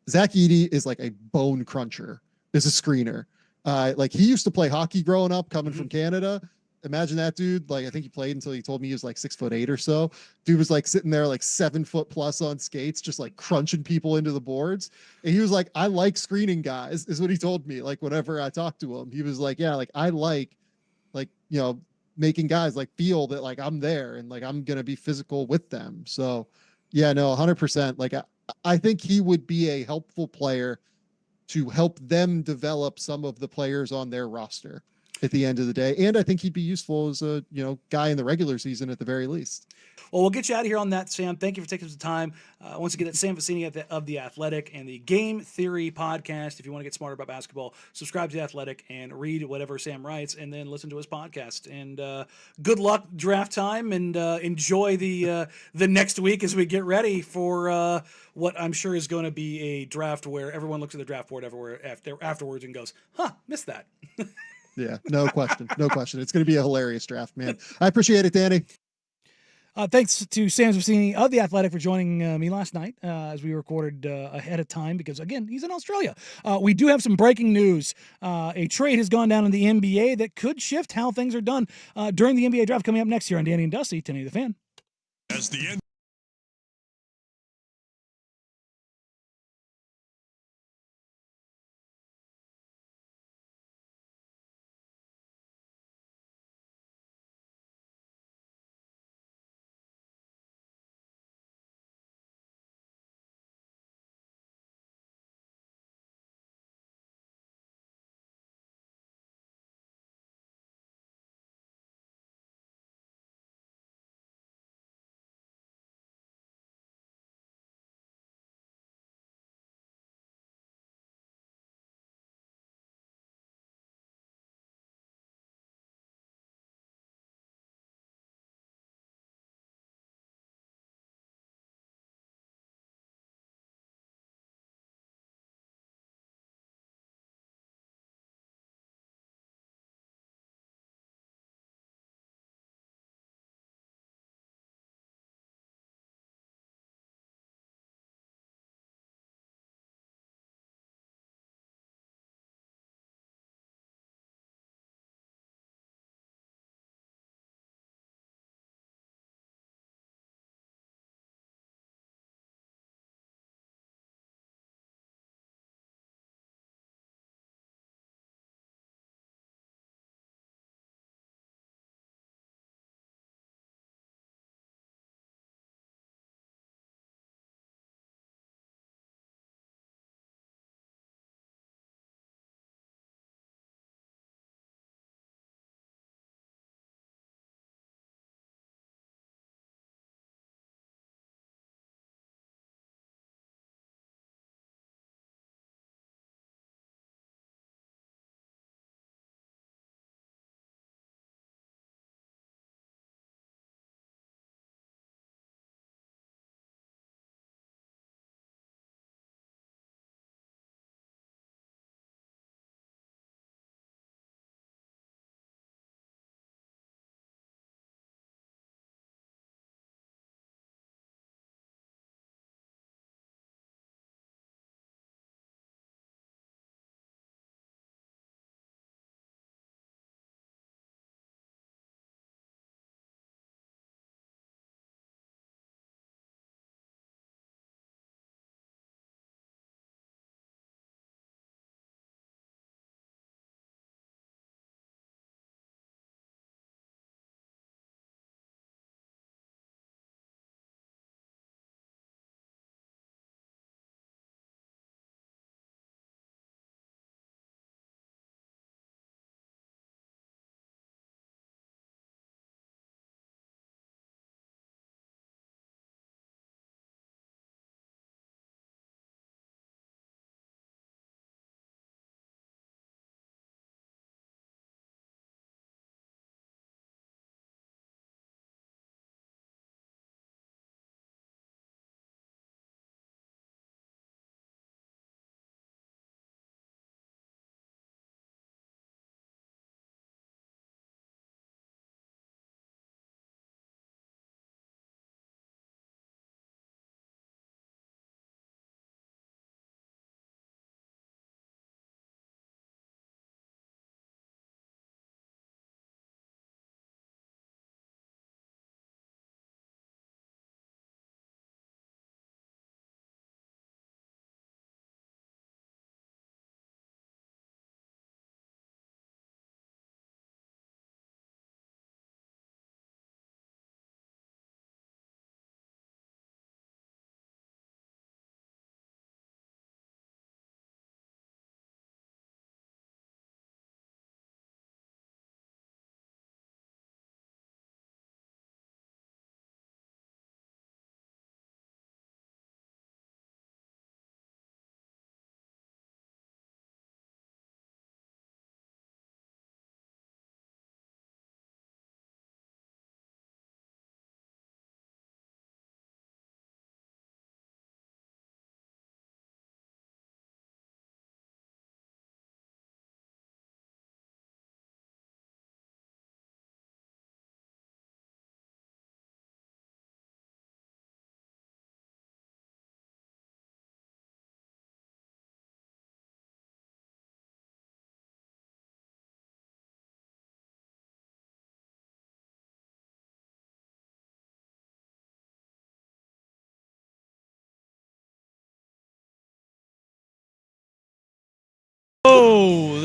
Zach Edey is like a bone cruncher as a screener. Like, he used to play hockey growing up, coming from Canada. Imagine that dude. Like, I think he played until he told me he was like 6'8" or so. Dude was like sitting there like 7 foot plus on skates, just like crunching people into the boards. And he was like, I like screening guys, is what he told me. Like, whenever I talked to him, he was like, yeah, like I like making guys like feel that like I'm there and like I'm going to be physical with them. So yeah, no, 100%. Like, I think he would be a helpful player to help them develop some of the players on their roster at the end of the day. And I think he'd be useful as a, guy in the regular season at the very least. Well, we'll get you out of here on that, Sam. Thank you for taking some time. Once again, that's Sam Vecenie of The Athletic and the Game Theory podcast. If you want to get smarter about basketball, subscribe to The Athletic and read whatever Sam writes, and then listen to his podcast. And good luck draft time, and enjoy the next week as we get ready for what I'm sure is going to be a draft where everyone looks at the draft board afterwards and goes, missed that. Yeah, no question. No question. It's going to be a hilarious draft, man. I appreciate it, Danny. Thanks to Sam Vecenie of The Athletic for joining me last night as we recorded ahead of time because, again, he's in Australia. We do have some breaking news. A trade has gone down in the NBA that could shift how things are done during the NBA draft coming up next year on Danny and Dusty, 1080 The Fan. As the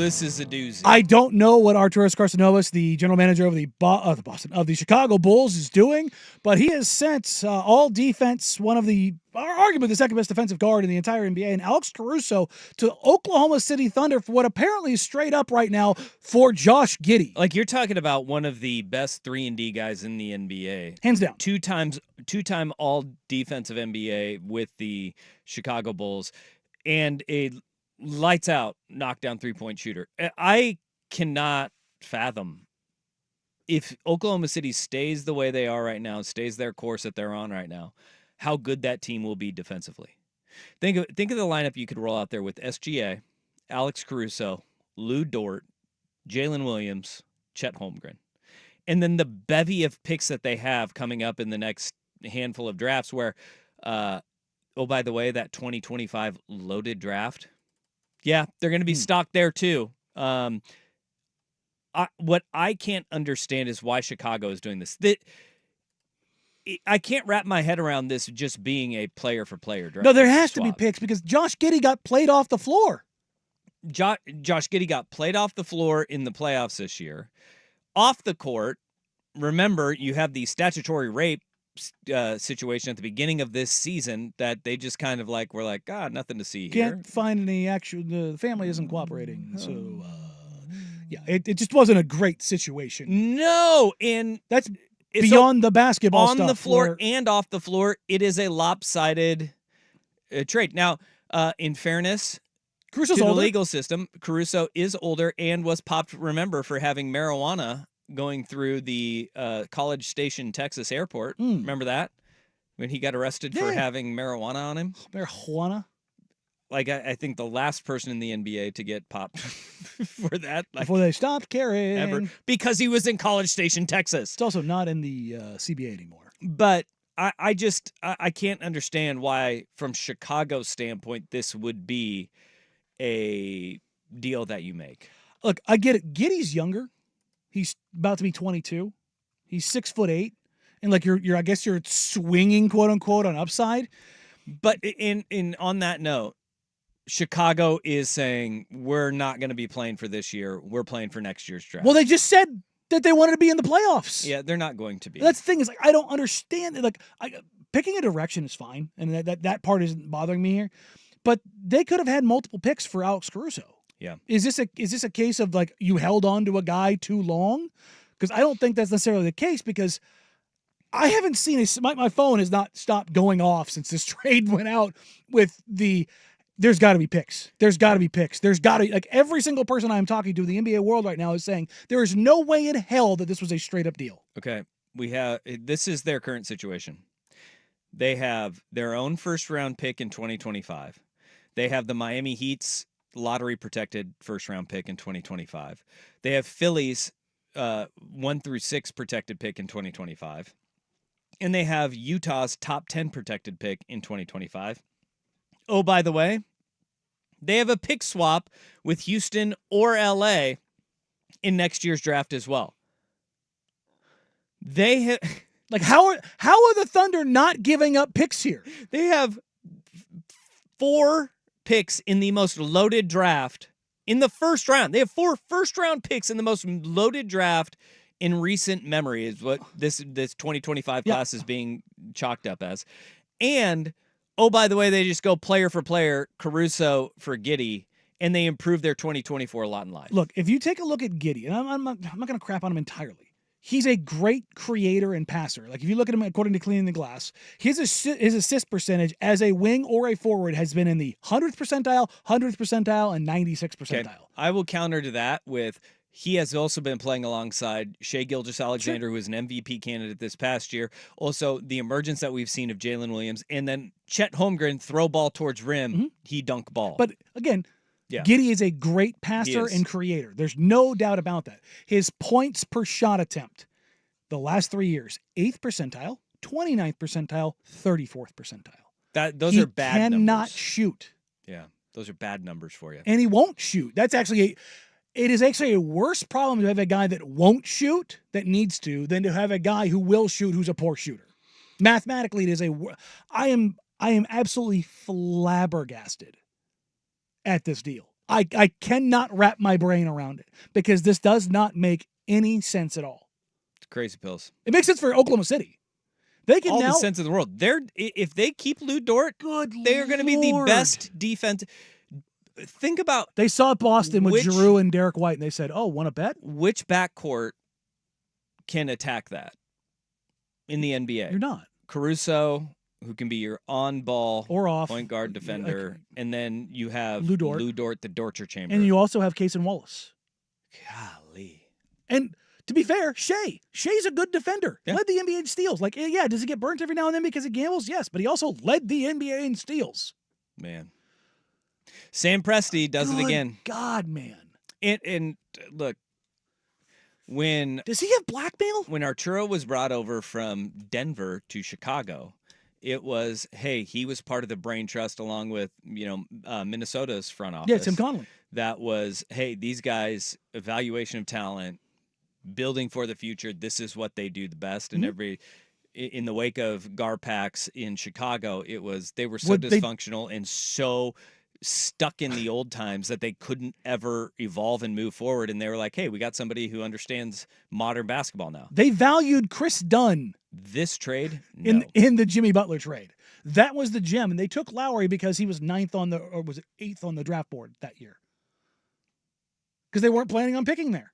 this is a doozy. I don't know what Arturas Karstanovas, the general manager of the Chicago Bulls, is doing, but he has sent all defense, one of the arguably the second best defensive guard in the entire NBA, and Alex Caruso to Oklahoma City Thunder for what apparently is straight up right now for Josh Giddey. Like, you're talking about one of the best 3-and-D guys in the NBA, hands down. Two-time all defensive NBA with the Chicago Bulls, and a lights out knockdown 3-point shooter. I cannot fathom if Oklahoma City stays the way they are right now, stays their course that they're on right now, how good that team will be defensively. Think of the lineup you could roll out there with SGA, Alex Caruso, Lou Dort, Jalen Williams, Chet Holmgren. And then the bevy of picks that they have coming up in the next handful of drafts where, oh, by the way, that 2025 loaded draft, yeah, they're going to be stocked there too. What I can't understand is why Chicago is doing this. I can't wrap my head around this just being a player-for-player draft. No, there has to be picks because Josh Giddey got played off the floor. Josh Giddey got played off the floor in the playoffs this year. Off the court, remember, you have the statutory rape situation at the beginning of this season that they just kind of like were like, God, nothing to see here. Can't find any actual. The family isn't cooperating, so yeah, it just wasn't a great situation. No, and that's beyond the basketball on stuff, the floor and off the floor. It is a lopsided trade. Now, in fairness, Caruso's to the older. legal system, Caruso is older and was popped. Remember, for having marijuana going through the College Station, Texas airport. Remember that? When he got arrested for having marijuana on him? Marijuana? Like, I think the last person in the NBA to get popped for that. Like, before they stopped carrying. Ever. Because he was in College Station, Texas. It's also not in the CBA anymore. But I can't understand why, from Chicago's standpoint, this would be a deal that you make. Look, I get it. Giddey's younger. He's about to be 22. He's 6'8", and like you're I guess you're swinging, quote unquote, on upside. But in on that note, Chicago is saying we're not going to be playing for this year. We're playing for next year's draft. Well, they just said that they wanted to be in the playoffs. Yeah, they're not going to be. That's the thing is, like, I don't understand it. Like, picking a direction is fine, and that part isn't bothering me here. But they could have had multiple picks for Alex Caruso. Yeah. Is this a case of like you held on to a guy too long? Because I don't think that's necessarily the case, because I haven't seen my phone has not stopped going off since this trade went out with there's got to be picks. There's got to be picks. There's got to, like, every single person I'm talking to in the NBA world right now is saying there is no way in hell that this was a straight up deal. Okay. This is their current situation. They have their own first round pick in 2025. They have the Miami Heat's lottery protected first round pick in 2025. They have Philly's 1 through 6 protected pick in 2025. And they have Utah's top 10 protected pick in 2025. Oh, by the way, they have a pick swap with Houston or LA in next year's draft as well. They have, like, how are the Thunder not giving up picks here? They have 4 picks in the most loaded draft in the first round. They have 4 first-round picks in the most loaded draft in recent memory, is what this 2025 class is being chalked up as. And, oh, by the way, they just go player for player, Caruso for Giddey, and they improve their 2024 lot in life. Look, if you take a look at Giddey, and I'm not going to crap on him entirely. He's a great creator and passer. Like, if you look at him according to Cleaning the Glass, his assist percentage as a wing or a forward has been in the 100th percentile, 100th percentile, and 96th percentile. Okay. I will counter to that with he has also been playing alongside Shai Gilgeous-Alexander, who was an MVP candidate this past year. Also, the emergence that we've seen of Jalen Williams. And then Chet Holmgren, throw ball towards rim, he dunk ball. But, again, yeah. Giddey is a great passer and creator. There's no doubt about that. His points per shot attempt, the last 3 years, 8th percentile, 29th percentile, 34th percentile. Those are bad numbers. He cannot shoot. Yeah, those are bad numbers for you. And he won't shoot. That's actually it is actually a worse problem to have a guy that won't shoot, that needs to, than to have a guy who will shoot who's a poor shooter. Mathematically, it is I am absolutely flabbergasted at this deal. I cannot wrap my brain around it because this does not make any sense at all. It's crazy pills. It makes sense for Oklahoma City. They can all now the sense in the world. If they keep Lou Dort, they're going to be the best defense. Think about they saw Boston with Giroux and Derek White, and they said, "Oh, want to bet? Which backcourt can attack that in the NBA? You're not Caruso, who can be your on-ball or off point guard defender, and then you have Lou Dort, the Dortcher chamber, and you also have Case and Wallace. Golly, and to be fair, Shea's a good defender. Yeah. Led the NBA in steals. Like, yeah, does he get burnt every now and then because he gambles? Yes, but he also led the NBA in steals. Man. Sam Presti does it again. God, man. And look, does he have blackmail? When Arturo was brought over from Denver to Chicago, it was, hey, he was part of the brain trust along with, Minnesota's front office. Yeah, Tim Connolly. That was, hey, these guys, evaluation of talent, building for the future. This is what they do the best. And in the wake of Garpax in Chicago, it was they were so dysfunctional and so stuck in the old times that they couldn't ever evolve and move forward. And they were like, hey, we got somebody who understands modern basketball now. They valued Chris Dunn. This trade? No. In the Jimmy Butler trade. That was the gem. And they took Lowry because he was 8th on the draft board that year. Because they weren't planning on picking there.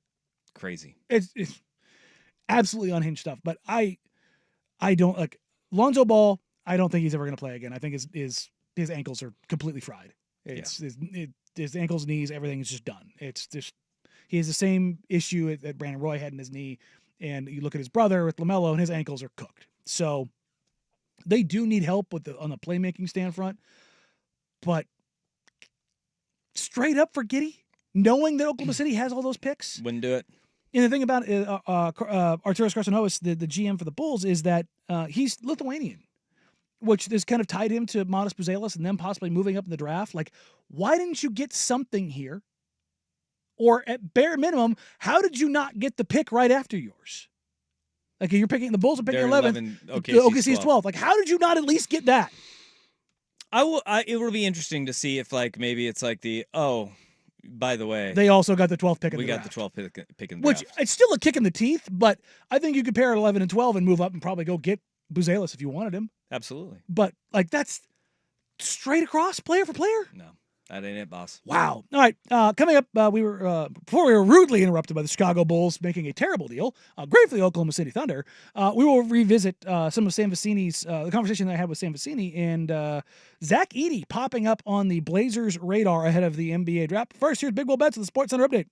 Crazy. It's absolutely unhinged stuff. But I don't like Lonzo Ball. I don't think he's ever going to play again. I think his ankles are completely fried. His ankles, knees, everything is just done. It's just he has the same issue that Brandon Roy had in his knee, and you look at his brother with LaMelo, and his ankles are cooked. So they do need help on the playmaking stand front. But straight up for Giddey, knowing that Oklahoma City has all those picks, wouldn't do it. And the thing about Arturas Karnisovas, the GM for the Bulls, is that he's Lithuanian, which has kind of tied him to Matas Buzelis and them possibly moving up in the draft. Like, why didn't you get something here? Or at bare minimum, how did you not get the pick right after yours? Like, you're picking, the Bulls are picking 11th. OKC is 12th. Like, how did you not at least get that? It will be interesting to see if, like, maybe it's like by the way, they also got the 12th pick in the draft. We got the 12th pick in the draft. Which, it's still a kick in the teeth, but I think you could pair at 11 and 12 and move up and probably go get Buzelis if you wanted him. Absolutely. But, like, that's straight across, player for player. No, that ain't it, boss. Wow. All right. Coming up, before we were rudely interrupted by the Chicago Bulls making a terrible deal, great for the Oklahoma City Thunder, we will revisit some of Sam Vecini's, the conversation that I had with Sam Vecini and Zach Edey popping up on the Blazers' radar ahead of the NBA draft. First, here's Big Will Bets with the Sports Center Update.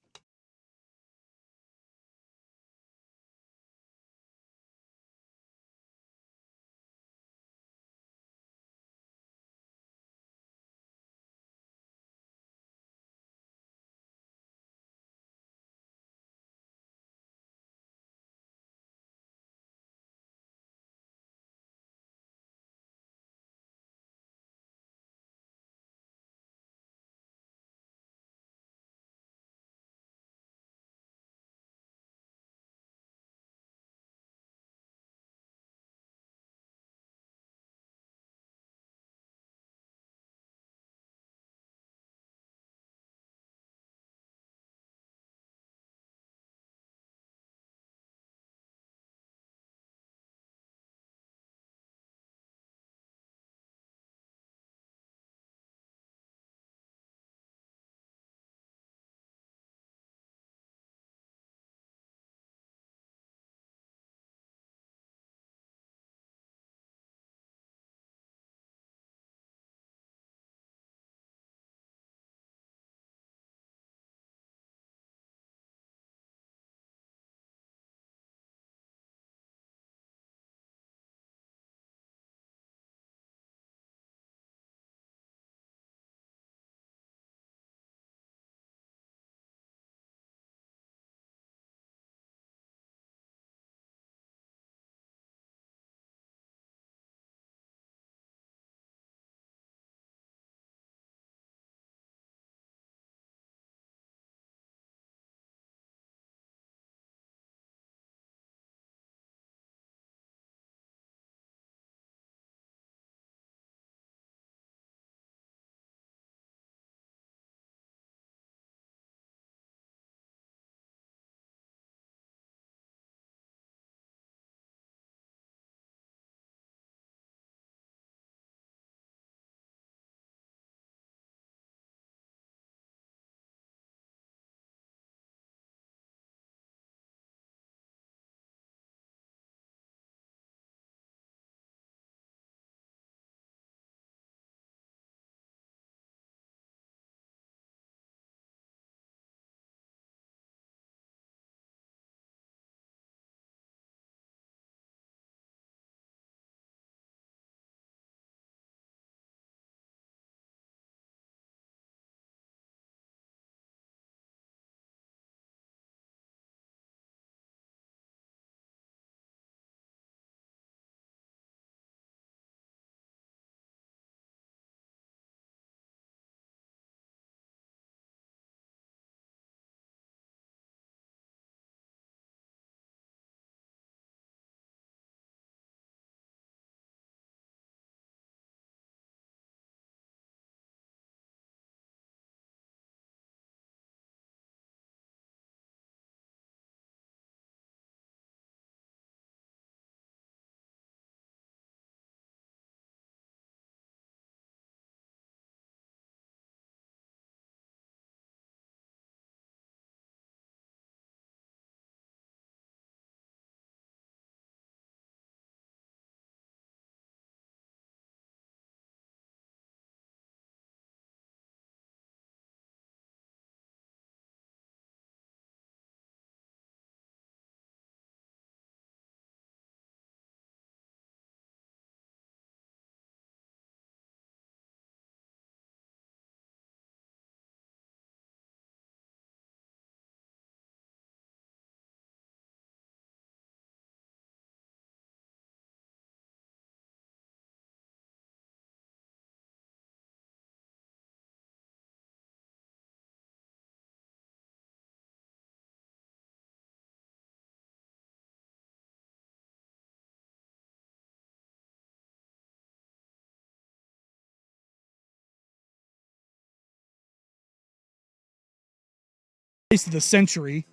of the century,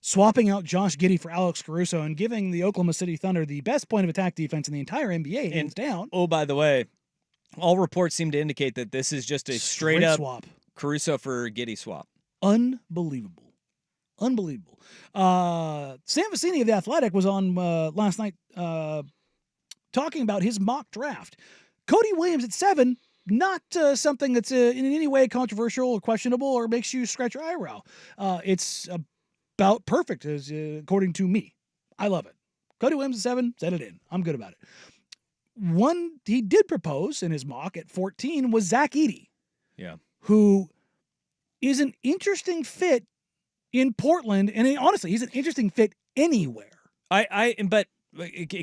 swapping out Josh Giddey for Alex Caruso and giving the Oklahoma City Thunder the best point of attack defense in the entire NBA, hands down. Oh, by the way, all reports seem to indicate that this is just a straight up swap. Caruso for Giddey swap. Unbelievable. Unbelievable. Sam Vecini of The Athletic was on last night talking about his mock draft. Cody Williams at 7, not something that's in any way controversial or questionable or makes you scratch your eyebrow. It's about perfect, according to me. I love it. Cody Williams at 7, set it in. I'm good about it. One he did propose in his mock at 14 was Zach Edey. Yeah. Who is an interesting fit in Portland, and honestly, he's an interesting fit anywhere. But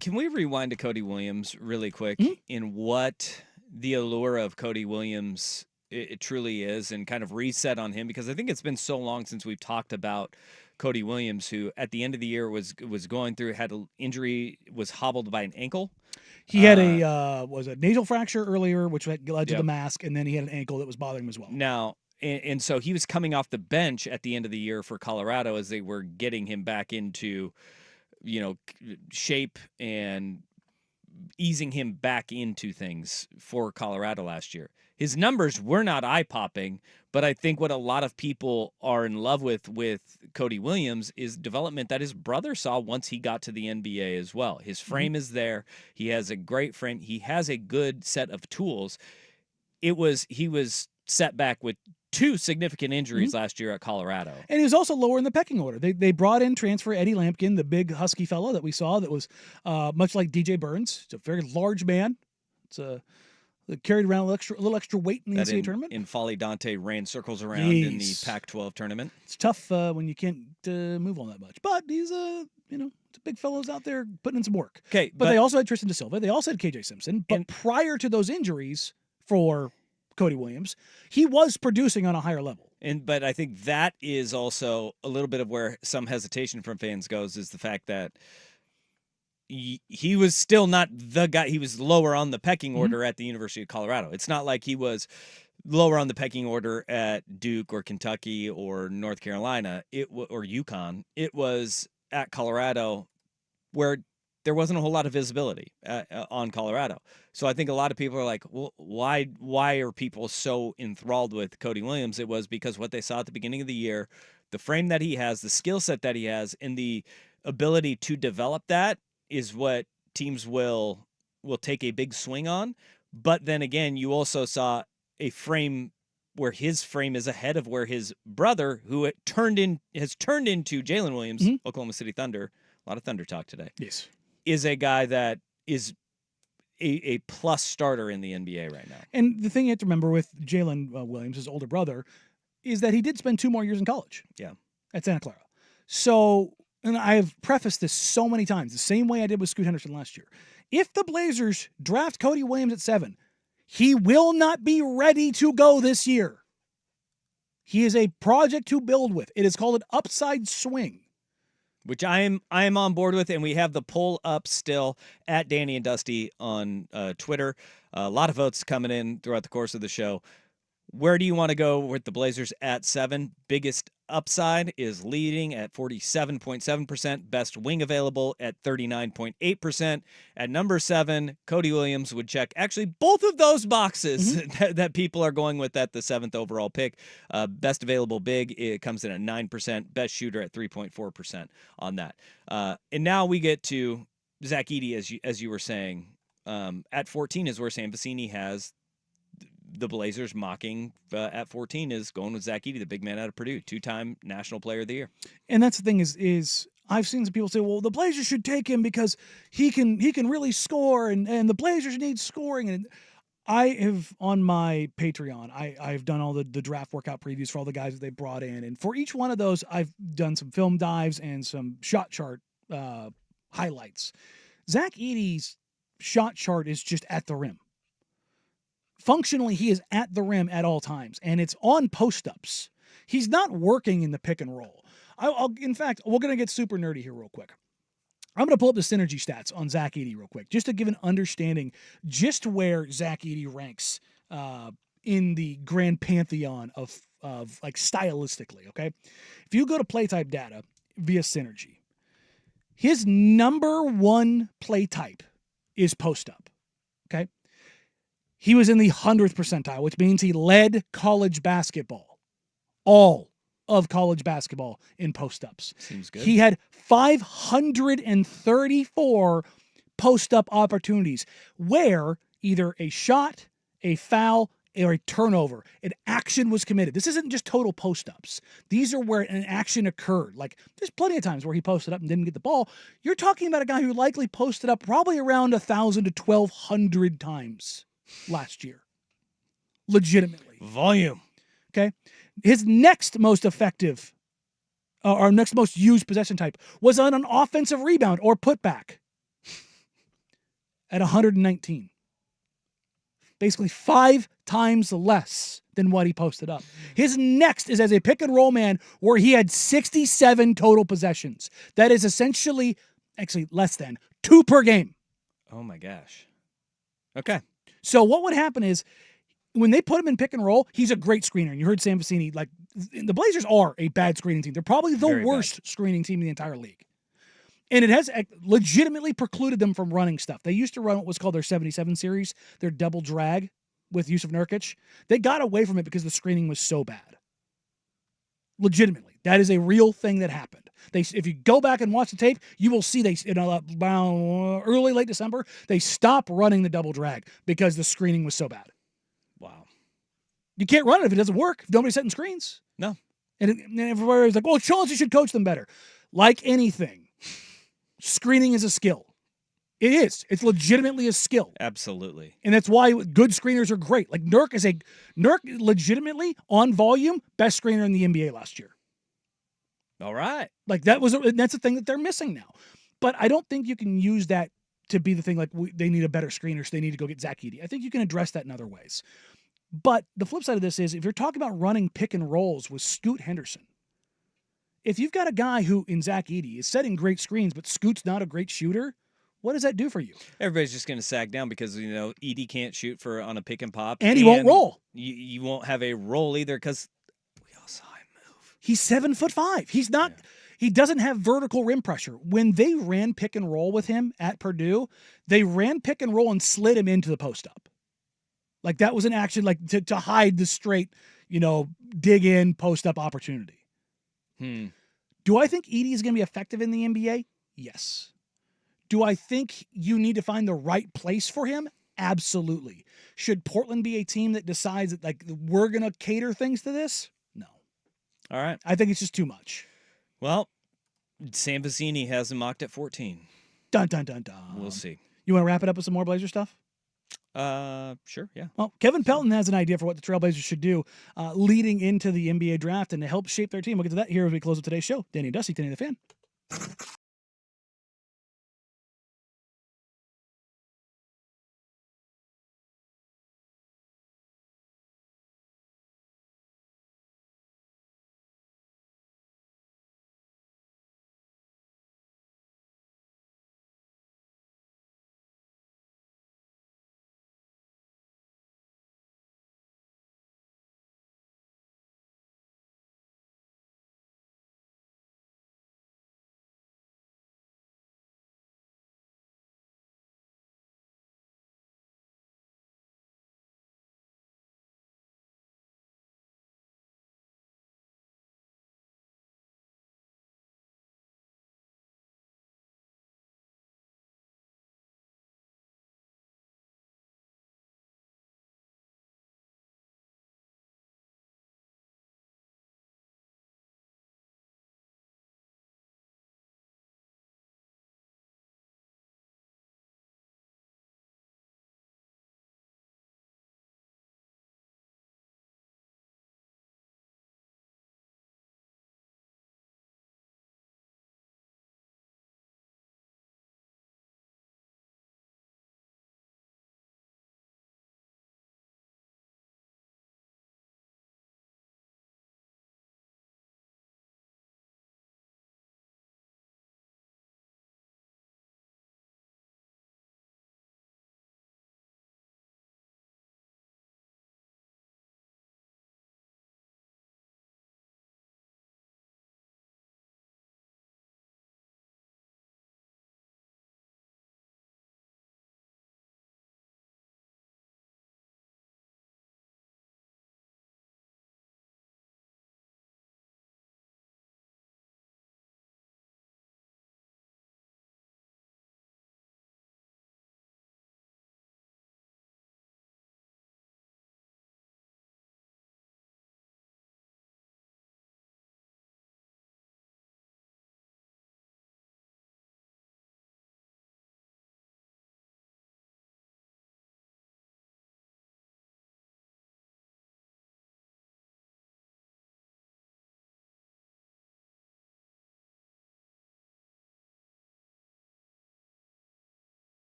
can we rewind to Cody Williams really quick in what the allure of Cody Williams it truly is, and kind of reset on him, because I think it's been so long since we've talked about Cody Williams, who at the end of the year was going through, had an injury, was hobbled by an ankle. He had a nasal fracture earlier, which led to the mask, and then he had an ankle that was bothering him as well. Now, and so he was coming off the bench at the end of the year for Colorado as they were getting him back into, shape and easing him back into things for Colorado last year. His numbers were not eye-popping, but I think what a lot of people are in love with Cody Williams is development that his brother saw once he got to the NBA as well. His frame is there. He has a great frame. He has a good set of tools. He was set back with 2 significant injuries last year at Colorado. And he was also lower in the pecking order. They brought in transfer Eddie Lampkin, the big husky fellow that we saw that was much like DJ Burns. It's a very large man. Carried around a little extra weight in the NCAA tournament. In Folly Dante ran circles around in the Pac-12 tournament. It's tough when you can't move on that much. But he's it's a big fellows out there putting in some work. Okay, but they also had Tristan Da Silva. They also had KJ Simpson. But prior to those injuries for Cody Williams, he was producing on a higher level. But I think that is also a little bit of where some hesitation from fans goes, is the fact that he was still not the guy. He was lower on the pecking order at the University of Colorado. It's not like he was lower on the pecking order at Duke or Kentucky or North Carolina or UConn. It was at Colorado, where there wasn't a whole lot of visibility on Colorado. So I think a lot of people are like, well, why are people so enthralled with Cody Williams? It was because what they saw at the beginning of the year, the frame that he has, the skill set that he has, and the ability to develop that is what teams will take a big swing on. But then again, you also saw a frame where his frame is ahead of where his brother, who has turned into Jalen Williams, Oklahoma City Thunder, a lot of Thunder talk today. Yes. Is a guy that is a plus starter in the NBA right now. And the thing you have to remember with Jalen Williams, his older brother, is that he did spend 2 more years in college. Yeah. At Santa Clara. So, and I've prefaced this so many times, the same way I did with Scoot Henderson last year. If the Blazers draft Cody Williams at 7, he will not be ready to go this year. He is a project to build with. It is called an upside swing, which I am on board with, and we have the poll up still at Danny and Dusty on Twitter. A lot of votes coming in throughout the course of the show. Where do you want to go with the Blazers at 7? Biggest upside is leading at 47.7%. Best wing available at 39.8%. At number 7, Cody Williams would check actually both of those boxes that people are going with at the 7th overall pick. Best available big, it comes in at 9%. Best shooter at 3.4% on that. And now we get to Zach Edey, as you were saying. At 14 is where Sam Vecini has the Blazers mocking at 14 is going with Zach Edey, the big man out of Purdue, 2-time National Player of the Year. And that's the thing is I've seen some people say, well, the Blazers should take him because he can really score and the Blazers need scoring. And I have on my Patreon, I've done all the draft workout previews for all the guys that they brought in. And for each one of those, I've done some film dives and some shot chart highlights. Zach Edey's shot chart is just at the rim. Functionally, he is at the rim at all times, and it's on post-ups. He's not working in the pick and roll. In fact, we're going to get super nerdy here real quick. I'm going to pull up the synergy stats on Zach Edey real quick, just to give an understanding just where Zach Edey ranks in the grand pantheon of like stylistically. Okay, if you go to play type data via Synergy, his number one play type is post up. Okay, he was in the 100th percentile, which means he led college basketball, all of college basketball in post ups. Seems good. He had 534 post up opportunities where either a shot, a foul, or a turnover, an action was committed. This isn't just total post-ups. These are where an action occurred. Like, there's plenty of times where he posted up and didn't get the ball. You're talking about a guy who likely posted up probably around 1,000 to 1,200 times last year. Legitimately. Volume. Okay? His next most effective, or next most used possession type was on an offensive rebound or putback at 119. Basically 5 times less than what he posted up. His next is as a pick and roll man where he had 67 total possessions. That is essentially, actually less than, 2 per game. Oh my gosh. Okay. So what would happen is when they put him in pick and roll, he's a great screener. And you heard Sam Vecini, like, the Blazers are a bad screening team. They're probably the Very worst screening team in the entire league. And it has legitimately precluded them from running stuff. They used to run what was called their 77 series, their double drag with Yusuf Nurkic. They got away from it because the screening was so bad. Legitimately. That is a real thing that happened. If you go back and watch the tape, you will see early, late December, they stopped running the double drag because the screening was so bad. Wow. You can't run it if it doesn't work, if nobody's setting screens. No. And everybody's like, well, Chauncey should coach them better. Like anything. Screening is a skill. It is. It's legitimately a skill. Absolutely. And that's why good screeners are great. Like Nurk legitimately on volume, best screener in the NBA last year. All right. Like that's the thing that they're missing now. But I don't think you can use that to be the thing like they need a better screener, so they need to go get Zach Edey. I think you can address that in other ways. But the flip side of this is if you're talking about running pick and rolls with Scoot Henderson, if you've got a guy who, in Zach Edey, is setting great screens, but Scoot's not a great shooter, what does that do for you? Everybody's just going to sag down because, Edey can't shoot on a pick and pop. And he won't roll. You won't have a roll either because we all saw him move. He's 7'5". He's not. Yeah. He doesn't have vertical rim pressure. When they ran pick and roll with him at Purdue, they ran pick and roll and slid him into the post up. Like that was an action like to hide the straight, dig in post up opportunity. Do I think Edey is going to be effective in the NBA? Yes. Do I think you need to find the right place for him? Absolutely. Should Portland be a team that decides that like we're going to cater things to this? No. All right. I think it's just too much. Well, Sam Vecini has him mocked at 14. Dun, dun, dun, dun. We'll see. You want to wrap it up with some more Blazer stuff? Sure, yeah. Well, Kevin Pelton has an idea for what the Trailblazers should do leading into the NBA draft and to help shape their team. We'll get to that here as we close up today's show. Danny and Dusty, Danny the Fan.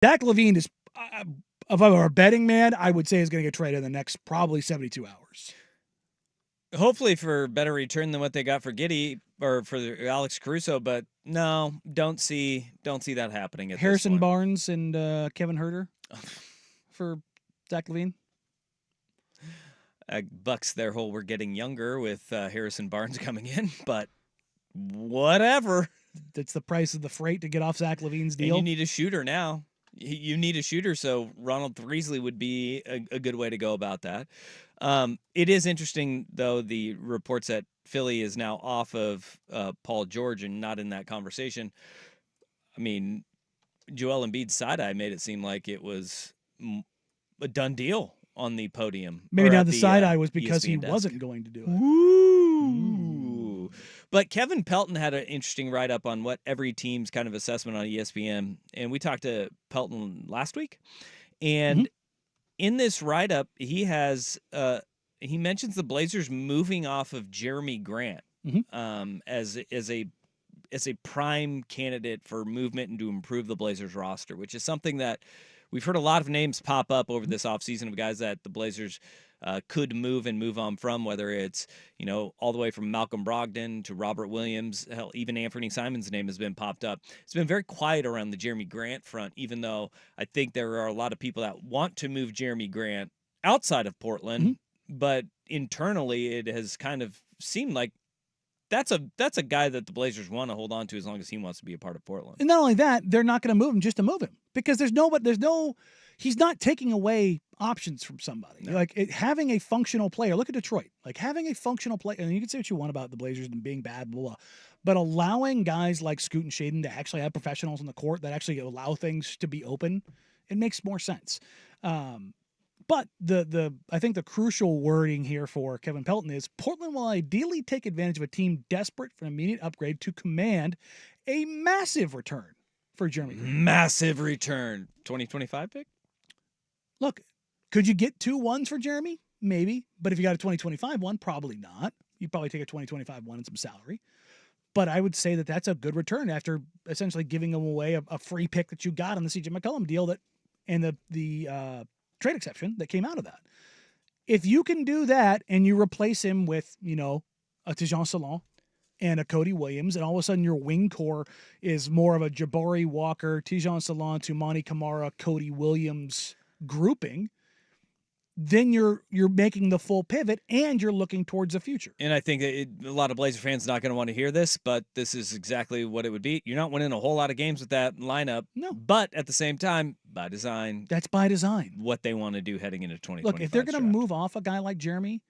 Zach LaVine is, if I were a betting man, I would say is going to get traded in the next probably 72 hours. Hopefully for better return than what they got for Giddey or for Alex Caruso, but no, don't see that happening at Harrison this point. Barnes and Kevin Herter for Zach LaVine. Bucks their whole we're getting younger with Harrison Barnes coming in, but whatever. That's the price of the freight to get off Zach LaVine's deal. And you need a shooter now. You need a shooter, so Ronald Threasley would be a good way to go about that. It is interesting, though, the reports that Philly is now off of Paul George and not in that conversation. I mean, Joel Embiid's side-eye made it seem like it was a done deal on the podium. Maybe now the the side-eye was because ESPN he desk. wasn't going to do it. Ooh. But Kevin Pelton had an interesting write-up on what every team's kind of assessment on ESPN, and we talked to Pelton last week. And in this write-up, he has he mentions the Blazers moving off of Jeremy Grant as a prime candidate for movement and to improve the Blazers roster, which is something that we've heard a lot of names pop up over this offseason of guys that the Blazers could move and move on from, whether it's, all the way from Malcolm Brogdon to Robert Williams. Hell, even Anthony Simon's name has been popped up. It's been very quiet around the Jeremy Grant front, even though I think there are a lot of people that want to move Jeremy Grant outside of Portland, but internally it has kind of seemed like that's a guy that the Blazers want to hold on to as long as he wants to be a part of Portland. And not only that, they're not going to move him just to move him because he's not taking away options from somebody. No. Having a functional player, look at Detroit, having a functional player, and you can say what you want about the Blazers and being bad, blah, blah, but allowing guys like Scoot and Shaden to actually have professionals on the court that actually allow things to be open, it makes more sense. But I think the crucial wording here for Kevin Pelton is Portland will ideally take advantage of a team desperate for an immediate upgrade to command a massive return for Jeremy Grant. Massive return. 2025 pick? Look, could you get 2 1s for Jeremy? Maybe. But if you got a 2025 one, probably not. You'd probably take a 2025 one and some salary. But I would say that that's a good return after essentially giving him away a free pick that you got on the CJ McCollum deal and the trade exception that came out of that. If you can do that and you replace him with, a Tejan Salon and a Cody Williams, and all of a sudden your wing core is more of a Jabari Walker, Tejan Salon, Tumani Kamara, Cody Williams grouping, then you're making the full pivot and you're looking towards the future. And I think a lot of Blazer fans not going to want to hear this, but this is exactly what it would be. You're not winning a whole lot of games with that lineup. No. But at the same time, by design. That's by design. What they want to do heading into 2025. Look, if they're going to move off a guy like Jeremy,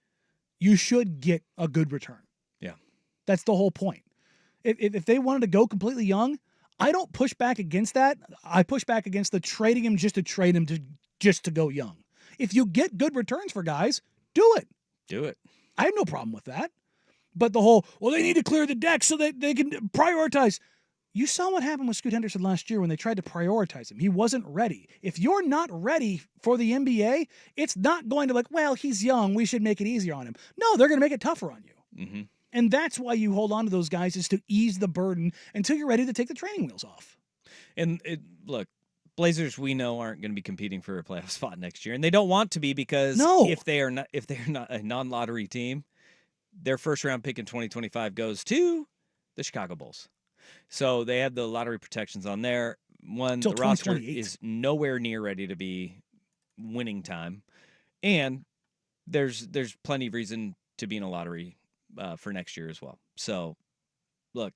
you should get a good return. Yeah. That's the whole point. If they wanted to go completely young, I don't push back against that. I push back against the trading him just to trade him just to go young. If you get good returns for guys, do it. Do it. I have no problem with that. But the whole, they need to clear the deck so that they can prioritize. You saw what happened with Scoot Henderson last year when they tried to prioritize him. He wasn't ready. If you're not ready for the NBA, it's not going to he's young, we should make it easier on him. No, they're going to make it tougher on you. Mm-hmm. And that's why you hold on to those guys, is to ease the burden until you're ready to take the training wheels off. And look, Blazers, we know, aren't going to be competing for a playoff spot next year, and they don't want to be because if they're not a non-lottery team, their first-round pick in 2025 goes to the Chicago Bulls. So they have the lottery protections on there. The roster is nowhere near ready to be winning time, and there's plenty of reason to be in a lottery for next year as well. So, look.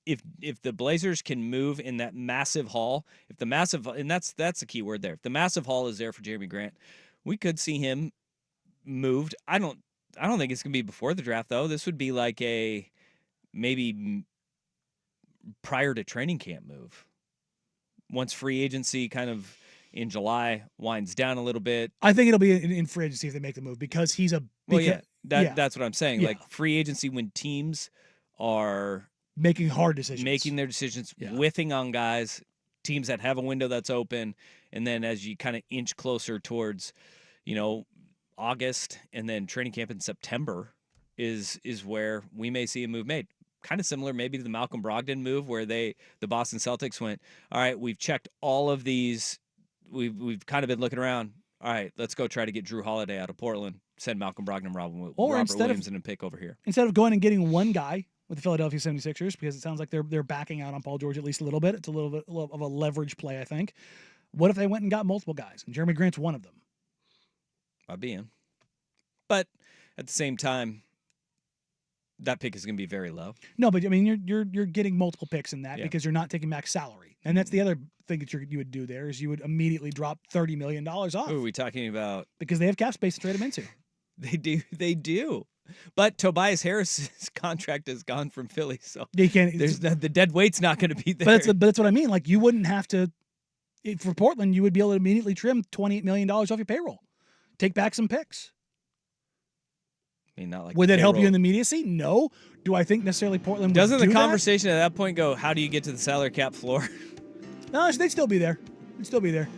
If the Blazers can move in that massive haul, and that's the key word there. If the massive haul is there for Jeremy Grant, we could see him moved. I don't think it's gonna be before the draft though. This would be like a maybe prior to training camp move. Once free agency kind of in July winds down a little bit. I think it'll be in free agency if they make the move because he's a. That's what I'm saying. Yeah. Like free agency when teams are making hard decisions, making their decisions, whiffing on guys, teams that have a window that's open, and then as you kind of inch closer towards, August, and then training camp in September is where we may see a move made. kind of similar maybe to the Malcolm Brogdon move where the Boston Celtics went, all right, we've checked all of these. We've kind of been looking around. All right, let's go try to get Drew Holiday out of Portland. Send Malcolm Brogdon and Robert Williams in and pick over here. Instead of going and getting one guy with the Philadelphia 76ers, because it sounds like they're backing out on Paul George at least a little bit. It's a little bit of a leverage play, I think. What if they went and got multiple guys? And Jeremy Grant's one of them. I'd be in. But at the same time, that pick is going to be very low. No, but I mean, you're getting multiple picks in that because you're not taking max salary, and that's the other thing that you would do there is you would immediately drop $30 million off. Who are we talking about? Because they have cap space to trade him into. They do. But Tobias Harris's contract is gone from Philly, so they can't. The dead weight's not going to be there. But that's what I mean. Like you wouldn't have to. For Portland, you would be able to immediately trim $28 million off your payroll, take back some picks. I mean, not like would that help you in the immediacy? No. Do I think necessarily Portland would doesn't do the conversation at that point go? How do you get to the salary cap floor? No, they'd still be there. They'd still be there.